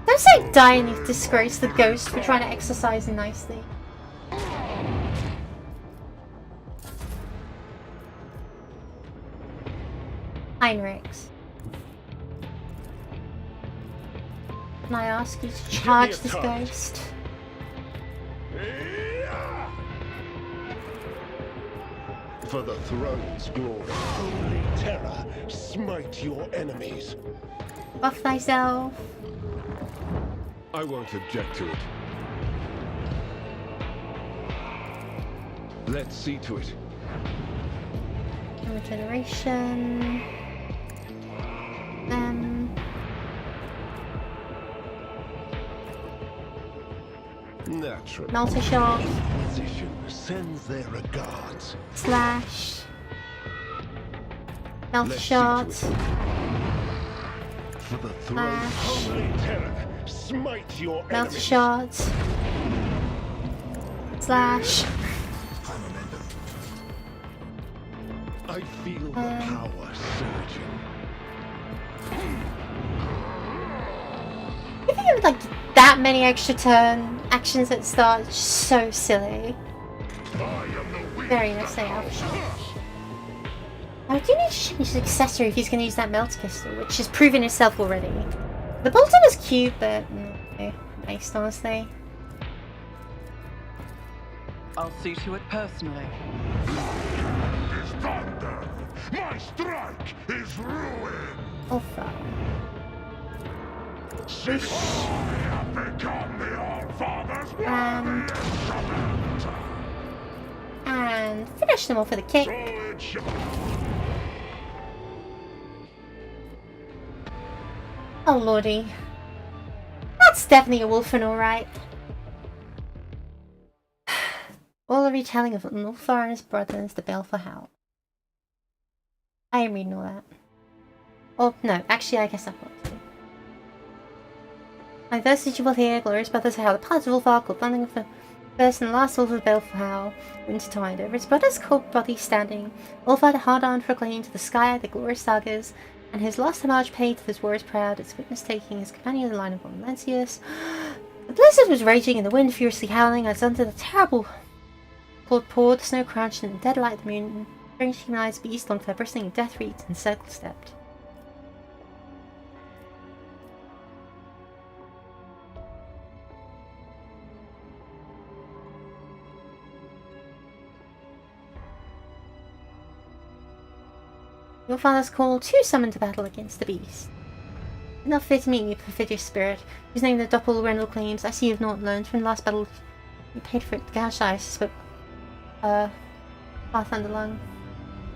Don't say die and you disgrace the ghost for trying to exercise nicely. Heinrichs. Can I ask you to charge this ghost? For the throne's glory, holy terror, smite your enemies. Buff thyself. I won't object to it. Let's see to it. Regeneration. Them. Naturally. Multi-shot. Physician sends their regards. Slash. Let's see Multi-shot. to it. For the throne's Slash. holy terror, smite your enemies. Multi-shot. Slash. I feel the power surging. I think it was like that many extra turn actions at the start. It's so silly. Very nicely option. I do need to change his accessory if he's going to use that melt pistol, which has proven itself already. The bolter was cute, but no, nice, honestly. I'll see to it personally. Is thunder. My strike is ruin. Oh fuck. Since I have become the All-Father's worthy instrument. And finish them off with a kick. Oh lordy. That's definitely a wolfen, alright. All the retelling of Ulfar and his brothers, the Baleful Howl. I am reading all that. Oh, no, actually I guess I've got to. My first you will hear, glorious brothers howl, the parts of Ulfar called landing of the first and last Ulfar of the Baleful Howl, wintertide, over his brother's cold body standing, Ulfar the hard-on proclaimed to the sky the glorious sagas, and his last homage paid to his warriors proud, its witness taking his companion in the line of Lancius. The blizzard was raging and the wind furiously howling as under the terrible cold poured, the snow crouched in the dead light of the moon, strange human eyes beast long for bristling of death reeds and circle-stepped. Your father's call too summoned to battle against the beast. Enough fit me, perfidious spirit, whose name the Doppel Rendel claims. I see you have not learned from the last battle you paid for it, gosh, I spoke. Pathunderlung.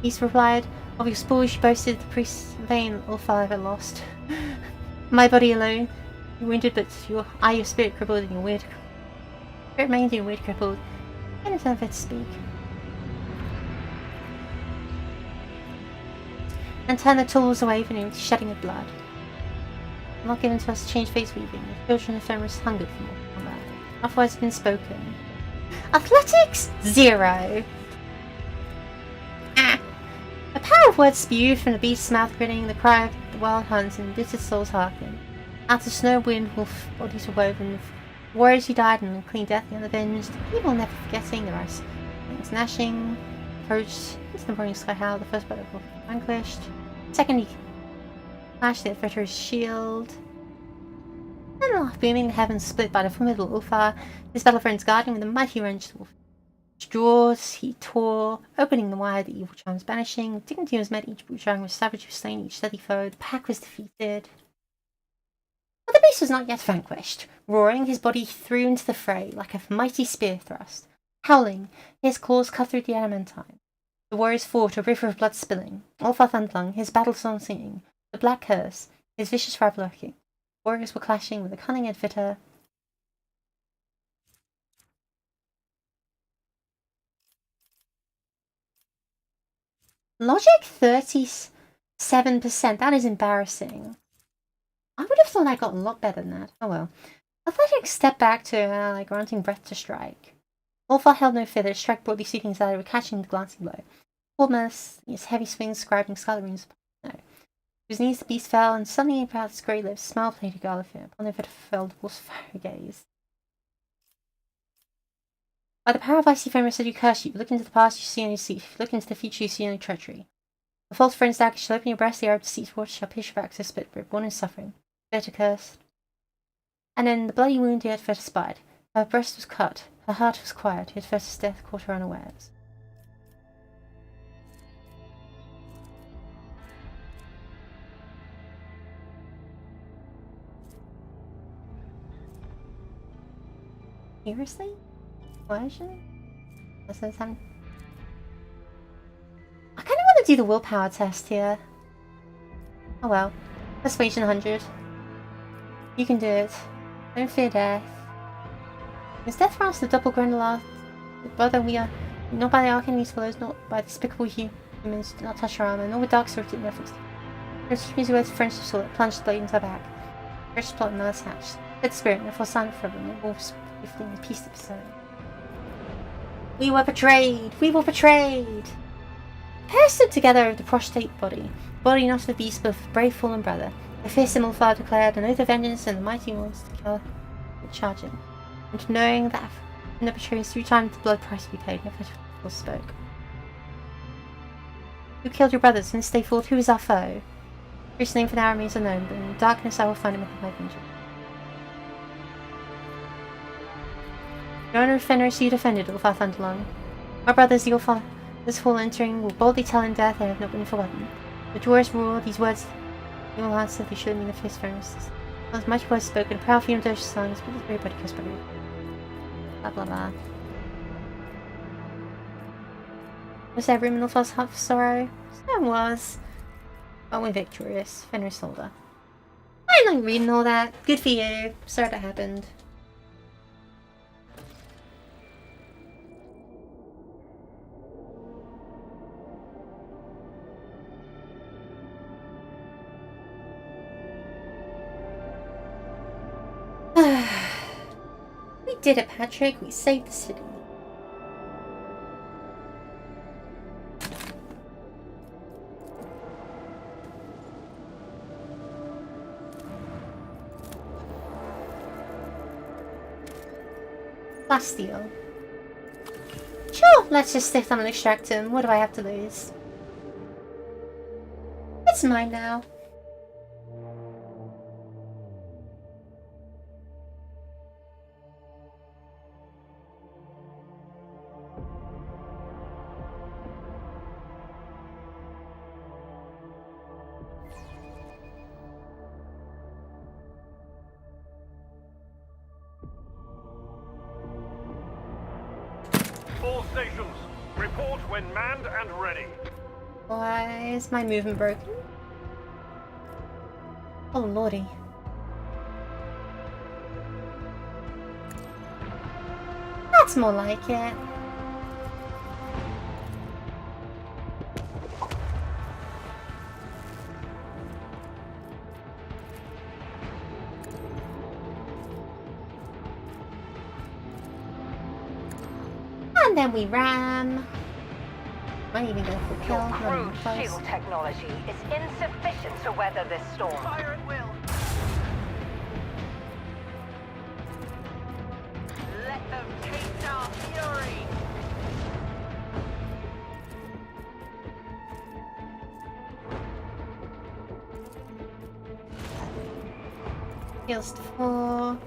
Beast replied, of your spoils you boasted, the priest's vain Ulfar ever lost. My body alone, you wounded, but your spirit crippled and your weird. Spirit remained and your weird crippled. I don't know fit to speak. And turn the tools away from him, shedding of blood. Not given to us to change face weaving, the children of Fenris hungered for more combat. Enough words have been spoken. Athletics 0. A power of words spewed from the beast's mouth, grinning, the cry of the wild hunt and bitter souls hearken. Out of snow, wind, wolf bodies were woven, warriors who died and clean death the unavenged, people never forgetting their eyes. Things gnashing, approached into the morning sky howl, the first battle vanquished. Second, he flashed the Fretter's shield. And aloft, booming the heavens split by the formidable Ulfar, his battle friends guarding with a mighty wrench the wolf. Jaws he tore, opening the wire, the evil charms banishing. With dignity was met, each boot charm was savage, was slain, each steady foe. The pack was defeated. But the beast was not yet vanquished. Roaring, his body threw into the fray like a mighty spear thrust. Howling, his claws cut through the adamantine. The warriors fought, a river of blood spilling. Ulfar Thundlung, his battle song singing. The black curse, his vicious rap lurking. Warriors were clashing with a cunning outfitter. Logic 37%. That is embarrassing. I would have thought I got a lot better than that. Oh well. Athletics stepped back to granting breath to strike. Ulfar held no feather, strike broadly sweeping his ladder, catching the glancing blow. Foremost, his heavy swings scribing scarlet runes upon the snow. To his knees the beast fell, and suddenly about his grey lips, smile played a Galifir upon the fell the wolf's fiery gaze. By the power of icy flame, I said you curse you. Look into the past, you see only deceit. Look into the future, you see only treachery. The false friend's dagger shall open your breast, the arrow of deceit watch shall pierce your back to split, but born in suffering. Bitter cursed. And in the bloody wound he had first spied. Her breast was cut, her heart was quiet, yet first death caught her unawares. Seriously? Version? I kind of want to do the willpower test here. Oh well. Persuasion 100. You can do it. Don't fear death. Is death for us the double Grendelar? Brother, we are not by the Arcane's followers, not by the despicable humans, do not touch our armor, nor with dark sorted reference. There's music words of friendship sword that plunged the blade into her back. Fresh plot and nurse hatched. Dead spirit, and therefore silent forever, and the wolves lifting a piece to discern. We were betrayed! We were betrayed! Pair stood together over the prostrate body not of a beast but of a brave fallen brother. A fierce symbol father declared an oath of vengeance and the mighty ones to kill and charge him. And knowing that in the betrayers 3 times the blood price to be paid, never spoke. Who killed your brothers? From this day forth, who is our foe? His name for now remains unknown, but in the darkness I will find him and my vengeance. The owner of Fenris you defended, Ulfar Thunderlong. My brothers, the Ulfar this fall entering will boldly tell in death they have not been forgotten. The dwarves roar these words in all answer they should mean the fierce Fenris. As much words spoken, proud for your songs, but everybody goes by. Blah blah blah. Was there room in Ulfar's heart for sorrow? There was. But we're victorious. Fenris Holder. I like reading all that. Good for you. Sorry that happened. We did it, Patrick. We saved the city. Plasteel. Sure, let's just stick them and extract him. What do I have to lose? It's mine now. All stations, report when manned and ready. Why is my movement broken? Oh lordy. That's more like it. And then we ram. Might even go for kill. Your crude shield technology is insufficient to weather this storm. Fire at will. Let them taste our fury. Heals to 4.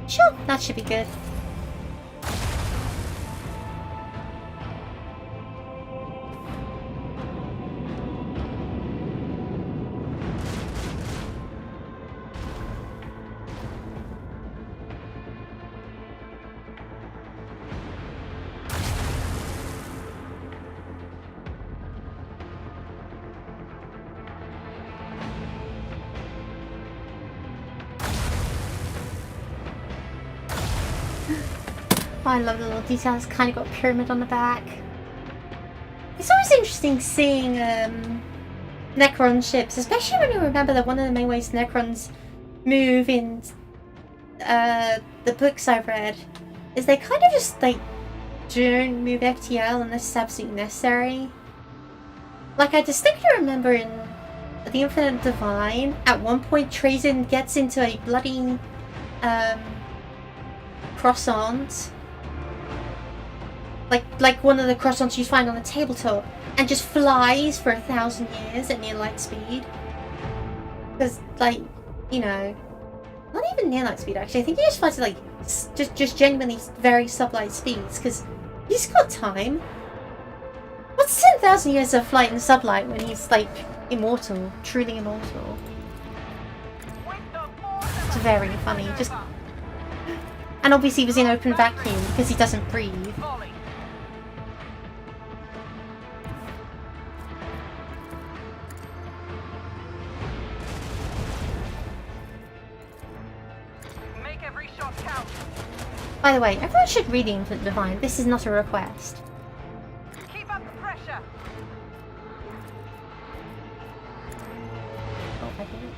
Sure, that should be good. I love the little details. Kind of got a pyramid on the back. It's always interesting seeing Necron ships, especially when you remember that one of the main ways Necrons move in the books I've read is they kind of just like don't move FTL unless it's absolutely necessary. Like I distinctly remember in the Infinite Divine, at one point Trazyn gets into a bloody croissant. Like one of the croissants you find on the tabletop, and just flies for 1,000 years at near light speed. Because, like, you know, not even near light speed actually. I think he just flies at like just genuinely very sublight speeds. Because he's got time. What's 10,000 years of flight in sublight when he's like immortal, truly immortal? It's very funny. Just, and obviously he was in open vacuum because he doesn't breathe. By the way, everyone should read the Infinite Divine. This is not a request. Keep up the pressure. Oh, I think.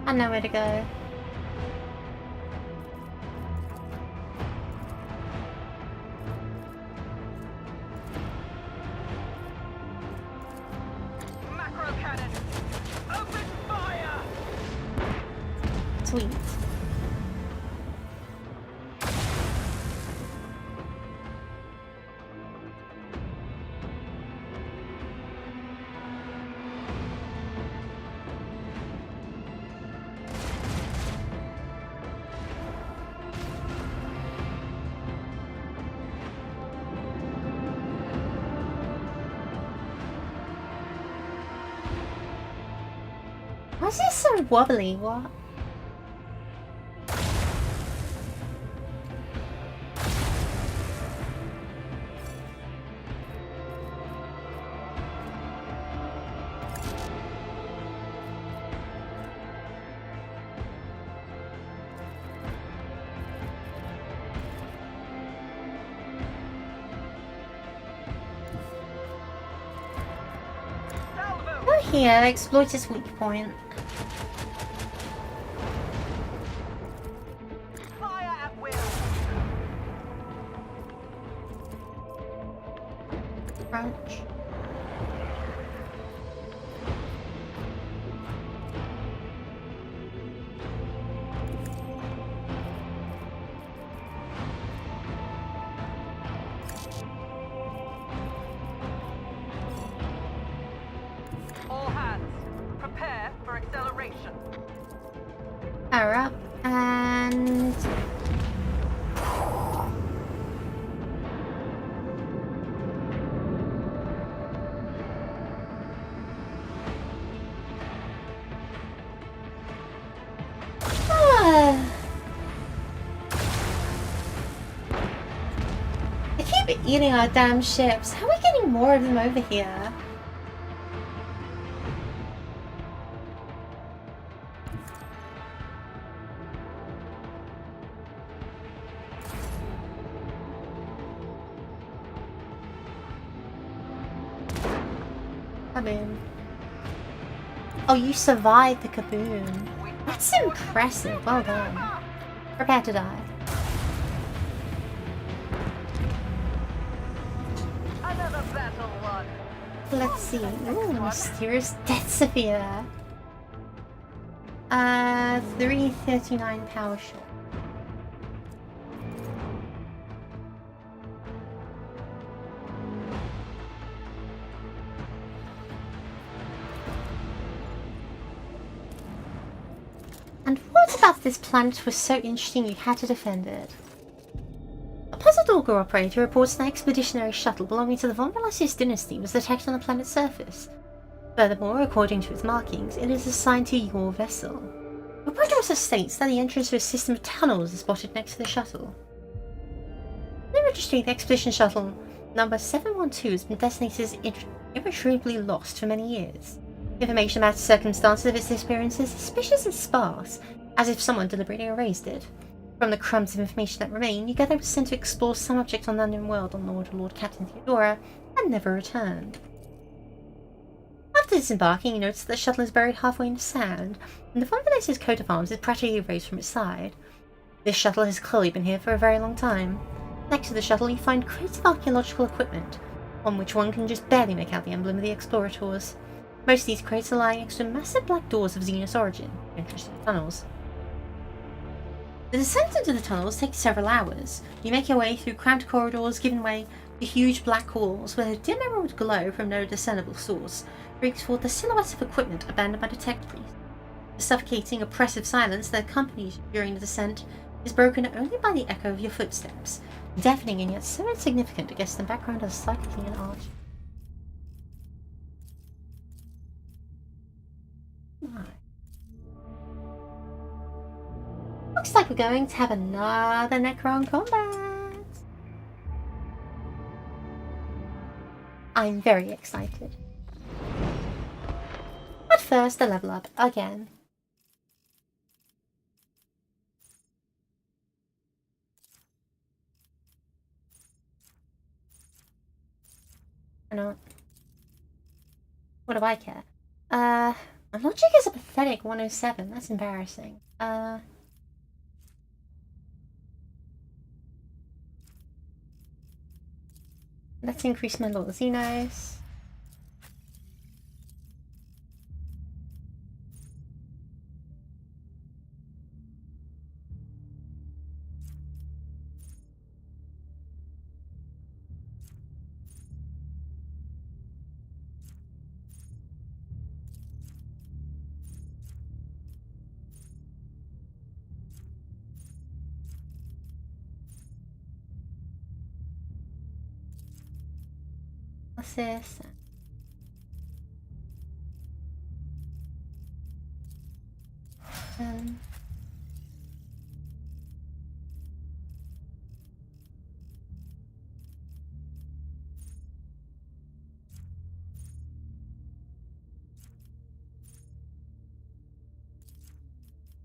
I know where to go. Macro cannon! Open fire! Sweet. Why is this so wobbly? What? Oh, here, exploit its weak point. Fire at will! Crunch. All hands, prepare for acceleration. Power up and they keep eating our damn ships. How are we getting more of them over here? Come in. Oh, you survived the kaboom. That's impressive. Well done. Prepare to die. Another battle won. Let's see. Ooh, mysterious death sphere. 339 power shot. And what about this planet was so interesting you had to defend it? A puzzled augur operator reports an expeditionary shuttle belonging to the Von Velocius dynasty was detected on the planet's surface. Furthermore, according to its markings, it is assigned to your vessel. The operator also states that the entrance to a system of tunnels is spotted next to the shuttle. In the registry, the expedition shuttle number 712 has been designated as irretrievably lost for many years. Information about the circumstances of its disappearance is suspicious and sparse, as if someone deliberately erased it. From the crumbs of information that remain, you gather it was sent to explore some object on the unknown world on Lord Captain Theodora, and never returned. After disembarking, you notice that the shuttle is buried halfway in the sand, and the Von Velocius coat of arms is practically erased from its side. This shuttle has clearly been here for a very long time. Next to the shuttle, you find crates of archaeological equipment, on which one can just barely make out the emblem of the Explorators. Most of these crates are lying next to massive black doors of Xenos origin, entrance to the tunnels. The descent into the tunnels takes several hours. You make your way through cramped corridors, giving way to huge black walls where a dim emerald glow from no discernible source brings forth the silhouettes of equipment abandoned by the tech priests. The suffocating, oppressive silence that accompanies you during the descent is broken only by the echo of your footsteps, deafening and yet so insignificant against the background of cycling and arch. Looks like we're going to have another Necron combat. I'm very excited. But first, a level up again. I know. What do I care? My logic is a pathetic 107. That's embarrassing. Let's increase my little Xenos. What's this?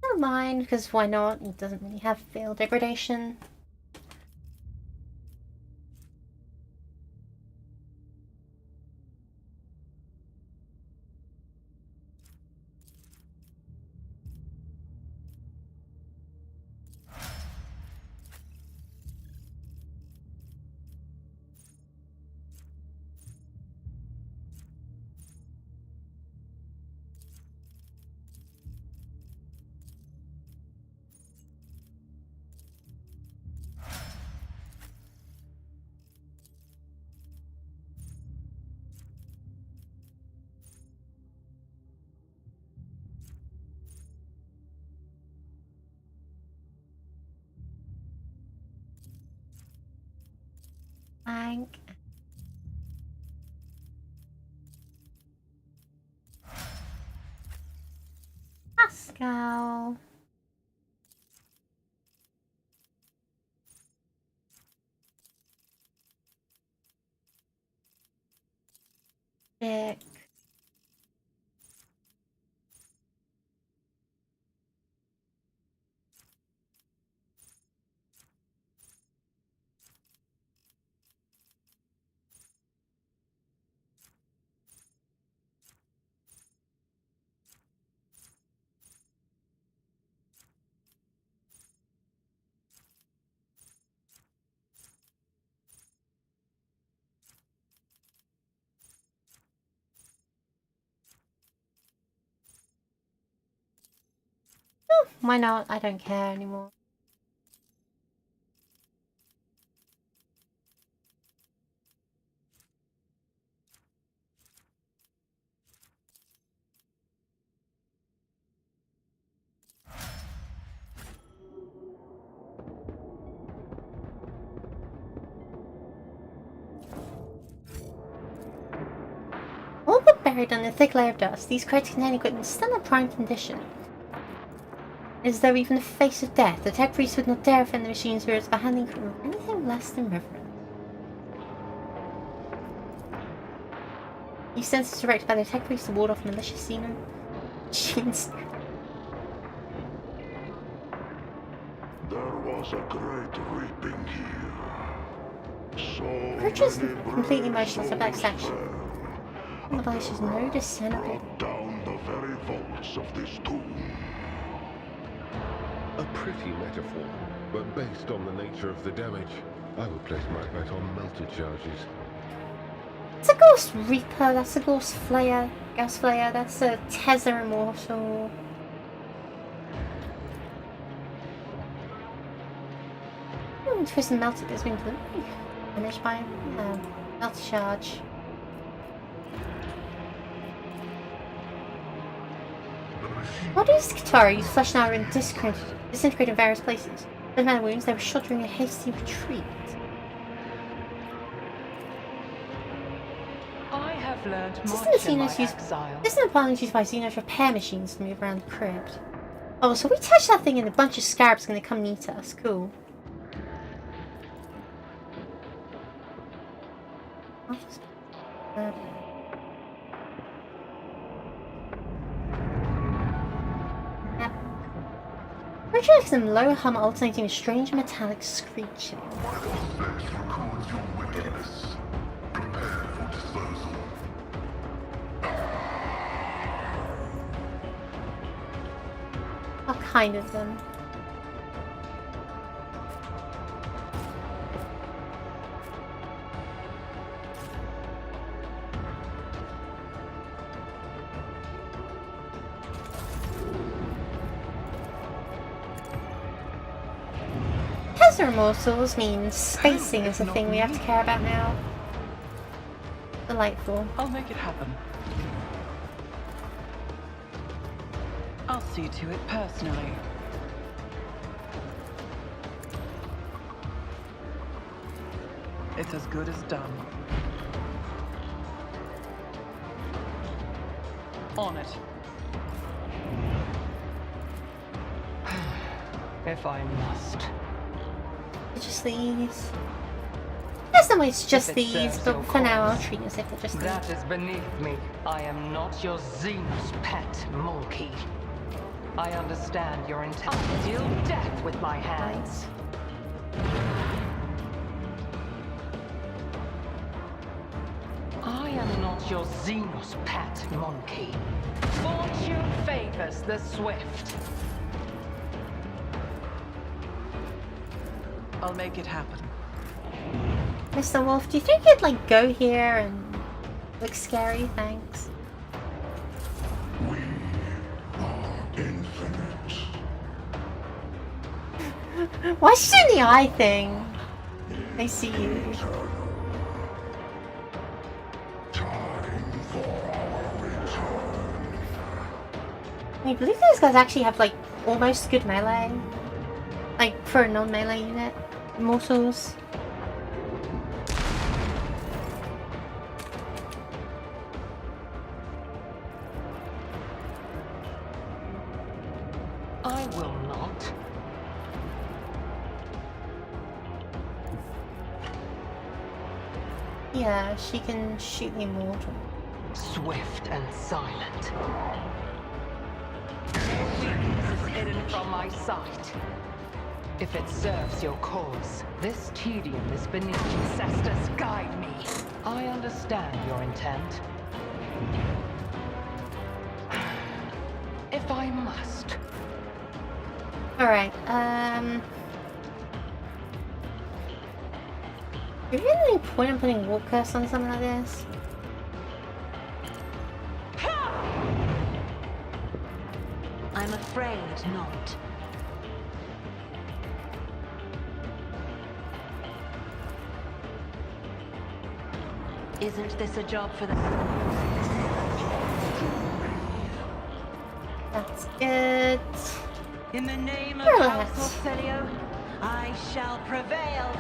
Never mind, because why not? It doesn't really have fail degradation. Blank. Pascal. Dick. Oh, why not? I don't care anymore. All but buried under a thick layer of dust, these crates contain equipment still in prime condition. As though even the face of death, the tech priest would not dare offend the machine spirits by handling crew anything less than reverent. These sensors directed by the tech priest to ward off malicious xeno machines. There was a great reaping here. So Creature's many completely brave motionless without souls section. fell, The device is no discernible. brought down the very vaults of this tomb. A pretty metaphor, but based on the nature of the damage, I would place my bet on melted charges. That's a Ghost Reaper, that's a Ghost Flayer, Ghost Flayer, that's a Tether Immortal. Twist and melted has been completely finished by melted charge. What is the Katara used flesh and iron and disintegrated in various places? Those amount of wounds, they were shot during a hasty retreat. I have learned This much isn't in my the exile. This is an appliance used by Xenos repair machines to move around the crypt. Oh, so we touch that thing and a bunch of scarabs are going to come and eat us. Cool. Richard has some low hum alternating with strange metallic screeching. Flesh records your wickedness. Prepare for disposal. kind of them. Hazard morsels means spacing is a thing we have to care about now. Delightful. I'll make it happen. I'll see to it personally. It's as good as done. On it. If I must. Just these. There's no way it's just If it these, serves but your for now I'll cause, treat it as if they're just these. That is beneath me. I am not your Xenos pet monkey. I understand your intent. I'll deal death with my hands. I am not your Xenos pet monkey. Fortune favors the swift. I'll make it happen. Mr. Wolf, do you think you'd like go here and look scary? Thanks. We are infinite. Why is she doing the eye thing? I see you. Time for our return. I believe those guys actually have like almost good melee. Like for a non-melee unit. Immortals. I will not. Yeah, she can shoot the immortal. Swift and silent. Weakness is hidden from my sight. If it serves your cause, this tedium is beneath you. Cestus, guide me. I understand your intent. If I must. Alright, is there any point in putting Warp Curse on something like this? I'm afraid not. Isn't this a job for the... That's good. In the name of Relax. House Orcelio, I shall prevail.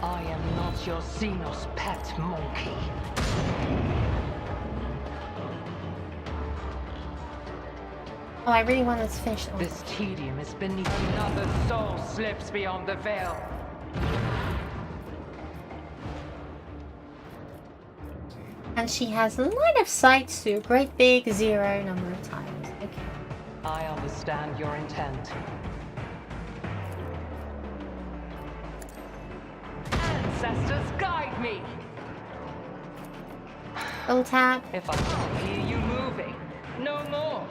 I am not your Xenos pet monkey. Oh, I really wanted to finish it. This tedium is beneath you. Another soul slips beyond the veil. And she has line of sight to a great big 0 number of times. Okay. I understand your intent. Ancestors, guide me! Double tap. If I can't hear you moving, no more.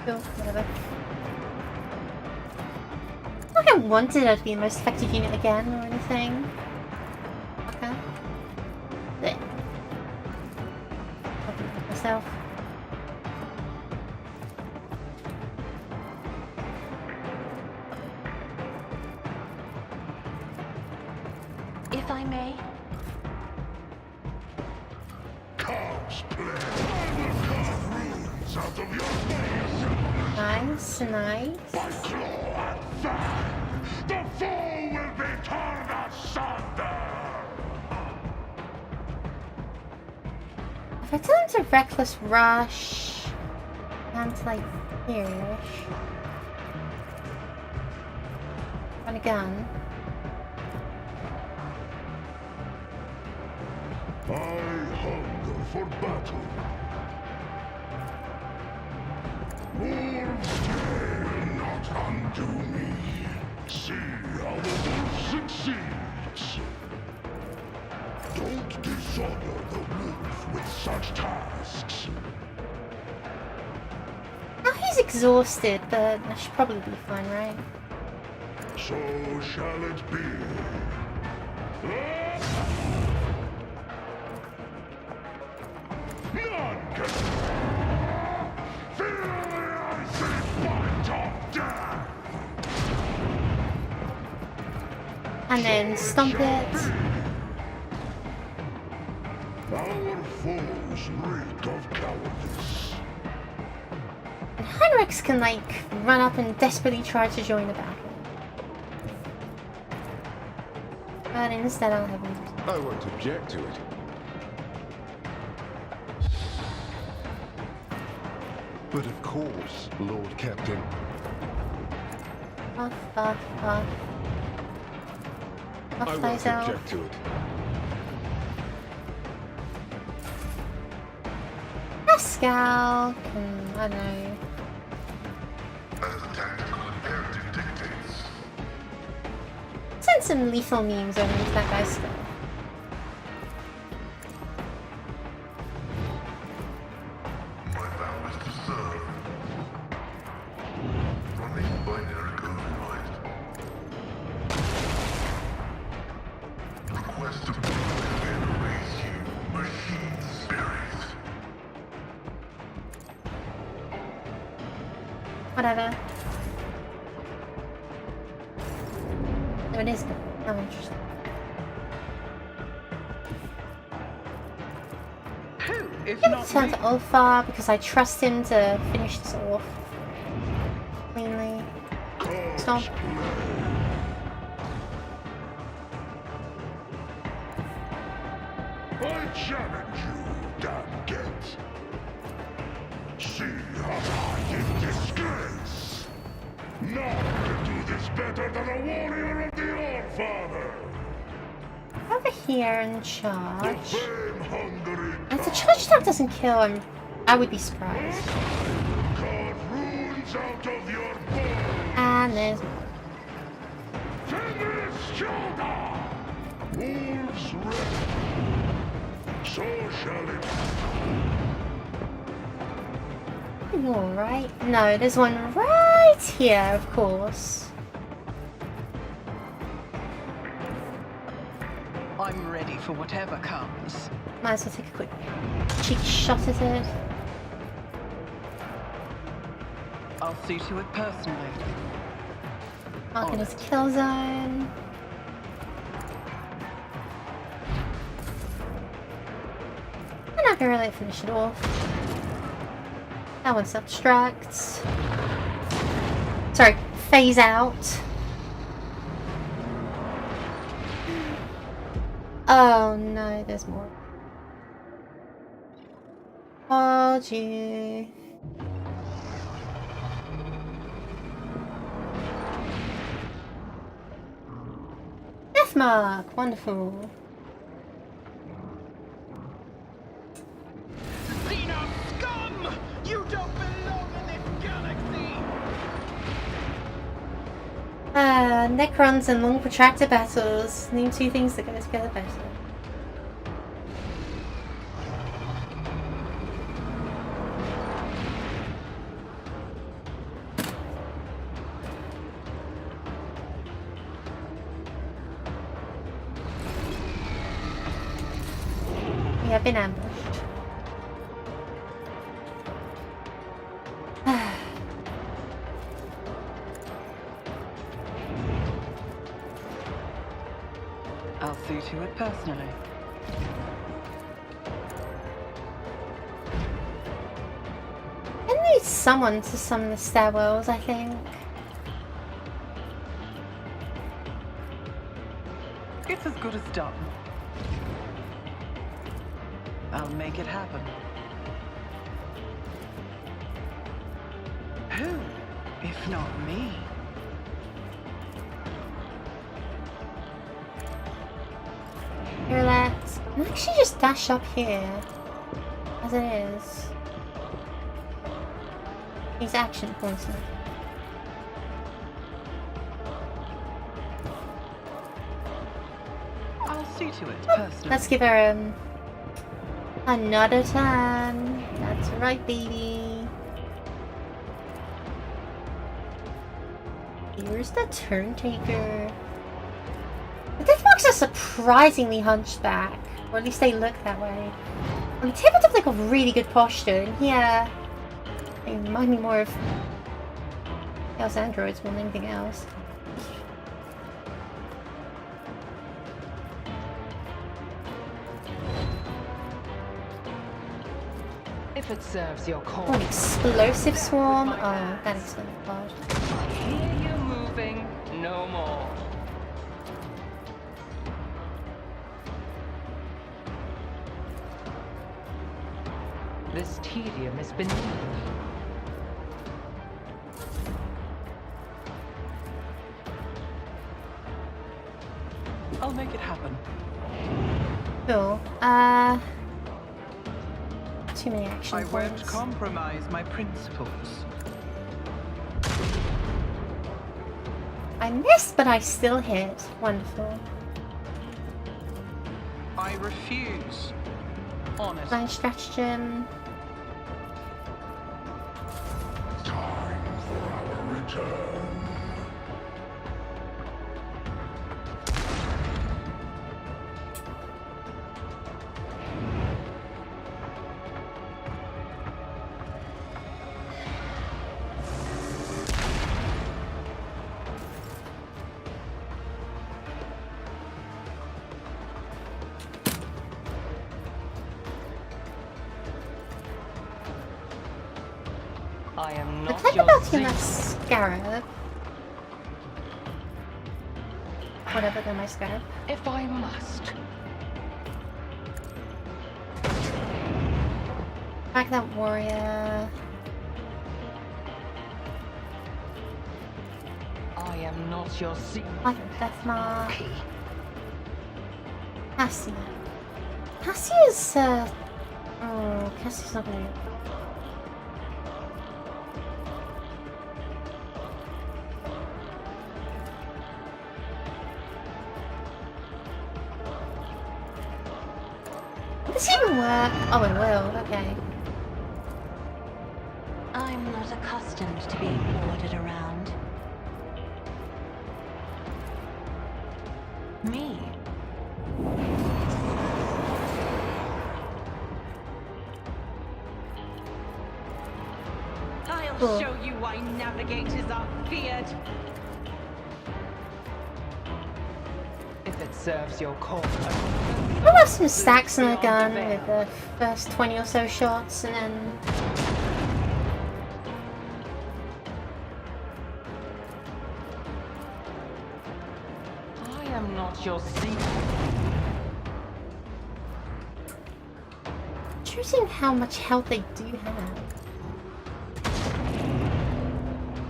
Cool, whatever. Like I wanted her to be the most effective unit again or anything. Okay. There. I'll do it myself. If I may. Cubs play. I will carve runes out of your face. Nice, nice. By claw and fang, the foe will be torn asunder. If I tell him to reckless rush and to like here-ish. On a gun. I hunger for battle. Wolves dare not undo me. See how the wolf succeeds. Don't dishonor the wolf with such tasks. She's exhausted, but I should probably be fine, right? So shall it be. None can feel the icy bite of death. And then stomp it. Our foes reek of cowardice. And Heinrichs can, like, run up and desperately try to join the battle. But instead I'll have him. I won't object to it. But of course, Lord Captain. Off, off, off. Off I won't thyself. object to it. Pascal can, I don't know. As the tactical imperative dictates. Send some lethal memes over into that guy's skull. My vow is to serve. Running binary override. Request to erase you, machine spirit. Whatever. No, it is good. Oh, interesting. Who, if I'm not gonna turn me? to Ulfar because I trust him to finish this off cleanly. Stomp. I challenge you, damn get. See how I in disgrace. None can do this better than a warrior of the All-Father. Over here and charge. Fame-hungry If the charge attack doesn't kill him, I would be surprised. carve runes out of your bones. And there's Fenris shoulder! Wolves red. So shall it. you alright? No, there's one right here, of course. I'm ready for whatever comes. Might as well take a quick cheek shot at it. I'll see to it personally. Mark in his kill zone. And I can really finish it off. That one self-destructs. Sorry, phase out. Oh no, there's more. Oh gee. Death mark, wonderful. Xena scum! You don't belong in this galaxy! Necrons and long protracted battles. Name two things that go together better. We have been ambushed. I'll see to it personally. I need someone to summon the stairwells, I think. It's as good as done. I'll make it happen. Who, if not me? Relax. I can actually just dash up here. As it is. These action points now. I'll see to it personally. Let's give her another turn. That's right, baby. Here's the turn taker. The deathmarks are surprisingly hunchback, or at least they look that way. On the tabletop, they got really good posture, and here they remind me more of Chaos Androids more than anything else. If it serves your cause. Oh, an explosive swarm? Oh, that is really hard. I hear you moving no more. This tedium has been... I'll make it happen. Cool. Too many action I won't points. compromise my principles. I missed, but I still hit. Wonderful. I refuse. Honest. Blind stratagem. Time for our return. I am The not type your about him thief. that's scarab. Whatever, they're my scarab. If I must. Back that warrior. I am not your thief. Like a death mark. Cassia. Cassia is oh, Cassia's not gonna. Will this even work? Oh, it will. Okay. I'm not accustomed to being ordered around. Me? I'll Cool. show you why navigators are feared. If it serves your cause. I'll have some stacks on the gun with the first 20 or so shots, and then I am not your thief. choosing how much health they do have.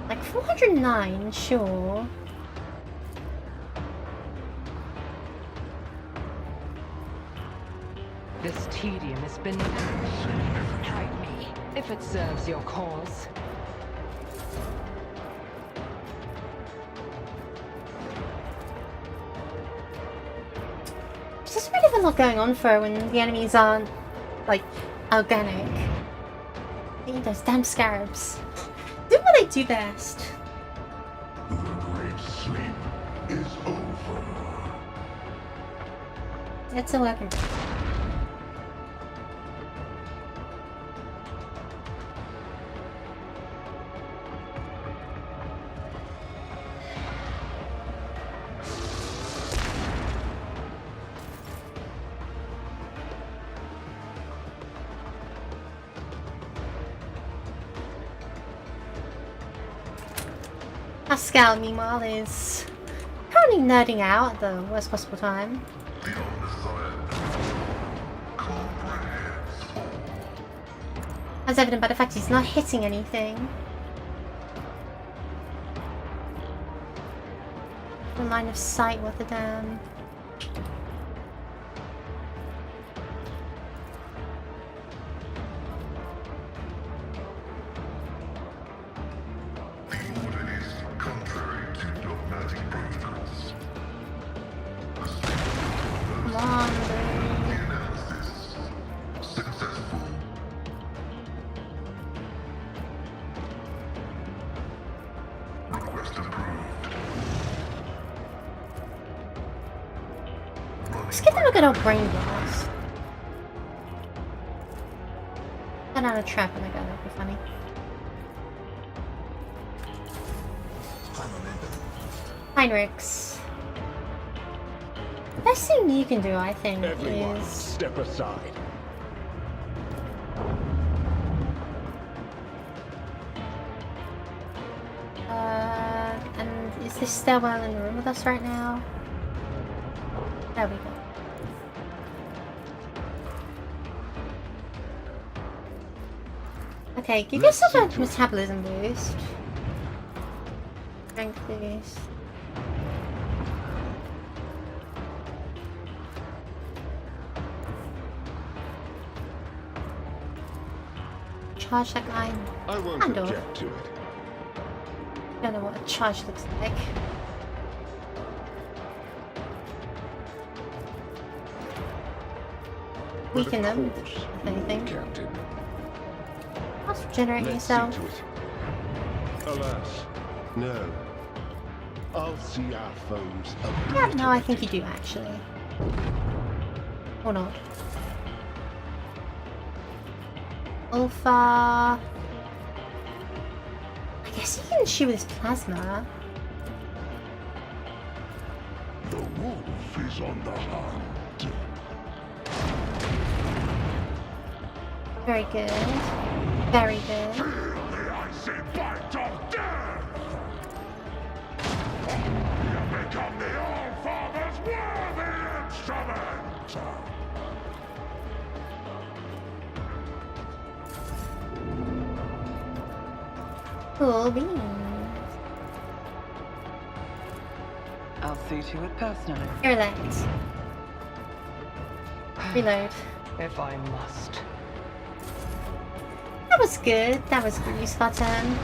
Like 409, sure. This tedium has been... Try me, if it serves your cause. There's just really a lot going on for her when the enemies aren't, like, organic. They need those damn scarabs. Do what they do best. The great sleep is over. It's a working. Pascal, meanwhile, is currently nerding out at the worst possible time. The undesired comprehends all. As evident by the fact he's not hitting anything. The line of sight, what the damn. The order is contrary to dogmatic protocols. The Come on, the dude. analysis successful. Request approved. Let's give them a good old brain blast. Got out a trap and I got that would be funny. Heinrichs. The best thing you can do, I think, Everyone, is... step aside. And is this stairwell in the room with us right now? There we go. Okay, give yourself a metabolism boost. Strength boost. Charge that guy. I won't object to it. Don't know what a charge looks like. Weaken them, if anything. Captain. Let's regenerate Let's yourself. see to it. Alas, no. I'll see our foes. Yeah, no, I think you do actually. Or not. Alpha. I guess he can shoot with his plasma. The wolf is on the hunt. Very good. Very good. Feel the icy bite of death! You become the All-Father's worthy instrument! Cool beans. I'll see to it personally. Relax. Reload. If I must. That was good. That was good use of our turn.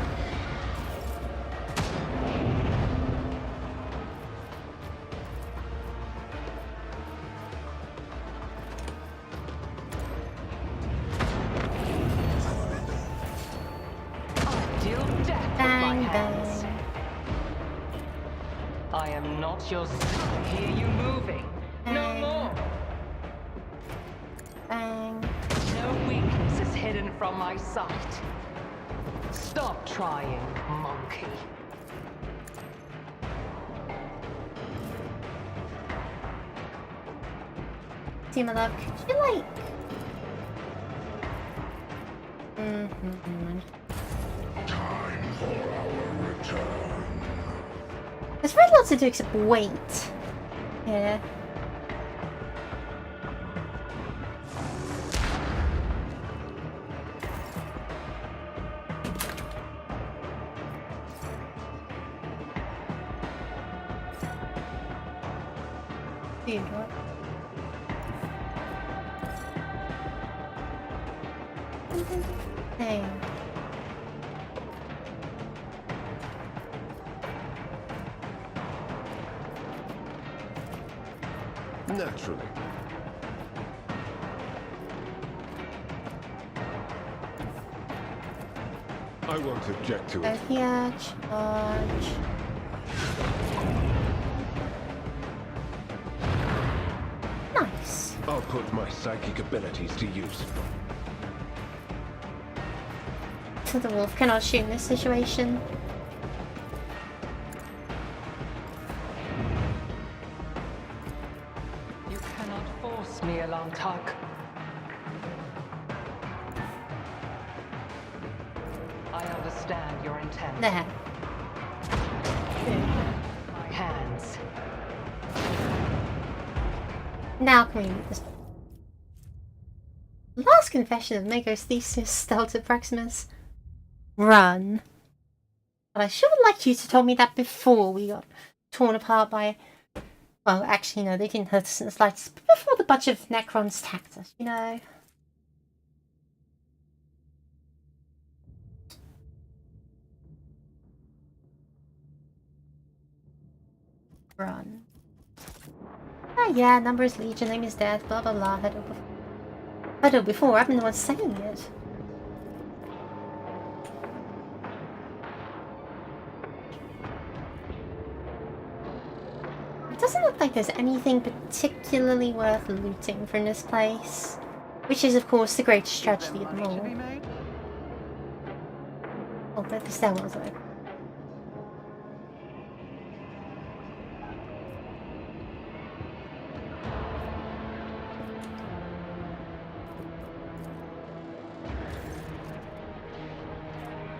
Deal death with my hands. I am not your I hear you moving. No more. Bang. No weakness is hidden from my sight. Stop trying, monkey. See, my love, could you like... Time for our return. There's very lots to do except wait. Yeah. Dude, what? Hey. Naturally. I won't object to Go it. here, charge. Nice. I'll put my psychic abilities to use. So the wolf cannot shoot in this situation. You cannot force me, Alantak. I understand your intent. There. My hands. Now can we read this? Last confession of Mago's thesis, Delta Proximus. Run. But I should have liked you to tell me that before we got torn apart by... Well, actually, no, they didn't hurt us in the slightest. But before the bunch of Necrons attacked us, you know? Run. Oh yeah, number is legion, name is death, blah blah blah. Heard it before, I've been the one saying it. doesn't look like there's anything particularly worth looting from this place. Which is, of course, the greatest tragedy of them all. Oh, but the stairwell's open.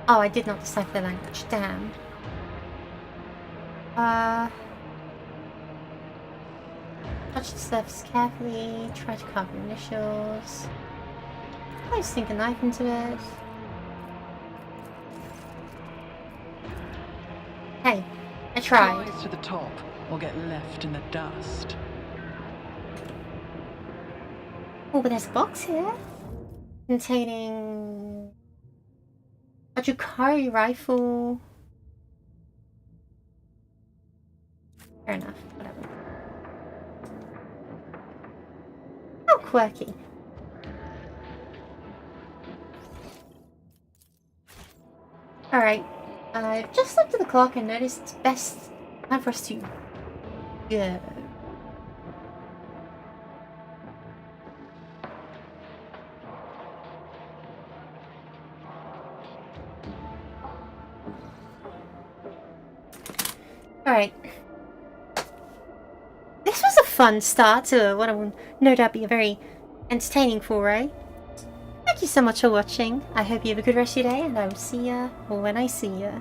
Oh, I did not decipher the language. Damn. Touch the surface carefully. Try to carve your initials. I just sink a knife into it. Hey, I tried. Rise to the top, or get left in the dust. Oh, but there's a box here containing a Jukari rifle. Fair enough, whatever. How quirky. Alright, I've just looked at the clock and noticed it's best time for us to go. Alright. This was a fun start to what will no doubt be a very entertaining foray. Thank you so much for watching. I hope you have a good rest of your day, and I will see ya when I see ya.